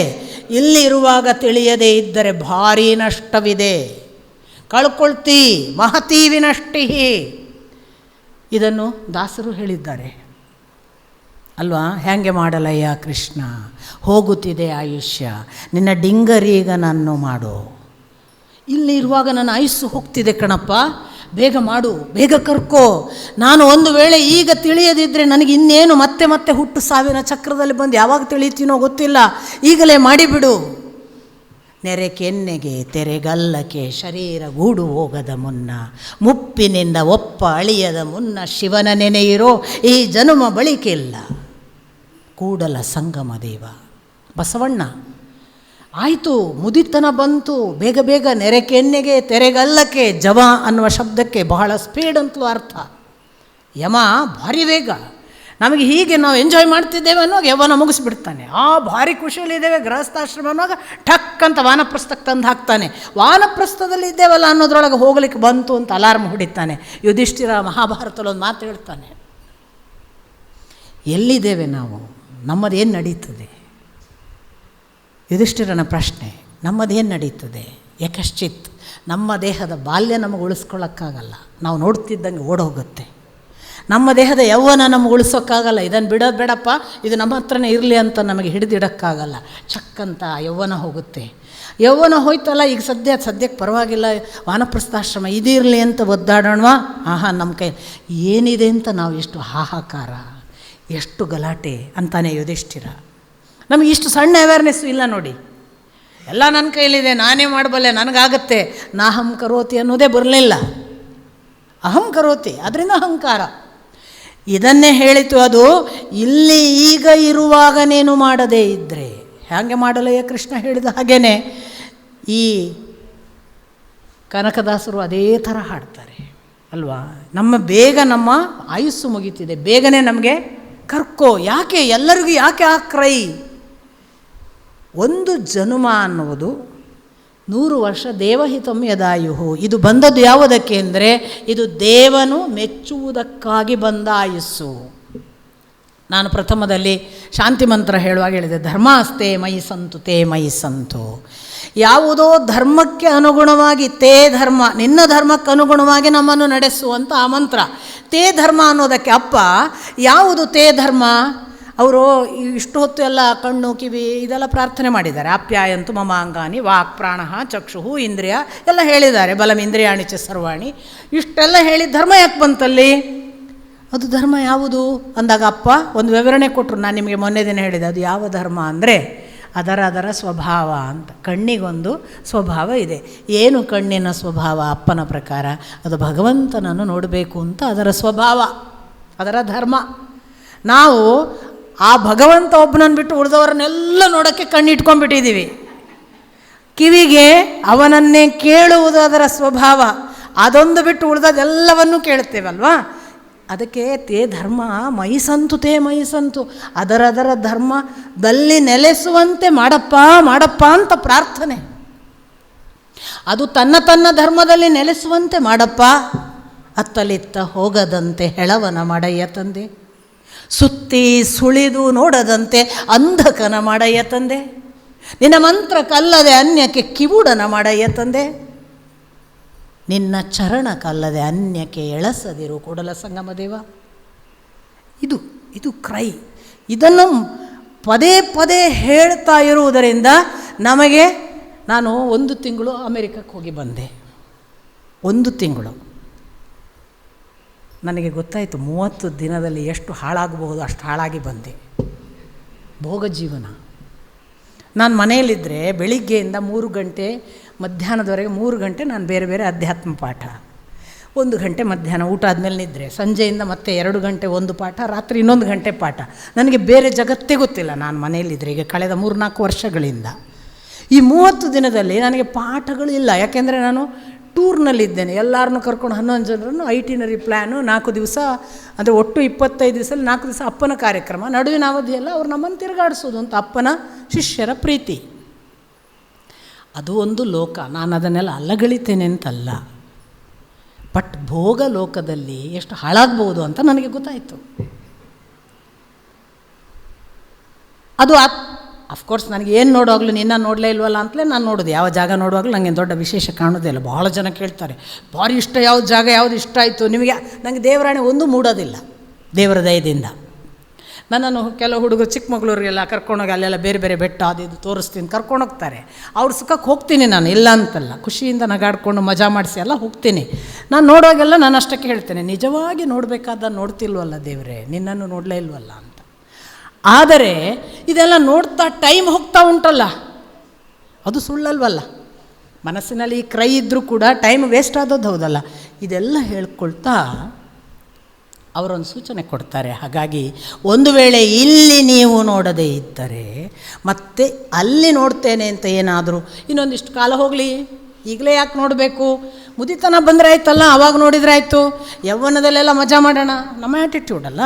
ಇಲ್ಲಿ ಇರುವಾಗ ತಿಳಿಯದೇ ಇದ್ದರೆ ಭಾರೀ ನಷ್ಟವಿದೆ, ಕಳ್ಕೊಳ್ತಿ, ಮಹತಿ ವಿನಷ್ಟಿ. ಇದನ್ನು ದಾಸರು ಹೇಳಿದ್ದಾರೆ ಅಲ್ವಾ? ಹೇಗೆ ಮಾಡಲಯ್ಯ ಕೃಷ್ಣ, ಹೋಗುತ್ತಿದೆ ಆಯುಷ್ಯ, ನಿನ್ನ ಡಿಂಗರೀಗ ನಾನು ಮಾಡು. ಇಲ್ಲಿ ಇರುವಾಗ ನನ್ನ ಆಯುಸ್ಸು ಹೋಗ್ತಿದೆ ಕಣಪ್ಪ, ಬೇಗ ಮಾಡು, ಬೇಗ ಕರ್ಕೋ. ನಾನು ಒಂದು ವೇಳೆ ಈಗ ತಿಳಿಯದಿದ್ದರೆ ನನಗೆ ಇನ್ನೇನು ಮತ್ತೆ ಮತ್ತೆ ಹುಟ್ಟು ಸಾವಿನ ಚಕ್ರದಲ್ಲಿ ಬಂದು ಯಾವಾಗ ತಿಳಿತೀನೋ ಗೊತ್ತಿಲ್ಲ, ಈಗಲೇ ಮಾಡಿಬಿಡು. ನೆರೆ ಕೆನ್ನೆಗೆ ತೆರೆಗಲ್ಲಕ್ಕೆ ಶರೀರ ಗೂಡು ಹೋಗದ ಮುನ್ನ, ಮುಪ್ಪಿನಿಂದ ಒಪ್ಪ ಅಳಿಯದ ಮುನ್ನ, ಶಿವನ ನೆನೆಯಿರೋ ಈ ಜನುಮ ಬಳಿಕಿಲ್ಲ. ಕೂಡಲ ಸಂಗಮ ದೇವ ಬಸವಣ್ಣ. ಆಯಿತು, ಮುದಿತನ ಬಂತು, ಬೇಗ ಬೇಗ ನೆರೆ ಕೆನ್ನೆಗೆ ತೆರೆಗಲ್ಲಕ್ಕೆ. ಜವ ಅನ್ನುವ ಶಬ್ದಕ್ಕೆ ಬಹಳ ಸ್ಪೀಡ್ ಅಂತಲೂ ಅರ್ಥ. ಯಮ ಭಾರಿ ವೇಗ. ನಮಗೆ ಹೀಗೆ ನಾವು ಎಂಜಾಯ್ ಮಾಡ್ತಿದ್ದೇವೆ ಅನ್ನೋವಾಗ ಯವನ ಮುಗಿಸ್ಬಿಡ್ತಾನೆ. ಭಾರಿ ಖುಷಿಯಲ್ಲಿದ್ದೇವೆ ಗೃಹಸ್ಥಾಶ್ರಮ ಅನ್ನೋವಾಗ ಠಕ್ ಅಂತ ವಾನಪ್ರಸ್ಥಕ್ಕೆ ತಂದು ಹಾಕ್ತಾನೆ. ವಾನಪ್ರಸ್ಥದಲ್ಲಿ ಇದ್ದೇವಲ್ಲ ಅನ್ನೋದ್ರೊಳಗೆ ಹೋಗ್ಲಿಕ್ಕೆ ಬಂತು ಅಂತ ಅಲಾರ್ಮ್ ಹೊಡಿತಾನೆ. ಯುಧಿಷ್ಠಿರ ಮಹಾಭಾರತದಲ್ಲಿ ಒಂದು ಮಾತು ಹೇಳ್ತಾನೆ, ಎಲ್ಲಿದ್ದೇವೆ ನಾವು, ನಮ್ಮದೇನು ನಡೀತದೆ? ಯುಧಿಷ್ಠಿರನ ಪ್ರಶ್ನೆ, ನಮ್ಮದೇನು ನಡೀತದೆ? ಯಕಶ್ಚಿತ್, ನಮ್ಮ ದೇಹದ ಬಾಲ್ಯ ನಮಗೆ ಉಳಿಸ್ಕೊಳ್ಳೋಕ್ಕಾಗಲ್ಲ, ನಾವು ನೋಡ್ತಿದ್ದಂಗೆ ಓಡೋಗುತ್ತೆ. ನಮ್ಮ ದೇಹದ ಯೌವನ ನಮಗೆ ಉಳಿಸೋಕ್ಕಾಗಲ್ಲ, ಇದನ್ನು ಬಿಡೋದು ಬೇಡಪ್ಪ, ಇದು ನಮ್ಮ ಹತ್ರನೇ ಇರಲಿ ಅಂತ ನಮಗೆ ಹಿಡಿದಿಡೋಕ್ಕಾಗಲ್ಲ. ಚಕ್ಕಂತ ಯೌವನ ಹೋಗುತ್ತೆ. ಯೌವನ ಹೋಯ್ತಲ್ಲ, ಈಗ ಸದ್ಯಕ್ಕೆ ಪರವಾಗಿಲ್ಲ, ವಾನಪ್ರಸ್ಥಾಶ್ರಮ ಇದಿರಲಿ ಅಂತ ಒದ್ದಾಡೋಣವಾ? ನಮ್ಮ ಕೈ ಏನಿದೆ ಅಂತ ನಾವು ಎಷ್ಟು ಹಾಹಾಕಾರ, ಎಷ್ಟು ಗಲಾಟೆ ಅಂತಾನೆ ಯುಧಿಷ್ಠಿರ. ನಮಗೆ ಇಷ್ಟು ಸಣ್ಣ ಅವೇರ್ನೆಸ್ಸು ಇಲ್ಲ ನೋಡಿ. ಎಲ್ಲ ನನ್ನ ಕೈಲಿದೆ, ನಾನೇ ಮಾಡಬಲ್ಲೆ, ನನಗಾಗತ್ತೆ, ನಾಹಂ ಕರೋತಿ ಅನ್ನೋದೇ ಬರಲಿಲ್ಲ. ಅಹಂ ಕರೋತಿ, ಅದರಿಂದ ಅಹಂಕಾರ. ಇದನ್ನೇ ಹೇಳಿತು ಅದು. ಇಲ್ಲಿ ಈಗ ಇರುವಾಗನೇನು ಮಾಡದೇ ಇದ್ದರೆ ಹೇಗೆ ಮಾಡಲಯ್ಯ ಕೃಷ್ಣ ಹೇಳಿದ ಹಾಗೇನೆ ಈ ಕನಕದಾಸರು ಅದೇ ಥರ ಹಾಡ್ತಾರೆ ಅಲ್ವಾ? ಬೇಗ ನಮ್ಮ ಆಯುಸ್ಸು ಮುಗೀತಿದೆ, ಬೇಗನೆ ನಮಗೆ ಕರ್ಕೋ. ಯಾಕೆ ಎಲ್ಲರಿಗೂ ಯಾಕೆ ಆ ಕ್ರೈ? ಒಂದು ಜನುಮ ಅನ್ನುವುದು 100 ವರ್ಷ ದೇವಹಿತಂ ಯದಾಯುಹು. ಇದು ಬಂದದ್ದು ಯಾವುದಕ್ಕೆ ಅಂದರೆ ಇದು ದೇವನು ಮೆಚ್ಚುವುದಕ್ಕಾಗಿ ಬಂದ ಆಯುಸ್ಸು. ನಾನು ಪ್ರಥಮದಲ್ಲಿ ಶಾಂತಿ ಮಂತ್ರ ಹೇಳುವಾಗ ಹೇಳಿದೆ, ಧರ್ಮಾಸ್ತೆ ಮಯಿ ಸಂತು ತೇ ಮಯಿ ಸಂತು. ಯಾವುದೋ ಧರ್ಮಕ್ಕೆ ಅನುಗುಣವಾಗಿ ತೇ ಧರ್ಮ, ನಿನ್ನ ಧರ್ಮಕ್ಕೆ ಅನುಗುಣವಾಗಿ ನಮ್ಮನ್ನು ನಡೆಸುವಂಥ ಆ ಮಂತ್ರ. ತೇ ಧರ್ಮ ಅನ್ನೋದಕ್ಕೆ ಅಪ್ಪ ಯಾವುದು ತೇ ಧರ್ಮ? ಅವರು ಇಷ್ಟು ಹೊತ್ತು ಎಲ್ಲ ಕಣ್ಣು ಕಿವಿ ಇದೆಲ್ಲ ಪ್ರಾರ್ಥನೆ ಮಾಡಿದ್ದಾರೆ. ಆಪ್ಯಾಯಂತು ಮಮ ಅಂಗಾನಿ ವಾಕ್ ಪ್ರಾಣ ಚಕ್ಷು ಇಂದ್ರಿಯ ಎಲ್ಲ ಹೇಳಿದ್ದಾರೆ. ಬಲಂ ಇಂದ್ರಿಯಾಣಿ ಚ ಸರ್ವಾಣಿ ಇಷ್ಟೆಲ್ಲ ಹೇಳಿ ಧರ್ಮ ಯಾಕೆ ಬಂತಲ್ಲಿ? ಅದು ಧರ್ಮ ಯಾವುದು ಅಂದಾಗ ಅಪ್ಪ ಒಂದು ವಿವರಣೆ ಕೊಟ್ಟರು. ನಾನು ನಿಮಗೆ ಮೊನ್ನೆ ದಿನ ಹೇಳಿದೆ ಅದು ಯಾವ ಧರ್ಮ ಅಂದರೆ ಅದರ ಸ್ವಭಾವ ಅಂತ. ಕಣ್ಣಿಗೊಂದು ಸ್ವಭಾವ ಇದೆ. ಏನು ಕಣ್ಣಿನ ಸ್ವಭಾವ? ಅಪ್ಪನ ಪ್ರಕಾರ ಅದು ಭಗವಂತನನ್ನು ನೋಡಬೇಕು ಅಂತ ಅದರ ಸ್ವಭಾವ, ಅದರ ಧರ್ಮ. ನಾವು ಆ ಭಗವಂತ ಒಬ್ಬನನ್ನು ಬಿಟ್ಟು ಉಳಿದವರನ್ನೆಲ್ಲ ನೋಡೋಕ್ಕೆ ಕಣ್ಣಿಟ್ಕೊಂಡ್ಬಿಟ್ಟಿದ್ದೀವಿ. ಕಿವಿಗೆ ಅವನನ್ನೇ ಕೇಳುವುದು ಅದರ ಸ್ವಭಾವ. ಅದೊಂದು ಬಿಟ್ಟು ಉಳಿದದೆಲ್ಲವನ್ನೂ ಕೇಳ್ತೇವಲ್ವಾ? ಅದಕ್ಕೆ ತೇ ಧರ್ಮ ಮೈ ಸಂತು ತೇ ಮೈ ಸಂತು. ಅದರ ಧರ್ಮದಲ್ಲಿ ನೆಲೆಸುವಂತೆ ಮಾಡಪ್ಪ ಮಾಡಪ್ಪ ಅಂತ ಪ್ರಾರ್ಥನೆ. ಅದು ತನ್ನ ಧರ್ಮದಲ್ಲಿ ನೆಲೆಸುವಂತೆ ಮಾಡಪ್ಪ. ಅತ್ತಲಿತ್ತ ಹೋಗದಂತೆ ಹೆಳವನ ಮಾಡಯ್ಯ ತಂದೆ, ಸುತ್ತಿ ಸುಳಿದು ನೋಡದಂತೆ ಅಂಧಕನ ಮಾಡಯ್ಯ ತಂದೆ, ನಿನ್ನ ಮಂತ್ರ ಕಲ್ಲದೆ ಅನ್ಯಕ್ಕೆ ಕಿವುಡನ ಮಾಡಯ್ಯ ತಂದೆ, ನಿನ್ನ ಚರಣ ಕಲ್ಲದೆ ಅನ್ಯಕ್ಕೆ ಎಳಸದಿರು ಕೂಡಲ ಸಂಗಮ ದೇವ. ಇದು ಕ್ರೈ. ಇದನ್ನು ಪದೇ ಪದೇ ಹೇಳ್ತಾ ಇರುವುದರಿಂದ ನಮಗೆ, ನಾನು 1 ತಿಂಗಳು ಅಮೆರಿಕಕ್ಕೆ ಹೋಗಿ ಬಂದೆ. 1 ತಿಂಗಳು ನನಗೆ ಗೊತ್ತಾಯಿತು 30 ದಿನದಲ್ಲಿ ಎಷ್ಟು ಹಾಳಾಗಬಹುದು ಅಷ್ಟು ಹಾಳಾಗಿ ಬಂದೆ. ಭೋಗ ಜೀವನ. ನಾನು ಮನೆಯಲ್ಲಿದ್ದರೆ ಬೆಳಿಗ್ಗೆಯಿಂದ 3 ಗಂಟೆ ಮಧ್ಯಾಹ್ನದವರೆಗೆ 3 ಗಂಟೆ ನಾನು ಬೇರೆ ಬೇರೆ ಅಧ್ಯಾತ್ಮ ಪಾಠ, 1 ಗಂಟೆ ಮಧ್ಯಾಹ್ನ ಊಟ ಆದಮೇಲೆ ನಿದ್ರೆ, ಸಂಜೆಯಿಂದ ಮತ್ತೆ 2 ಗಂಟೆ ಒಂದು ಪಾಠ, ರಾತ್ರಿ ಇನ್ನೊಂದು ಗಂಟೆ ಪಾಠ. ನನಗೆ ಬೇರೆ ಜಗತ್ತೇ ಗೊತ್ತಿಲ್ಲ ನಾನು ಮನೆಯಲ್ಲಿದ್ದರೆ. ಈಗ ಕಳೆದ 3-4 ವರ್ಷಗಳಿಂದ ಈ 30 ದಿನದಲ್ಲಿ ನನಗೆ ಪಾಠಗಳಿಲ್ಲ. ಯಾಕೆಂದರೆ ನಾನು ಟೂರ್ನಲ್ಲಿದ್ದೇನೆ. ಎಲ್ಲರನ್ನೂ ಕರ್ಕೊಂಡು 11 ಜನರನ್ನು ಐಟಿನರಿ ಪ್ಲ್ಯಾನು 4 ದಿವಸ, ಅಂದರೆ ಒಟ್ಟು 25 ದಿವಸದಲ್ಲಿ 4 ದಿವಸ ಅಪ್ಪನ ಕಾರ್ಯಕ್ರಮ, ನಡುವಿನ ಅವಧಿಯೆಲ್ಲ ಅವ್ರು ನಮ್ಮನ್ನು ತಿರುಗಾಡಿಸೋದು ಅಂತ ಅಪ್ಪನ ಶಿಷ್ಯರ ಪ್ರೀತಿ. ಅದು ಒಂದು ಲೋಕ. ನಾನು ಅದನ್ನೆಲ್ಲ ಅಲ್ಲಗಳಿತೇನೆ ಅಂತಲ್ಲ, ಬಟ್ ಭೋಗ ಲೋಕದಲ್ಲಿ ಎಷ್ಟು ಹಾಳಾಗ್ಬೋದು ಅಂತ ನನಗೆ ಗೊತ್ತಾಯಿತು. ಅದು ಅಫ್ಕೋರ್ಸ್ ನನಗೆ ಏನು ನೋಡುವಾಗಲೂ ನಿನ್ನ ನೋಡಲೇ ಇಲ್ವಲ್ಲ ಅಂತಲೇ ನಾನು ನೋಡೋದು. ಯಾವ ಜಾಗ ನೋಡುವಾಗಲೂ ನನಗೆ ದೊಡ್ಡ ವಿಶೇಷ ಕಾಣೋದೇ ಇಲ್ಲ. ಭಾಳ ಜನ ಕೇಳ್ತಾರೆ, ಭಾರಿ ಇಷ್ಟ ಯಾವ್ದು ಜಾಗ, ಯಾವುದು ಇಷ್ಟ ಆಯಿತು ನಿಮಗೆ? ನನಗೆ ದೇವರಾಣೆ ಒಂದು ಮೂಡೋದಿಲ್ಲ ದೇವರ ದಯದಿಂದ. ನನ್ನನ್ನು ಕೆಲವು ಹುಡುಗರು ಚಿಕ್ಕಮಗಳೂರಿಗೆಲ್ಲ ಕರ್ಕೊಂಡೋಗಿ ಅಲ್ಲೆಲ್ಲ ಬೇರೆ ಬೇರೆ ಬೆಟ್ಟ ಅದು ಇದು ತೋರಿಸ್ತೀನಿ ಕರ್ಕೊಂಡೋಗ್ತಾರೆ. ಅವ್ರ ಸುಖಕ್ಕೆ ಹೋಗ್ತೀನಿ ನಾನು, ಇಲ್ಲ ಅಂತಲ್ಲ. ಖುಷಿಯಿಂದ ನಗಾಡ್ಕೊಂಡು ಮಜಾ ಮಾಡಿಸಿ ಎಲ್ಲ ಹೋಗ್ತೀನಿ. ನಾನು ನೋಡುವಾಗೆಲ್ಲ ನಾನು ಅಷ್ಟಕ್ಕೆ ಹೇಳ್ತೇನೆ, ನಿಜವಾಗಿ ನೋಡಬೇಕಾದ ನೋಡ್ತಿಲ್ವಲ್ಲ ದೇವರೇ, ನಿನ್ನನ್ನು ನೋಡಲೇ ಇಲ್ವಲ್ಲ ಅಂತ. ಆದರೆ ಇದೆಲ್ಲ ನೋಡ್ತಾ ಟೈಮ್ ಹೋಗ್ತಾ ಉಂಟಲ್ಲ, ಅದು ಸುಳ್ಳಲ್ವಲ್ಲ. ಮನಸ್ಸಿನಲ್ಲಿ ಈ ಕ್ರೈ ಇದ್ದರೂ ಕೂಡ ಟೈಮ್ ವೇಸ್ಟ್ ಆದದ್ದು ಹೌದಲ್ಲ. ಇದೆಲ್ಲ ಹೇಳ್ಕೊಳ್ತಾ ಅವರೊಂದು ಸೂಚನೆ ಕೊಡ್ತಾರೆ. ಹಾಗಾಗಿ ಒಂದು ವೇಳೆ ಇಲ್ಲಿ ನೀವು ನೋಡದೇ ಇದ್ದರೆ ಮತ್ತೆ ಅಲ್ಲಿ ನೋಡ್ತೇನೆ ಅಂತ ಏನಾದರೂ ಇನ್ನೊಂದಿಷ್ಟು ಕಾಲ ಹೋಗಲಿ, ಈಗಲೇ ಯಾಕೆ ನೋಡಬೇಕು? ಮುದಿತನ ಬಂದರೆ ಆಯ್ತಲ್ಲ, ಆವಾಗ ನೋಡಿದರೆ ಆಯಿತು. ಯೌವನದಲ್ಲೆಲ್ಲ ಮಜಾ ಮಾಡೋಣ, ನಮ್ಮ ಆ್ಯಟಿಟ್ಯೂಡಲ್ಲ.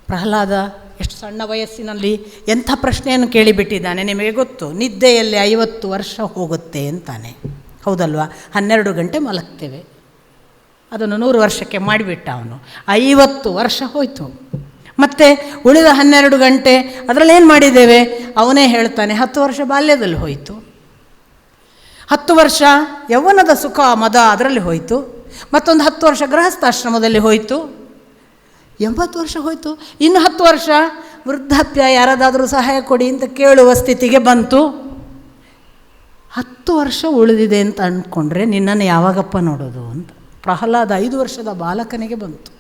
ಪ್ರಹ್ಲಾದ ಎಷ್ಟು ಸಣ್ಣ ವಯಸ್ಸಿನಲ್ಲಿ ಎಂಥ ಪ್ರಶ್ನೆಯನ್ನು ಕೇಳಿಬಿಟ್ಟಿದ್ದಾನೆ ನಿಮಗೆ ಗೊತ್ತು. ನಿದ್ದೆಯಲ್ಲಿ 50 ವರ್ಷ ಹೋಗುತ್ತೆ ಅಂತಾನೆ, ಹೌದಲ್ವಾ? 12 ಗಂಟೆ ಮಲಗ್ತೇವೆ, ಅದನ್ನು 100 ವರ್ಷಕ್ಕೆ ಮಾಡಿಬಿಟ್ಟ ಅವನು. 50 ವರ್ಷ ಹೋಯಿತು. ಮತ್ತು ಉಳಿದ 12 ಗಂಟೆ ಅದರಲ್ಲಿ ಏನು ಮಾಡಿದ್ದೇವೆ? ಅವನೇ ಹೇಳ್ತಾನೆ 10 ವರ್ಷ ಬಾಲ್ಯದಲ್ಲಿ ಹೋಯಿತು, 10 ವರ್ಷ ಯೌವನದ ಸುಖ ಮದ ಅದರಲ್ಲಿ ಹೋಯಿತು, ಮತ್ತೊಂದು 10 ವರ್ಷ ಗೃಹಸ್ಥಾಶ್ರಮದಲ್ಲಿ ಹೋಯಿತು, 80 ವರ್ಷ ಹೋಯಿತು. ಇನ್ನು 10 ವರ್ಷ ವೃದ್ಧಾಪ್ಯ, ಯಾರಾದರೂ ಸಹಾಯ ಕೊಡಿ ಅಂತ ಕೇಳುವ ಸ್ಥಿತಿಗೆ ಬಂತು. 10 ವರ್ಷ ಉಳಿದಿದೆ ಅಂತ ಅಂದ್ಕೊಂಡ್ರೆ ನಿನ್ನನ್ನು ಯಾವಾಗಪ್ಪ ನೋಡೋದು ಅಂತ ಪ್ರಹ್ಲಾದ 5 ವರ್ಷದ ಬಾಲಕನಿಗೆ ಬಂತು.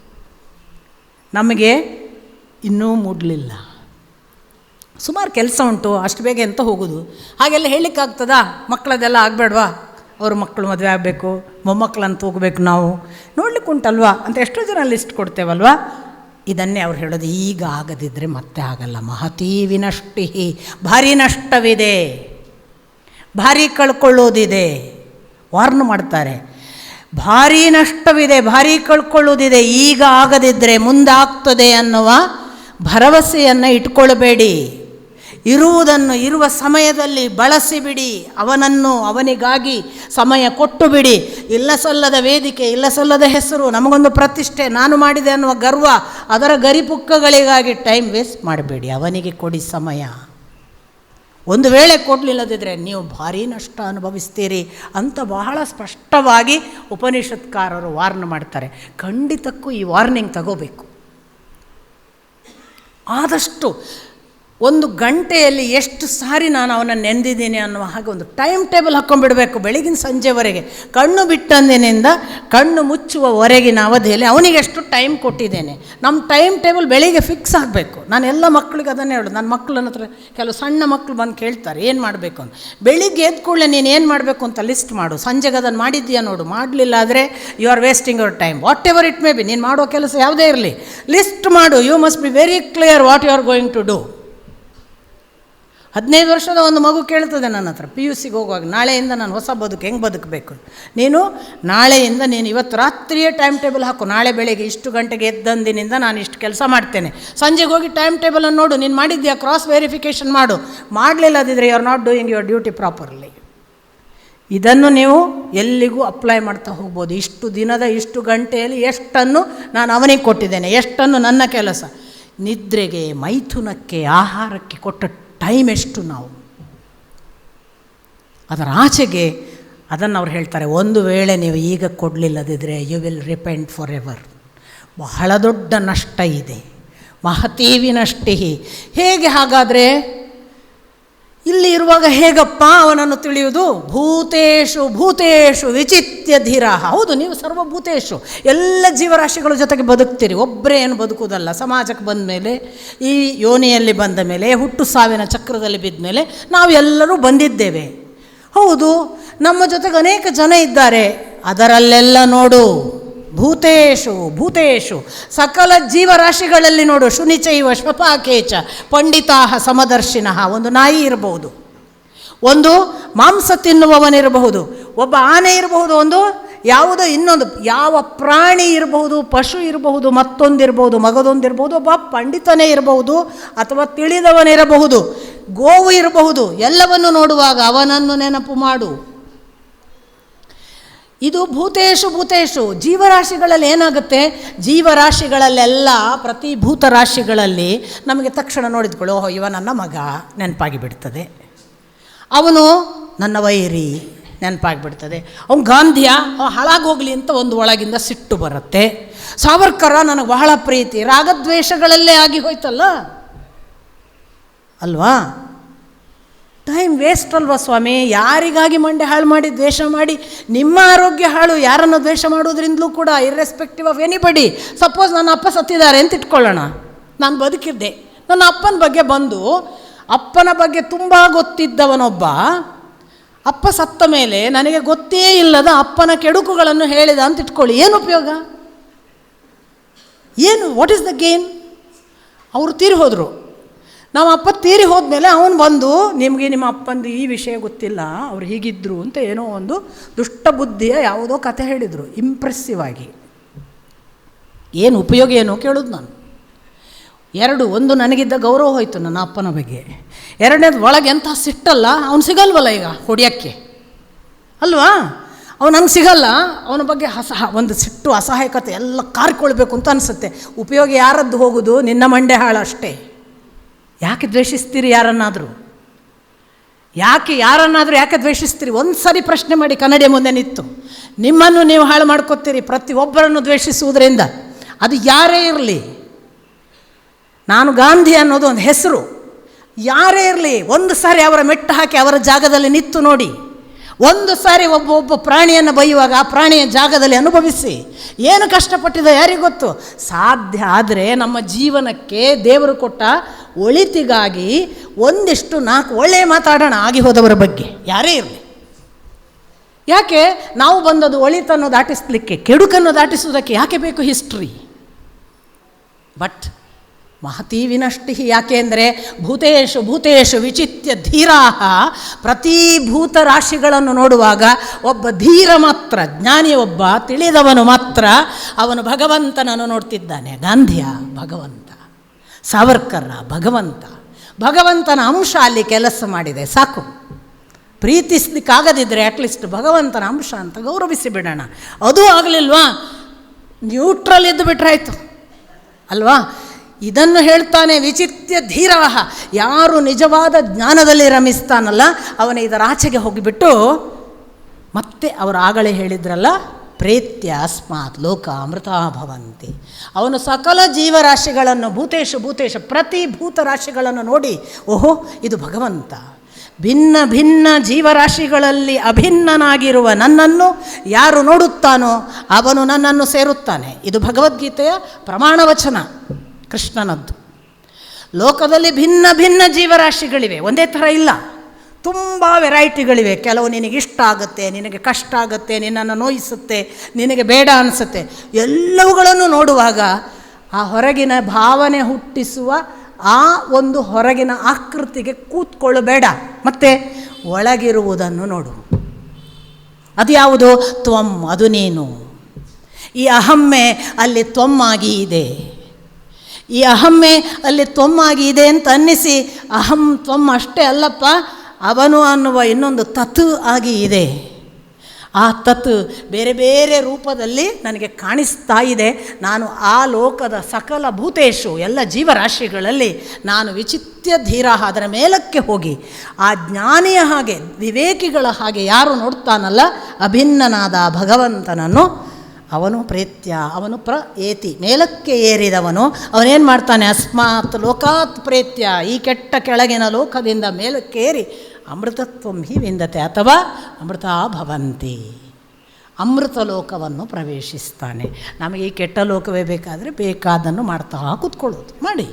ನಮಗೆ ಇನ್ನೂ ಮೂಡಲಿಲ್ಲ. ಸುಮಾರು ಕೆಲಸ ಉಂಟು, ಅಷ್ಟು ಬೇಗ ಎಂತ ಹೋಗೋದು? ಹಾಗೆಲ್ಲ ಹೇಳಲಿಕ್ಕಾಗ್ತದಾ? ಮಕ್ಕಳದೆಲ್ಲ ಆಗಬೇಡ್ವಾ? ಅವ್ರ ಮಕ್ಕಳು ಮದುವೆ ಆಗಬೇಕು, ಮೊಮ್ಮಕ್ಕಳಂತ ಹೋಗಬೇಕು, ನಾವು ನೋಡ್ಲಿಕ್ಕೆ ಉಂಟಲ್ವಾ ಅಂತ ಎಷ್ಟೋ ಜನ ಲಿಸ್ಟ್ ಕೊಡ್ತೇವಲ್ವಾ? ಇದನ್ನೇ ಅವ್ರು ಹೇಳೋದು, ಈಗ ಆಗದಿದ್ದರೆ ಮತ್ತೆ ಆಗಲ್ಲ. ಮಹತೀ ವಿನಷ್ಟಿ, ಭಾರಿ ನಷ್ಟವಿದೆ, ಭಾರಿ ಕಳ್ಕೊಳ್ಳೋದಿದೆ. ವಾರ್ನ್ ಮಾಡ್ತಾರೆ, ಭಾರಿ ನಷ್ಟವಿದೆ, ಭಾರಿ ಕಳ್ಕೊಳ್ಳೋದಿದೆ, ಈಗ ಆಗದಿದ್ದರೆ ಮುಂದೆ ಆಗ್ತದೆ ಅನ್ನುವ ಭರವಸೆಯನ್ನು ಇಟ್ಕೊಳ್ಬೇಡಿ. ಇರುವುದನ್ನು ಇರುವ ಸಮಯದಲ್ಲಿ ಬಳಸಿಬಿಡಿ. ಅವನಿಗಾಗಿ ಸಮಯ ಕೊಟ್ಟು ಬಿಡಿ. ಇಲ್ಲ ಸಲ್ಲದ ವೇದಿಕೆ, ಇಲ್ಲ ಸಲ್ಲದ ಹೆಸರು, ನಮಗೊಂದು ಪ್ರತಿಷ್ಠೆ, ನಾನು ಮಾಡಿದೆ ಅನ್ನುವ ಗರ್ವ, ಅದರ ಗರಿಪುಕ್ಕಗಳಿಗಾಗಿ ಟೈಮ್ ವೇಸ್ಟ್ ಮಾಡಬೇಡಿ. ಅವನಿಗೆ ಕೊಡಿ ಸಮಯ. ಒಂದು ವೇಳೆ ಕೊಡಲಿಲ್ಲದಿದ್ದರೆ ನೀವು ಭಾರೀ ನಷ್ಟ ಅನುಭವಿಸ್ತೀರಿ ಅಂತ ಬಹಳ ಸ್ಪಷ್ಟವಾಗಿ ಉಪನಿಷತ್ಕಾರರು ವಾರ್ನ್ ಮಾಡ್ತಾರೆ. ಖಂಡಿತಕ್ಕೂ ಈ ವಾರ್ನಿಂಗ್ ತಗೋಬೇಕು. ಆದಷ್ಟು ಒಂದು ಗಂಟೆಯಲ್ಲಿ ಎಷ್ಟು ಸಾರಿ ನಾನು ಅವನನ್ನು ನೆಂದಿದ್ದೀನಿ ಅನ್ನುವ ಹಾಗೆ ಒಂದು ಟೈಮ್ ಟೇಬಲ್ ಹಾಕ್ಕೊಂಡ್ಬಿಡಬೇಕು. ಬೆಳಗಿನ ಸಂಜೆವರೆಗೆ ಕಣ್ಣು ಬಿಟ್ಟಂದಿನಿಂದ ಕಣ್ಣು ಮುಚ್ಚುವವರೆಗಿನ ಅವಧಿಯಲ್ಲಿ ಅವನಿಗೆ ಎಷ್ಟು ಟೈಮ್ ಕೊಟ್ಟಿದ್ದೇನೆ. ನಮ್ಮ ಟೈಮ್ ಟೇಬಲ್ ಬೆಳಿಗ್ಗೆ ಫಿಕ್ಸ್ ಆಗಬೇಕು. ನಾನು ಎಲ್ಲ ಮಕ್ಕಳಿಗೆ ಅದನ್ನೇ ಹೇಳೋದು. ನನ್ನ ಮಕ್ಕಳನ್ನ ಹತ್ರ ಕೆಲವು ಸಣ್ಣ ಮಕ್ಕಳು ಬಂದು ಕೇಳ್ತಾರೆ ಏನು ಮಾಡಬೇಕು ಅಂತ. ಬೆಳಿಗ್ಗೆ ಎದ್ದ ಕೂಡಲೇ ನೀನು ಏನು ಮಾಡಬೇಕು ಅಂತ ಲಿಸ್ಟ್ ಮಾಡು. ಸಂಜೆಗೆ ಅದನ್ನು ಮಾಡಿದ್ದೀಯಾ ನೋಡು. ಮಾಡಲಿಲ್ಲ ಆದರೆ you are wasting your time. Whatever it may be, ನೀನು ಮಾಡೋ ಕೆಲಸ ಯಾವುದೇ ಇರಲಿ, ಲಿಸ್ಟ್ ಮಾಡು. You must be very clear what you are going to do. 15 ವರ್ಷದ ಒಂದು ಮಗು ಕೇಳ್ತದೆ ನನ್ನ ಹತ್ರ PUCಗೆ ಹೋಗುವಾಗ, ನಾಳೆಯಿಂದ ನಾನು ಹೊಸ ಬದುಕು ಹೆಂಗೆ ಬದುಕಬೇಕು. ನಾಳೆಯಿಂದ ನೀನು ಇವತ್ತು ರಾತ್ರಿಯೇ ಟೈಮ್ ಟೇಬಲ್ ಹಾಕು. ನಾಳೆ ಬೆಳಗ್ಗೆ ಇಷ್ಟು ಗಂಟೆಗೆ ಎದ್ದಂದಿನಿಂದ ನಾನು ಇಷ್ಟು ಕೆಲಸ ಮಾಡ್ತೇನೆ. ಸಂಜೆಗೆ ಹೋಗಿ ಟೈಮ್ ಟೇಬಲನ್ನು ನೋಡು. ನೀನು ಮಾಡಿದ್ಯಾ ಕ್ರಾಸ್ ವೆರಿಫಿಕೇಷನ್ ಮಾಡು. ಮಾಡಲಿಲ್ಲದಿದ್ದರೆ you are not doing your duty properly. ಇದನ್ನು ನೀವು ಎಲ್ಲಿಗೂ ಅಪ್ಲೈ ಮಾಡ್ತಾ ಹೋಗ್ಬೋದು. ಇಷ್ಟು ದಿನದ ಇಷ್ಟು ಗಂಟೆಯಲ್ಲಿ ಎಷ್ಟನ್ನು ನಾನು ಅವನಿಗೆ ಕೊಟ್ಟಿದ್ದೇನೆ, ಎಷ್ಟನ್ನು ನನ್ನ ಕೆಲಸ. ನಿದ್ರೆಗೆ, ಮೈಥುನಕ್ಕೆ, ಆಹಾರಕ್ಕೆ ಕೊಟ್ಟ ಟೈಮ್ ಎಷ್ಟು ನಾವು. ಅದರ ಆಚೆಗೆ ಅದನ್ನು ಅವ್ರು ಹೇಳ್ತಾರೆ, ಒಂದು ವೇಳೆ ನೀವು ಈಗ ಕೊಡಲಿಲ್ಲದಿದ್ದರೆ you will repent forever. ಬಹಳ ದೊಡ್ಡ ನಷ್ಟ ಇದೆ. ಮಹತೀ ವಿನಷ್ಟಿ. ಹೇಗೆ ಹಾಗಾದರೆ ಇಲ್ಲಿ ಇರುವಾಗ ಹೇಗಪ್ಪ ಅವನನ್ನು ತಿಳಿಯುವುದು? ಭೂತೇಶು ಭೂತೇಶು ವಿಚಿತ್ಯ ಧೀರ. ಹೌದು, ನೀವು ಸರ್ವಭೂತೇಶು, ಎಲ್ಲ ಜೀವರಾಶಿಗಳ ಜೊತೆಗೆ ಬದುಕ್ತೀರಿ. ಒಬ್ಬರೇ ಏನು ಬದುಕುವುದಲ್ಲ. ಸಮಾಜಕ್ಕೆ ಬಂದ ಮೇಲೆ, ಈ ಯೋನಿಯಲ್ಲಿ ಬಂದ ಮೇಲೆ, ಹುಟ್ಟು ಸಾವಿನ ಚಕ್ರದಲ್ಲಿ ಬಿದ್ದ ಮೇಲೆ ನಾವು ಎಲ್ಲರೂ ಬಂದಿದ್ದೇವೆ. ಹೌದು, ನಮ್ಮ ಜೊತೆಗೆ ಅನೇಕ ಜನ ಇದ್ದಾರೆ. ಅದರಲ್ಲೆಲ್ಲ ನೋಡು, ಭೂತೇಶು ಭೂತೇಶು, ಸಕಲ ಜೀವರಾಶಿಗಳಲ್ಲಿ ನೋಡು. ಶುನಿಚೈವ ಶ್ವಪಾಕೇಚ ಪಂಡಿತಾಹ ಸಮದರ್ಶಿನಃ. ಒಂದು ನಾಯಿ ಇರಬಹುದು, ಒಂದು ಮಾಂಸ ತಿನ್ನುವವನಿರಬಹುದು, ಒಬ್ಬ ಆನೆ ಇರಬಹುದು, ಒಂದು ಯಾವುದೋ ಇನ್ನೊಂದು ಯಾವ ಪ್ರಾಣಿ ಇರಬಹುದು, ಪಶು ಇರಬಹುದು, ಮತ್ತೊಂದಿರಬಹುದು, ಮಗದೊಂದಿರಬಹುದು, ಒಬ್ಬ ಪಂಡಿತನೇ ಇರಬಹುದು ಅಥವಾ ತಿಳಿದವನಿರಬಹುದು, ಗೋವು ಇರಬಹುದು. ಎಲ್ಲವನ್ನು ನೋಡುವಾಗ ಅವನನ್ನು ನೆನಪು ಮಾಡು. ಇದು ಭೂತೇಶು ಭೂತೇಶು. ಜೀವರಾಶಿಗಳಲ್ಲಿ ಏನಾಗುತ್ತೆ, ಜೀವರಾಶಿಗಳಲ್ಲೆಲ್ಲ ಪ್ರತಿ ಭೂತರಾಶಿಗಳಲ್ಲಿ ನಮಗೆ ತಕ್ಷಣ ನೋಡಿದ್ಕೊಳ್ಳೋ, ಓಹೋ ಇವ ನನ್ನ ಮಗ ನೆನಪಾಗಿ ಬಿಡ್ತದೆ, ಅವನು ನನ್ನ ವೈರಿ ನೆನಪಾಗಿಬಿಡ್ತದೆ, ಅವನು ಗಾಂಧಿಯ ಹಾಳಾಗೋಗಲಿ ಅಂತ ಒಂದು ಒಳಗಿಂದ ಸಿಟ್ಟು ಬರುತ್ತೆ. ಸಾವರ್ಕರ ನನಗೆ ಬಹಳ ಪ್ರೀತಿ. ರಾಗದ್ವೇಷಗಳಲ್ಲೇ ಆಗಿ ಹೋಯ್ತಲ್ಲ ಅಲ್ವಾ? ಟೈಮ್ ವೇಸ್ಟ್ ಅಲ್ವಾ ಸ್ವಾಮಿ? ಯಾರಿಗಾಗಿ ಮಂಡೆ ಹಾಳು ಮಾಡಿ ದ್ವೇಷ ಮಾಡಿ ನಿಮ್ಮ ಆರೋಗ್ಯ ಹಾಳು. ಯಾರನ್ನು ದ್ವೇಷ ಮಾಡೋದ್ರಿಂದಲೂ ಕೂಡ, ಇರ್ರೆಸ್ಪೆಕ್ಟಿವ್ ಆಫ್ ಎನಿಬಡಿ. ಸಪೋಸ್ ನನ್ನ ಅಪ್ಪ ಸತ್ತಿದ್ದಾರೆ ಅಂತ ಇಟ್ಕೊಳ್ಳೋಣ, ನಾನು ಬದುಕಿದ್ದೆ. ನನ್ನ ಅಪ್ಪನ ಬಗ್ಗೆ ಬಂದು, ಅಪ್ಪನ ಬಗ್ಗೆ ತುಂಬ ಗೊತ್ತಿದ್ದವನೊಬ್ಬ ಅಪ್ಪ ಸತ್ತ ಮೇಲೆ ನನಗೆ ಗೊತ್ತೇ ಇಲ್ಲದ ಅಪ್ಪನ ಕೆಡುಕುಗಳನ್ನು ಹೇಳಿದ ಅಂತ ಇಟ್ಕೊಳ್ಳಿ. ಏನು ಉಪಯೋಗ? ಏನು, ವಾಟ್ ಈಸ್ ದ ಗೇನ್? ಅವರು ತೀರಿ ಹೋದರು. ನಮ್ಮ ಅಪ್ಪ ತೀರಿ ಹೋದ್ಮೇಲೆ ಅವನು ಬಂದು, ನಿಮಗೆ ನಿಮ್ಮ ಅಪ್ಪಂದು ಈ ವಿಷಯ ಗೊತ್ತಿಲ್ಲ, ಅವ್ರು ಹೀಗಿದ್ದರು ಅಂತ ಏನೋ ಒಂದು ದುಷ್ಟ ಬುದ್ಧಿಯ ಯಾವುದೋ ಕಥೆ ಹೇಳಿದರು ಇಂಪ್ರೆಸ್ಸಿವ್ ಆಗಿ. ಏನು ಉಪಯೋಗ ಏನು ಕೇಳೋದು ನಾನು. ಒಂದು ನನಗಿದ್ದ ಗೌರವ ಹೋಯಿತು ನನ್ನ ಅಪ್ಪನ ಬಗ್ಗೆ. ಎರಡನೇದು, ಒಳಗೆ ಎಂಥ ಸಿಟ್ಟಲ್ಲ, ಅವನು ಸಿಗಲ್ವಲ್ಲ ಈಗ ಹೊಡೆಯೋಕ್ಕೆ ಅಲ್ವಾ? ಅವನು ಹಂಗೆ ಸಿಗಲ್ಲ. ಅವನ ಬಗ್ಗೆ ಒಂದು ಸಿಟ್ಟು, ಅಸಹಾಯಕತೆ ಎಲ್ಲ ಕಾರ್ಕೊಳ್ಬೇಕು ಅಂತ ಅನಿಸುತ್ತೆ. ಉಪಯೋಗ ಯಾರದ್ದು ಹೋಗೋದು? ನಿನ್ನ ಮಂಡೆ ಹಾಳು ಅಷ್ಟೇ. ಯಾಕೆ ದ್ವೇಷಿಸ್ತೀರಿ ಯಾರನ್ನಾದರೂ? ಯಾಕೆ ದ್ವೇಷಿಸ್ತೀರಿ? ಒಂದು ಸರಿ ಪ್ರಶ್ನೆ ಮಾಡಿ ಕನ್ನಡಿ ಮುಂದೆ ನಿಂತು. ನಿಮ್ಮನ್ನು ನೀವು ಹಾಳು ಮಾಡ್ಕೊತೀರಿ ಪ್ರತಿಯೊಬ್ಬರನ್ನು ದ್ವೇಷಿಸುವುದರಿಂದ. ಅದು ಯಾರೇ ಇರಲಿ, ನಾನು ಗಾಂಧಿ ಅನ್ನೋದು ಒಂದು ಹೆಸರು, ಯಾರೇ ಇರಲಿ, ಒಂದು ಸಾರಿ ಅವರ ಮೆಟ್ಟು ಹಾಕಿ ಅವರ ಜಾಗದಲ್ಲಿ ನಿಂತು ನೋಡಿ. ಒಂದು ಸಾರಿ ಒಬ್ಬ ಪ್ರಾಣಿಯನ್ನು ಬೈಯುವಾಗ ಆ ಪ್ರಾಣಿಯ ಜಾಗದಲ್ಲಿ ಅನುಭವಿಸಿ. ಏನು ಕಷ್ಟಪಟ್ಟಿದೆ ಯಾರಿಗೆ ಗೊತ್ತು? ಸಾಧ್ಯ ಆದರೆ ನಮ್ಮ ಜೀವನಕ್ಕೆ ದೇವರು ಕೊಟ್ಟ ಒಳಿತಿಗಾಗಿ ಒಂದಿಷ್ಟು 4 ಒಳ್ಳೆಯ ಮಾತಾಡೋಣ ಆಗಿ ಹೋದವರ ಬಗ್ಗೆ, ಯಾರೇ ಇರಲಿ. ಯಾಕೆ ನಾವು ಬಂದದ್ದು ಒಳಿತನ್ನು ದಾಟಿಸಲಿಕ್ಕೆ, ಕೆಡುಕನ್ನು ದಾಟಿಸುವುದಕ್ಕೆ ಯಾಕೆ ಬೇಕು ಹಿಸ್ಟ್ರಿ? ಬಟ್ ಮಹತೀ ವಿನಷ್ಟಿ. ಯಾಕೆ ಅಂದರೆ ಭೂತೇಶು ಭೂತೇಶು ವಿಚಿತ್ಯ ಧೀರಾಹ. ಪ್ರತಿ ಭೂತ ರಾಶಿಗಳನ್ನು ನೋಡುವಾಗ ಒಬ್ಬ ಧೀರ ಮಾತ್ರ, ಜ್ಞಾನಿ ಒಬ್ಬ, ತಿಳಿದವನು ಮಾತ್ರ ಅವನು ಭಗವಂತನನ್ನು ನೋಡ್ತಿದ್ದಾನೆ. ಗಾಂಧಿಯ ಭಗವಂತ ಸಾವರ್ಕರ ಭಗವಂತನ ಅಂಶ ಅಲ್ಲಿ ಕೆಲಸ ಮಾಡಿದೆ, ಸಾಕು. ಪ್ರೀತಿಸ್ಲಿಕ್ಕಾಗದಿದ್ದರೆ ಅಟ್ಲೀಸ್ಟ್ ಭಗವಂತನ ಅಂಶ ಅಂತ ಗೌರವಿಸಿ ಬಿಡೋಣ. ಅದೂ ಆಗಲಿಲ್ವಾ, ನ್ಯೂಟ್ರಲ್ ಇದ್ದು ಬಿಟ್ರಾಯ್ತು ಅಲ್ವಾ. ಇದನ್ನು ಹೇಳ್ತಾನೆ ವಿಚಿತ್ಯ ಧೀರಃ, ಯಾರು ನಿಜವಾದ ಜ್ಞಾನದಲ್ಲಿ ರಮಿಸ್ತಾನಲ್ಲ ಅವನು ಇದರ ಆಚೆಗೆ ಹೋಗಿಬಿಟ್ಟು ಮತ್ತೆ ಅವರು ಆಗಲೇ ಹೇಳಿದ್ರಲ್ಲ, ಪ್ರೇತ್ಯ ಅಸ್ಮಾತ್ ಲೋಕ ಅಮೃತ ಭವಂತಿ. ಅವನು ಸಕಲ ಜೀವರಾಶಿಗಳನ್ನು ಭೂತೇಶ ಪ್ರತಿ ಭೂತರಾಶಿಗಳನ್ನು ನೋಡಿ, ಓಹೋ ಇದು ಭಗವಂತ, ಭಿನ್ನ ಭಿನ್ನ ಜೀವರಾಶಿಗಳಲ್ಲಿ ಅಭಿನ್ನನಾಗಿರುವ ನನ್ನನ್ನು ಯಾರು ನೋಡುತ್ತಾನೋ ಅವನು ನನ್ನನ್ನು ಸೇರುತ್ತಾನೆ. ಇದು ಭಗವದ್ಗೀತೆಯ ಪ್ರಮಾಣವಚನ ಕೃಷ್ಣನದ್ದು. ಲೋಕದಲ್ಲಿ ಭಿನ್ನ ಭಿನ್ನ ಜೀವರಾಶಿಗಳಿವೆ, ಒಂದೇ ಥರ ಇಲ್ಲ, ತುಂಬ ವೆರೈಟಿಗಳಿವೆ. ಕೆಲವು ನಿನಗೆ ಇಷ್ಟ ಆಗುತ್ತೆ, ನಿನಗೆ ಕಷ್ಟ ಆಗುತ್ತೆ, ನಿನ್ನನ್ನು ನೋಯಿಸುತ್ತೆ, ನಿನಗೆ ಬೇಡ ಅನಿಸುತ್ತೆ. ಎಲ್ಲವುಗಳನ್ನು ನೋಡುವಾಗ ಆ ಹೊರಗಿನ ಭಾವನೆ ಹುಟ್ಟಿಸುವ ಆ ಒಂದು ಹೊರಗಿನ ಆಕೃತಿಗೆ ಕೂತ್ಕೊಳ್ಳಬೇಡ, ಮತ್ತು ಒಳಗಿರುವುದನ್ನು ನೋಡು. ಅದು ಯಾವುದು? ತ್ವಂ, ಅದು ನೀನು. ಈ ಅಹಮ್ಮೆ ಅಲ್ಲಿ ತ್ವಮ್ಮಾಗಿ ಇದೆ, ಈ ಅಹಮ್ಮೆ ಅಲ್ಲಿ ತ್ವಮ್ಮಾಗಿ ಇದೆ ಅಂತ ಅನ್ನಿಸಿ ಅಹಂ ತ್ವಂ ಅಷ್ಟೇ ಅಲ್ಲಪ್ಪ, ಅವನು ಅನ್ನುವ ಇನ್ನೊಂದು ತತ್ ಆಗಿ ಇದೆ. ಆ ತತ್ ಬೇರೆ ಬೇರೆ ರೂಪದಲ್ಲಿ ನನಗೆ ಕಾಣಿಸ್ತಾ ಇದೆ. ನಾನು ಆ ಲೋಕದ ಸಕಲ ಭೂತೇಶು, ಎಲ್ಲ ಜೀವರಾಶಿಗಳಲ್ಲಿ ನಾನು ವಿಚಿತ್ಯ ಧೀರ, ಅದರ ಮೇಲಕ್ಕೆ ಹೋಗಿ ಆ ಜ್ಞಾನಿಯ ಹಾಗೆ ವಿವೇಕಿಗಳ ಹಾಗೆ ಯಾರು ನೋಡ್ತಾನಲ್ಲ ಅಭಿನ್ನನಾದ ಭಗವಂತನನ್ನು, ಅವನು ಪ್ರೇತ್ಯ, ಅವನು ಏತಿ, ಮೇಲಕ್ಕೆ ಏರಿದವನು. ಅವನೇನು ಮಾಡ್ತಾನೆ? ಅಸ್ಮಾತ್ ಲೋಕಾತ್ ಪ್ರೇತ್ಯ, ಈ ಕೆಟ್ಟ ಕೆಳಗಿನ ಲೋಕದಿಂದ ಮೇಲಕ್ಕೇರಿ ಅಮೃತತ್ವಂ ಹಿ ವಿಂದತೆ ಅಥವಾ ಅಮೃತ ಭವಂತಿ, ಅಮೃತ ಲೋಕವನ್ನು ಪ್ರವೇಶಿಸ್ತಾನೆ. ನಮಗೆ ಈ ಕೆಟ್ಟ ಲೋಕವೇ ಬೇಕಾದರೆ ಬೇಕಾದನ್ನು ಮಾಡ್ತಾ ಕೂತ್ಕೊಳ್ಳೋದು, ಮಾಡಿ.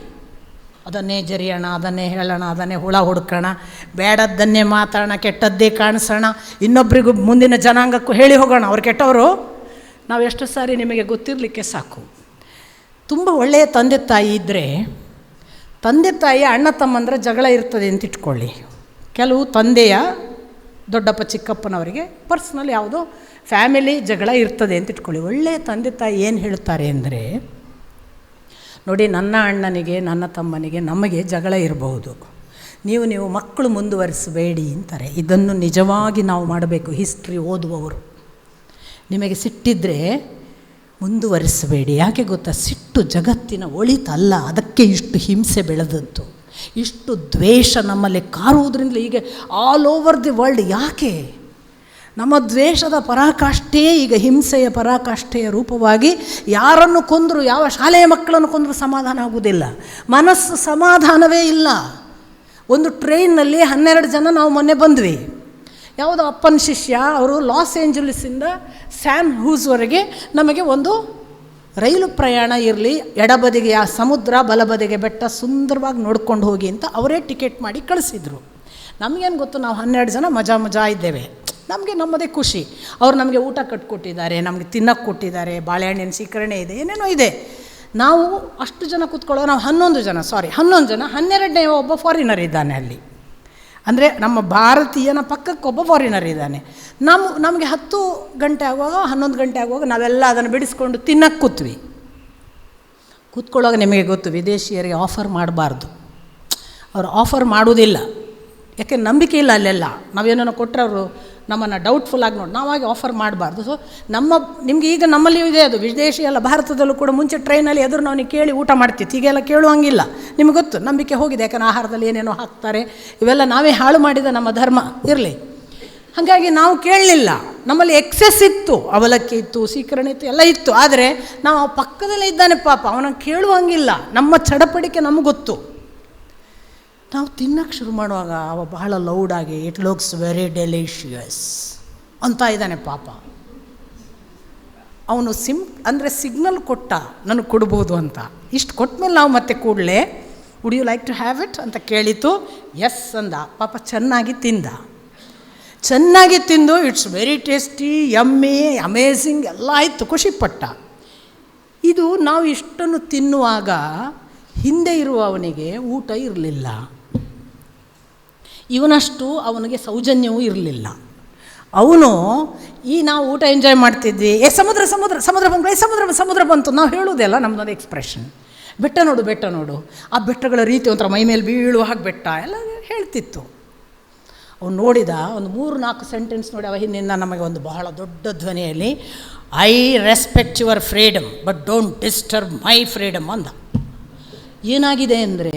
ಅದನ್ನೇ ಜರಿಯೋಣ, ಅದನ್ನೇ ಹೇಳೋಣ, ಅದನ್ನೇ ಹುಳ ಹುಡ್ಕೋಣ, ಬೇಡದ್ದನ್ನೇ ಮಾತಾಡೋಣ, ಕೆಟ್ಟದ್ದೇ ಕಾಣಿಸೋಣ, ಇನ್ನೊಬ್ಬರಿಗೂ ಮುಂದಿನ ಜನಾಂಗಕ್ಕೂ ಹೇಳಿ ಹೋಗೋಣ ಅವ್ರು ಕೆಟ್ಟವರು. ನಾವು ಎಷ್ಟು ಸಾರಿ ನಿಮಗೆ ಗೊತ್ತಿರಲಿಕ್ಕೆ ಸಾಕು. ತುಂಬ ಒಳ್ಳೆಯ ತಂದೆ ತಾಯಿ ಇದ್ದರೆ, ತಂದೆ ತಾಯಿ ಅಣ್ಣ ತಮ್ಮಂದ್ರೆ ಜಗಳ ಇರ್ತದೆ ಅಂತ ಇಟ್ಕೊಳ್ಳಿ. ಕೆಲವು ತಂದೆಯ ದೊಡ್ಡಪ್ಪ ಚಿಕ್ಕಪ್ಪನವರಿಗೆ ಪರ್ಸ್ನಲ್ ಯಾವುದೋ ಫ್ಯಾಮಿಲಿ ಜಗಳ ಇರ್ತದೆ ಅಂತ ಇಟ್ಕೊಳ್ಳಿ. ಒಳ್ಳೆಯ ತಂದೆ ತಾಯಿ ಏನು ಹೇಳ್ತಾರೆ ಅಂದರೆ, ನೋಡಿ ನನ್ನ ಅಣ್ಣನಿಗೆ ನನ್ನ ತಮ್ಮನಿಗೆ ನಮಗೆ ಜಗಳ ಇರಬಹುದು, ನೀವು ಮಕ್ಕಳು ಮುಂದುವರಿಸಬೇಡಿ ಅಂತಾರೆ. ಇದನ್ನು ನಿಜವಾಗಿ ನಾವು ಮಾಡಬೇಕು. ಹಿಸ್ಟ್ರಿ ಓದುವವರು, ನಿಮಗೆ ಸಿಟ್ಟಿದ್ದರೆ ಮುಂದುವರಿಸಬೇಡಿ. ಯಾಕೆ ಗೊತ್ತಾ? ಸಿಟ್ಟು ಜಗತ್ತಿನ ಒಳಿತಲ್ಲ, ಅದಕ್ಕೆ ಇಷ್ಟು ಹಿಂಸೆ ಬೆಳೆದದ್ದು, ಇಷ್ಟು ದ್ವೇಷ ನಮ್ಮಲ್ಲಿ ಕಾರುವುದರಿಂದಲೇ ಈಗ ಆಲ್ ಓವರ್ ದಿ ವರ್ಲ್ಡ್. ಯಾಕೆ? ನಮ್ಮ ದ್ವೇಷದ ಪರಾಕಾಷ್ಠೆಯೇ ಈಗ ಹಿಂಸೆಯ ಪರಾಕಾಷ್ಠೆಯ ರೂಪವಾಗಿ ಯಾರನ್ನು ಕೊಂದರೂ, ಯಾವ ಶಾಲೆಯ ಮಕ್ಕಳನ್ನು ಕೊಂದರೂ ಸಮಾಧಾನ ಆಗುವುದಿಲ್ಲ, ಮನಸ್ಸು ಸಮಾಧಾನವೇ ಇಲ್ಲ. ಒಂದು ಟ್ರೈನ್ನಲ್ಲಿ 12 ಜನ ನಾವು ಮೊನ್ನೆ ಬಂದ್ವಿ. ಯಾವುದೋ ಅಪ್ಪನ ಶಿಷ್ಯ, ಅವರು ಲಾಸ್ ಏಂಜಲೀಸಿಂದ ಸ್ಯಾನ್ ಹೂಸ್ವರೆಗೆ ನಮಗೆ ಒಂದು ರೈಲು ಪ್ರಯಾಣ ಇರಲಿ, ಎಡಬದಿಗೆ ಆ ಸಮುದ್ರ, ಬಲಬದಿಗೆ ಬೆಟ್ಟ, ಸುಂದರವಾಗಿ ನೋಡ್ಕೊಂಡು ಹೋಗಿ ಅಂತ ಅವರೇ ಟಿಕೆಟ್ ಮಾಡಿ ಕಳಿಸಿದರು. ನಮಗೇನು ಗೊತ್ತು, ನಾವು 12 ಜನ ಮಜಾ ಇದ್ದೇವೆ, ನಮಗೆ ನಮ್ಮದೇ ಖುಷಿ. ಅವರು ನಮಗೆ ಊಟ ಕಟ್ಕೊಟ್ಟಿದ್ದಾರೆ, ನಮಗೆ ತಿನ್ನಕ್ಕೆ ಕೊಟ್ಟಿದ್ದಾರೆ, ಬಾಳೆಹಣ್ಣಿನ ಸೀಕರಣೆ ಇದೆ, ಏನೇನೋ ಇದೆ. ನಾವು ಅಷ್ಟು ಜನ ಕೂತ್ಕೊಳ್ಳೋ, ನಾವು 11 ಜನ, 12ನೇ ಒಬ್ಬ ಫಾರಿನರ್ ಇದ್ದಾನೆ ಅಲ್ಲಿ. ಅಂದರೆ ನಮ್ಮ ಭಾರತೀಯನ ಪಕ್ಕಕ್ಕೆ ಒಬ್ಬ ಫಾರಿನರ್ ಇದ್ದಾನೆ. ನಮಗೆ 10 ಗಂಟೆ ಆಗುವಾಗ, 11 ಗಂಟೆ ಆಗುವಾಗ ನಾವೆಲ್ಲ ಅದನ್ನು ಬಿಡಿಸ್ಕೊಂಡು ತಿನ್ನಕ್ಕೆ ಕೂತ್ಕೊಳ್ಳೋವಾಗ ನಿಮಗೆ ಗೊತ್ತು, ವಿದೇಶಿಯರಿಗೆ ಆಫರ್ ಮಾಡಬಾರ್ದು. ಅವರು ಆಫರ್ ಮಾಡೋದಿಲ್ಲ, ಯಾಕೆ? ನಂಬಿಕೆ ಇಲ್ಲ ಅಲ್ಲೆಲ್ಲ. ನಾವೇನೋ ಕೊಟ್ಟರೆ ಅವರು ನಮ್ಮನ್ನು ಡೌಟ್ಫುಲ್ಲಾಗಿ ನೋಡಿ, ನಾವಾಗಿ ಆಫರ್ ಮಾಡಬಾರ್ದು. ಸೊ ನಿಮಗೆ ಈಗ ನಮ್ಮಲ್ಲಿಯೂ ಇದೆ ಅದು, ವಿದೇಶಿ ಎಲ್ಲ ಭಾರತದಲ್ಲೂ ಕೂಡ. ಮುಂಚೆ ಟ್ರೈನಲ್ಲಿ ಎದುರು ನಾವು ಕೇಳಿ ಊಟ ಮಾಡ್ತಿತ್ತು, ಈಗೆಲ್ಲ ಕೇಳುವಂಗಿಲ್ಲ. ನಿಮಗೆ ಗೊತ್ತು, ನಂಬಿಕೆ ಹೋಗಿದೆ, ಯಾಕಂದ್ರೆ ಆಹಾರದಲ್ಲಿ ಏನೇನೋ ಹಾಕ್ತಾರೆ, ಇವೆಲ್ಲ ನಾವೇ ಹಾಳು ಮಾಡಿದ ನಮ್ಮ ಧರ್ಮ ಇರಲಿ. ಹಾಗಾಗಿ ನಾವು ಕೇಳಲಿಲ್ಲ. ನಮ್ಮಲ್ಲಿ ಎಕ್ಸೆಸ್ ಇತ್ತು, ಅವಲಕ್ಕಿ ಇತ್ತು, ಸೀಕರಣೆ ಇತ್ತು, ಎಲ್ಲ ಇತ್ತು. ಆದರೆ ನಾವು ಪಕ್ಕದಲ್ಲೇ ಇದ್ದಾನೆ ಪಾಪ, ಅವನನ್ನು ಕೇಳುವಂಗಿಲ್ಲ. ನಮ್ಮ ಚಡಪಡಿಕೆ ನಮಗೆ ಗೊತ್ತು. ನಾವು ತಿನ್ನಕ್ಕೆ ಶುರು ಮಾಡುವಾಗ ಅವ ಬಹಳ ಲೌಡಾಗಿ, ಇಟ್ ಲುಕ್ಸ್ ವೆರಿ ಡೆಲಿಷಿಯಸ್ ಅಂತ ಇದ್ದಾನೆ ಪಾಪ. ಅವನು ಅಂದರೆ ಸಿಗ್ನಲ್ ಕೊಟ್ಟ, ನನಗೆ ಕೊಡ್ಬೋದು ಅಂತ. ಇಷ್ಟು ಕೊಟ್ಟಮೇಲೆ ನಾವು ಮತ್ತೆ ಕೂಡಲೇ would you like to have it ಅಂತ ಕೇಳಿತು. ಎಸ್ ಅಂದ ಪಾಪ. ಚೆನ್ನಾಗಿ ತಿಂದು it's very tasty, yummy, amazing ಎಲ್ಲ ಆಯಿತು, ಖುಷಿಪಟ್ಟ. ಇದು ನಾವು ಇಷ್ಟನ್ನು ತಿನ್ನುವಾಗ ಹಿಂದೆ ಇರುವವನಿಗೆ ಊಟ ಇರಲಿಲ್ಲ, ಇವನಷ್ಟು ಅವನಿಗೆ ಸೌಜನ್ಯವೂ ಇರಲಿಲ್ಲ. ಅವನು ನಾವು ಊಟ ಎಂಜಾಯ್ ಮಾಡ್ತಿದ್ವಿ, ಸಮುದ್ರ ಬಂತು, ಸಮುದ್ರ ಬಂತು ನಾವು ಹೇಳೋದೆಲ್ಲ ನಮ್ಮದೊಂದು ಎಕ್ಸ್ಪ್ರೆಷನ್. ಬೆಟ್ಟ ನೋಡು ಬೆಟ್ಟ ನೋಡು, ಆ ಬೆಟ್ಟಗಳ ರೀತಿ ಒಂಥರ ಮೈ ಮೇಲೆ ಬೀಳುವ ಹಾಗೆ ಬೆಟ್ಟ ಎಲ್ಲ ಹೇಳ್ತಿತ್ತು. ಅವನು ನೋಡಿದ ಒಂದು 3-4 ಸೆಂಟೆನ್ಸ್ ನೋಡಿ ಅವ ಹಿಂದಿಂದ ನಮಗೆ ಒಂದು ಬಹಳ ದೊಡ್ಡ ಧ್ವನಿಯಲ್ಲಿ I respect your freedom but don't disturb my freedom ಅಂದ. ಏನಾಗಿದೆ ಅಂದರೆ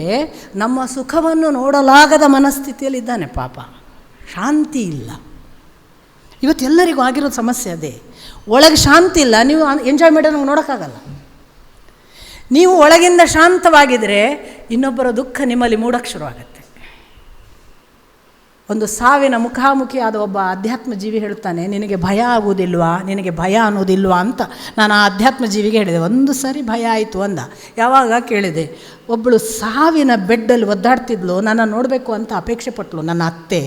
ನಮ್ಮ ಸುಖವನ್ನು ನೋಡಲಾಗದ ಮನಸ್ಥಿತಿಯಲ್ಲಿದ್ದಾನೆ ಪಾಪ, ಶಾಂತಿ ಇಲ್ಲ. ಇವತ್ತೆಲ್ಲರಿಗೂ ಆಗಿರೋ ಸಮಸ್ಯೆ ಅದೇ, ಒಳಗೆ ಶಾಂತಿ ಇಲ್ಲ. ನೀವು ಎಂಜಾಯ್ ಮಾಡಿ ನಮ್ಗೆ ನೋಡೋಕ್ಕಾಗಲ್ಲ. ನೀವು ಒಳಗಿಂದ ಶಾಂತವಾಗಿದ್ದರೆ ಇನ್ನೊಬ್ಬರ ದುಃಖ ನಿಮ್ಮಲ್ಲಿ ಮೂಡಕ್ಕೆ ಶುರುವಾಗುತ್ತೆ. ಒಂದು ಸಾವಿನ ಮುಖಾಮುಖಿಯಾದ ಒಬ್ಬ ಅಧ್ಯಾತ್ಮ ಜೀವಿ ಹೇಳ್ತಾನೆ, ನಿನಗೆ ಭಯ ಆಗುವುದಿಲ್ವಾ, ನಿನಗೆ ಭಯ ಅನ್ನೋದಿಲ್ವಾ ಅಂತ ನಾನು ಆ ಅಧ್ಯಾತ್ಮ ಜೀವಿಗೆ ಹೇಳಿದೆ. ಒಂದು ಸಾರಿ ಭಯ ಆಯಿತು ಅಂದ. ಯಾವಾಗ ಕೇಳಿದೆ, ಒಬ್ಬಳು ಸಾವಿನ ಬೆಡ್ಡಲ್ಲಿ ಒದ್ದಾಡ್ತಿದ್ಲು, ನನ್ನ ನೋಡಬೇಕು ಅಂತ ಅಪೇಕ್ಷೆ ಪಟ್ಟಳು ನನ್ನ ಅತ್ತೆ.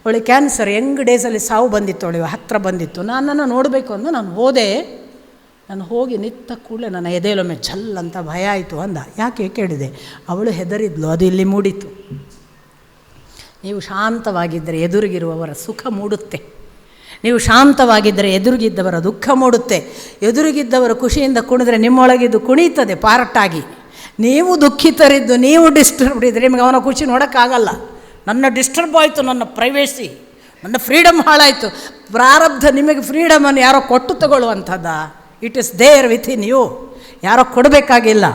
ಅವಳಿಗೆ ಕ್ಯಾನ್ಸರ್ ಯಂಗ್ ಡೇಸಲ್ಲಿ ಸಾವು ಬಂದಿತ್ತು, ಅವಳಿಗೆ ಹತ್ತಿರ ಬಂದಿತ್ತು. ನನ್ನನ್ನು ನೋಡಬೇಕು ಅಂತ ನಾನು ಹೋದೆ. ನಾನು ಹೋಗಿ ನಿಂತ ಕೂಡಲೇ ನನ್ನ ಎದೆಲೊಮ್ಮೆ ಛಲ್ ಅಂತ ಭಯ ಆಯಿತು ಅಂದ. ಯಾಕೆ ಕೇಳಿದೆ, ಅವಳು ಹೆದರಿದ್ಲು, ಅದು ಇಲ್ಲಿ ಮೂಡಿತು. ನೀವು ಶಾಂತವಾಗಿದ್ದರೆ ಎದುರಿಗಿರುವವರ ಸುಖ ಮೂಡುತ್ತೆ, ನೀವು ಶಾಂತವಾಗಿದ್ದರೆ ಎದುರಿಗಿದ್ದವರ ದುಃಖ ಮೂಡುತ್ತೆ. ಎದುರಿಗಿದ್ದವರು ಖುಷಿಯಿಂದ ಕುಣಿದ್ರೆ ನಿಮ್ಮೊಳಗಿದ್ದು ಕುಣಿತದೆ ಪಾರಟ್ಟಾಗಿ. ನೀವು ದುಃಖಿತರಿದ್ದು ನೀವು ಡಿಸ್ಟರ್ಬ್ ಇದ್ದರೆ ನಿಮಗೆ ಅವನ ಖುಷಿ ನೋಡೋಕ್ಕಾಗಲ್ಲ. ನನ್ನ ಡಿಸ್ಟರ್ಬ್ ಆಯಿತು, ನನ್ನ ಪ್ರೈವೇಸಿ, ನನ್ನ ಫ್ರೀಡಮ್ ಹಾಳಾಯಿತು. ಪ್ರಾರಬ್ಧ ನಿಮಗೆ ಫ್ರೀಡಮನ್ನು ಯಾರೋ ಕೊಟ್ಟು ತಗೊಳ್ಳುವಂಥದ್ದ. It is there within you, ಯಾರೋ ಕೊಡಬೇಕಾಗಿಲ್ಲ.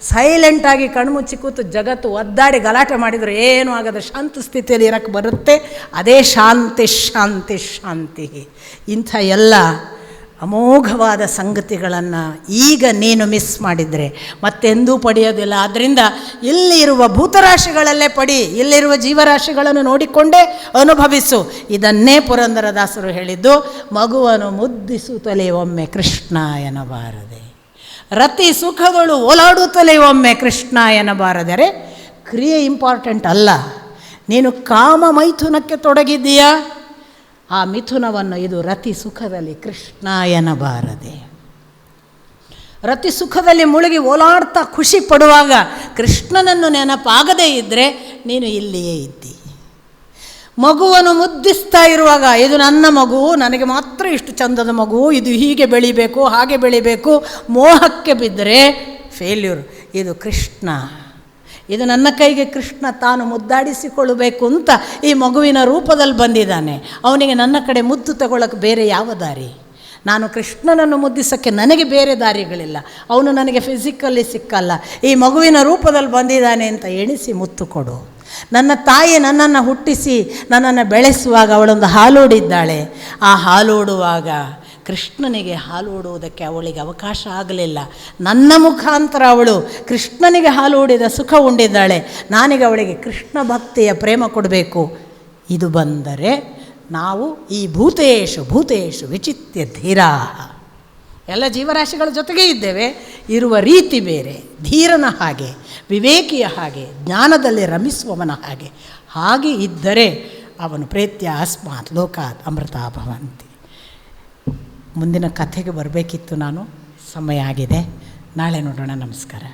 ಸೈಲೆಂಟಾಗಿ ಕಣ್ಮುಚ್ಚಿ ಕೂತು ಜಗತ್ತು ಒದ್ದಾಡಿ ಗಲಾಟೆ ಮಾಡಿದರೆ ಏನೂ ಆಗದ ಶಾಂತ ಸ್ಥಿತಿಯಲ್ಲಿ ಇರೋಕ್ಕೆ ಬರುತ್ತೆ. ಅದೇ ಶಾಂತಿ ಶಾಂತಿ ಶಾಂತಿ. ಇಂಥ ಎಲ್ಲ ಅಮೋಘವಾದ ಸಂಗತಿಗಳನ್ನು ಈಗ ನೀನು ಮಿಸ್ ಮಾಡಿದರೆ ಮತ್ತೆಂದೂ ಪಡೆಯೋದಿಲ್ಲ. ಆದ್ದರಿಂದ ಇಲ್ಲಿರುವ ಭೂತರಾಶಿಗಳಲ್ಲೇ ಪಡಿ, ಇಲ್ಲಿರುವ ಜೀವರಾಶಿಗಳನ್ನು ನೋಡಿಕೊಂಡೇ ಅನುಭವಿಸು. ಇದನ್ನೇ ಪುರಂದರದಾಸರು ಹೇಳಿದ್ದು, ಮಗುವನ್ನು ಮುದ್ದಿಸುತ್ತಲೇ ಒಮ್ಮೆ ಕೃಷ್ಣ ಎನ್ನಬಾರದೆ, ರತಿ ಸುಖಗಳು ಓಲಾಡುತ್ತಲೇ ಒಮ್ಮೆ ಕೃಷ್ಣ ಎನ್ನಬಾರದರೆ. ಕ್ರಿಯೆ ಇಂಪಾರ್ಟೆಂಟ್ ಅಲ್ಲ, ನೀನು ಕಾಮ ಮೈಥುನಕ್ಕೆ ತೊಡಗಿದ್ದೀಯಾ, ಆ ಮಿಥುನವನ್ನು ಇದು ರತಿ ಸುಖದಲ್ಲಿ ಕೃಷ್ಣ ಎನ್ನಬಾರದೆ. ರತಿ ಸುಖದಲ್ಲಿ ಮುಳುಗಿ ಓಲಾಡ್ತಾ ಖುಷಿ ಪಡುವಾಗ ಕೃಷ್ಣನನ್ನು ನೆನಪಾಗದೇ ಇದ್ದರೆ ನೀನು ಇಲ್ಲಿಯೇ ಇದ್ದಿ. ಮಗುವನ್ನು ಮುದ್ದಿಸ್ತಾ ಇರುವಾಗ ಇದು ನನ್ನ ಮಗು, ನನಗೆ ಮಾತ್ರ ಇಷ್ಟು ಚಂದದ ಮಗು, ಇದು ಹೀಗೆ ಬೆಳಿಬೇಕು ಹಾಗೆ ಬೆಳಿಬೇಕು, ಮೋಹಕ್ಕೆ ಬಿದ್ದರೆ ಫೇಲ್ಯೂರ್. ಇದು ಕೃಷ್ಣ, ಇದು ನನ್ನ ಕೈಗೆ ಕೃಷ್ಣ ತಾನು ಮುದ್ದಾಡಿಸಿಕೊಳ್ಳಬೇಕು ಅಂತ ಈ ಮಗುವಿನ ರೂಪದಲ್ಲಿ ಬಂದಿದ್ದಾನೆ. ಅವನಿಗೆ ನನ್ನ ಕಡೆ ಮುದ್ದು ತಗೊಳ್ಳೋಕ್ಕೆ ಬೇರೆ ಯಾವ ದಾರಿ? ನಾನು ಕೃಷ್ಣನನ್ನು ಮುದ್ದಿಸೋಕ್ಕೆ ನನಗೆ ಬೇರೆ ದಾರಿಗಳಿಲ್ಲ. ಅವನು ನನಗೆ ಫಿಸಿಕಲಿ ಸಿಕ್ಕಲ್ಲ, ಈ ಮಗುವಿನ ರೂಪದಲ್ಲಿ ಬಂದಿದ್ದಾನೆ ಅಂತ ಎಣಿಸಿ ಮುತ್ತು ಕೊಡು. ನನ್ನ ತಾಯಿ ನನ್ನನ್ನು ಹುಟ್ಟಿಸಿ ನನ್ನನ್ನು ಬೆಳೆಸುವಾಗ ಅವಳೊಂದು ಹಾಲೂಡಿದ್ದಾಳೆ. ಆ ಹಾಲೂಡುವಾಗ ಕೃಷ್ಣನಿಗೆ ಹಾಲೂಡುವುದಕ್ಕೆ ಅವಳಿಗೆ ಅವಕಾಶ ಆಗಲಿಲ್ಲ. ನನ್ನ ಮುಖಾಂತರ ಅವಳು ಕೃಷ್ಣನಿಗೆ ಹಾಲೂಡಿದ ಸುಖ ಉಂಡಿದ್ದಾಳೆ. ನಾನೀಗ ಅವಳಿಗೆ ಕೃಷ್ಣ ಭಕ್ತಿಯ ಪ್ರೇಮ ಕೊಡಬೇಕು. ಇದು ಬಂದರೆ ನಾವು ಈ ಭೂತೇಶು ಭೂತೇಶು ವಿಚಿತ್ಯ ಧೀರಾ, ಎಲ್ಲ ಜೀವರಾಶಿಗಳ ಜೊತೆಗೇ ಇದ್ದೇವೆ. ಇರುವ ರೀತಿ ಬೇರೆ, ಧೀರನ ಹಾಗೆ, ವಿವೇಕಿಯ ಹಾಗೆ, ಜ್ಞಾನದಲ್ಲಿ ರಮಿಸುವವನ ಹಾಗೆ. ಹಾಗೆ ಇದ್ದರೆ ಅವನು ಪ್ರೇತ್ಯ ಅಸ್ಮಾತ್ ಲೋಕಾತ್ ಅಮೃತ ಭವಂತಿ. ಮುಂದಿನ ಕಥೆಗೆ ಬರಬೇಕಿತ್ತು ನಾನು, ಸಮಯ ಆಗಿದೆ. ನಾಳೆ ನೋಡೋಣ. ನಮಸ್ಕಾರ.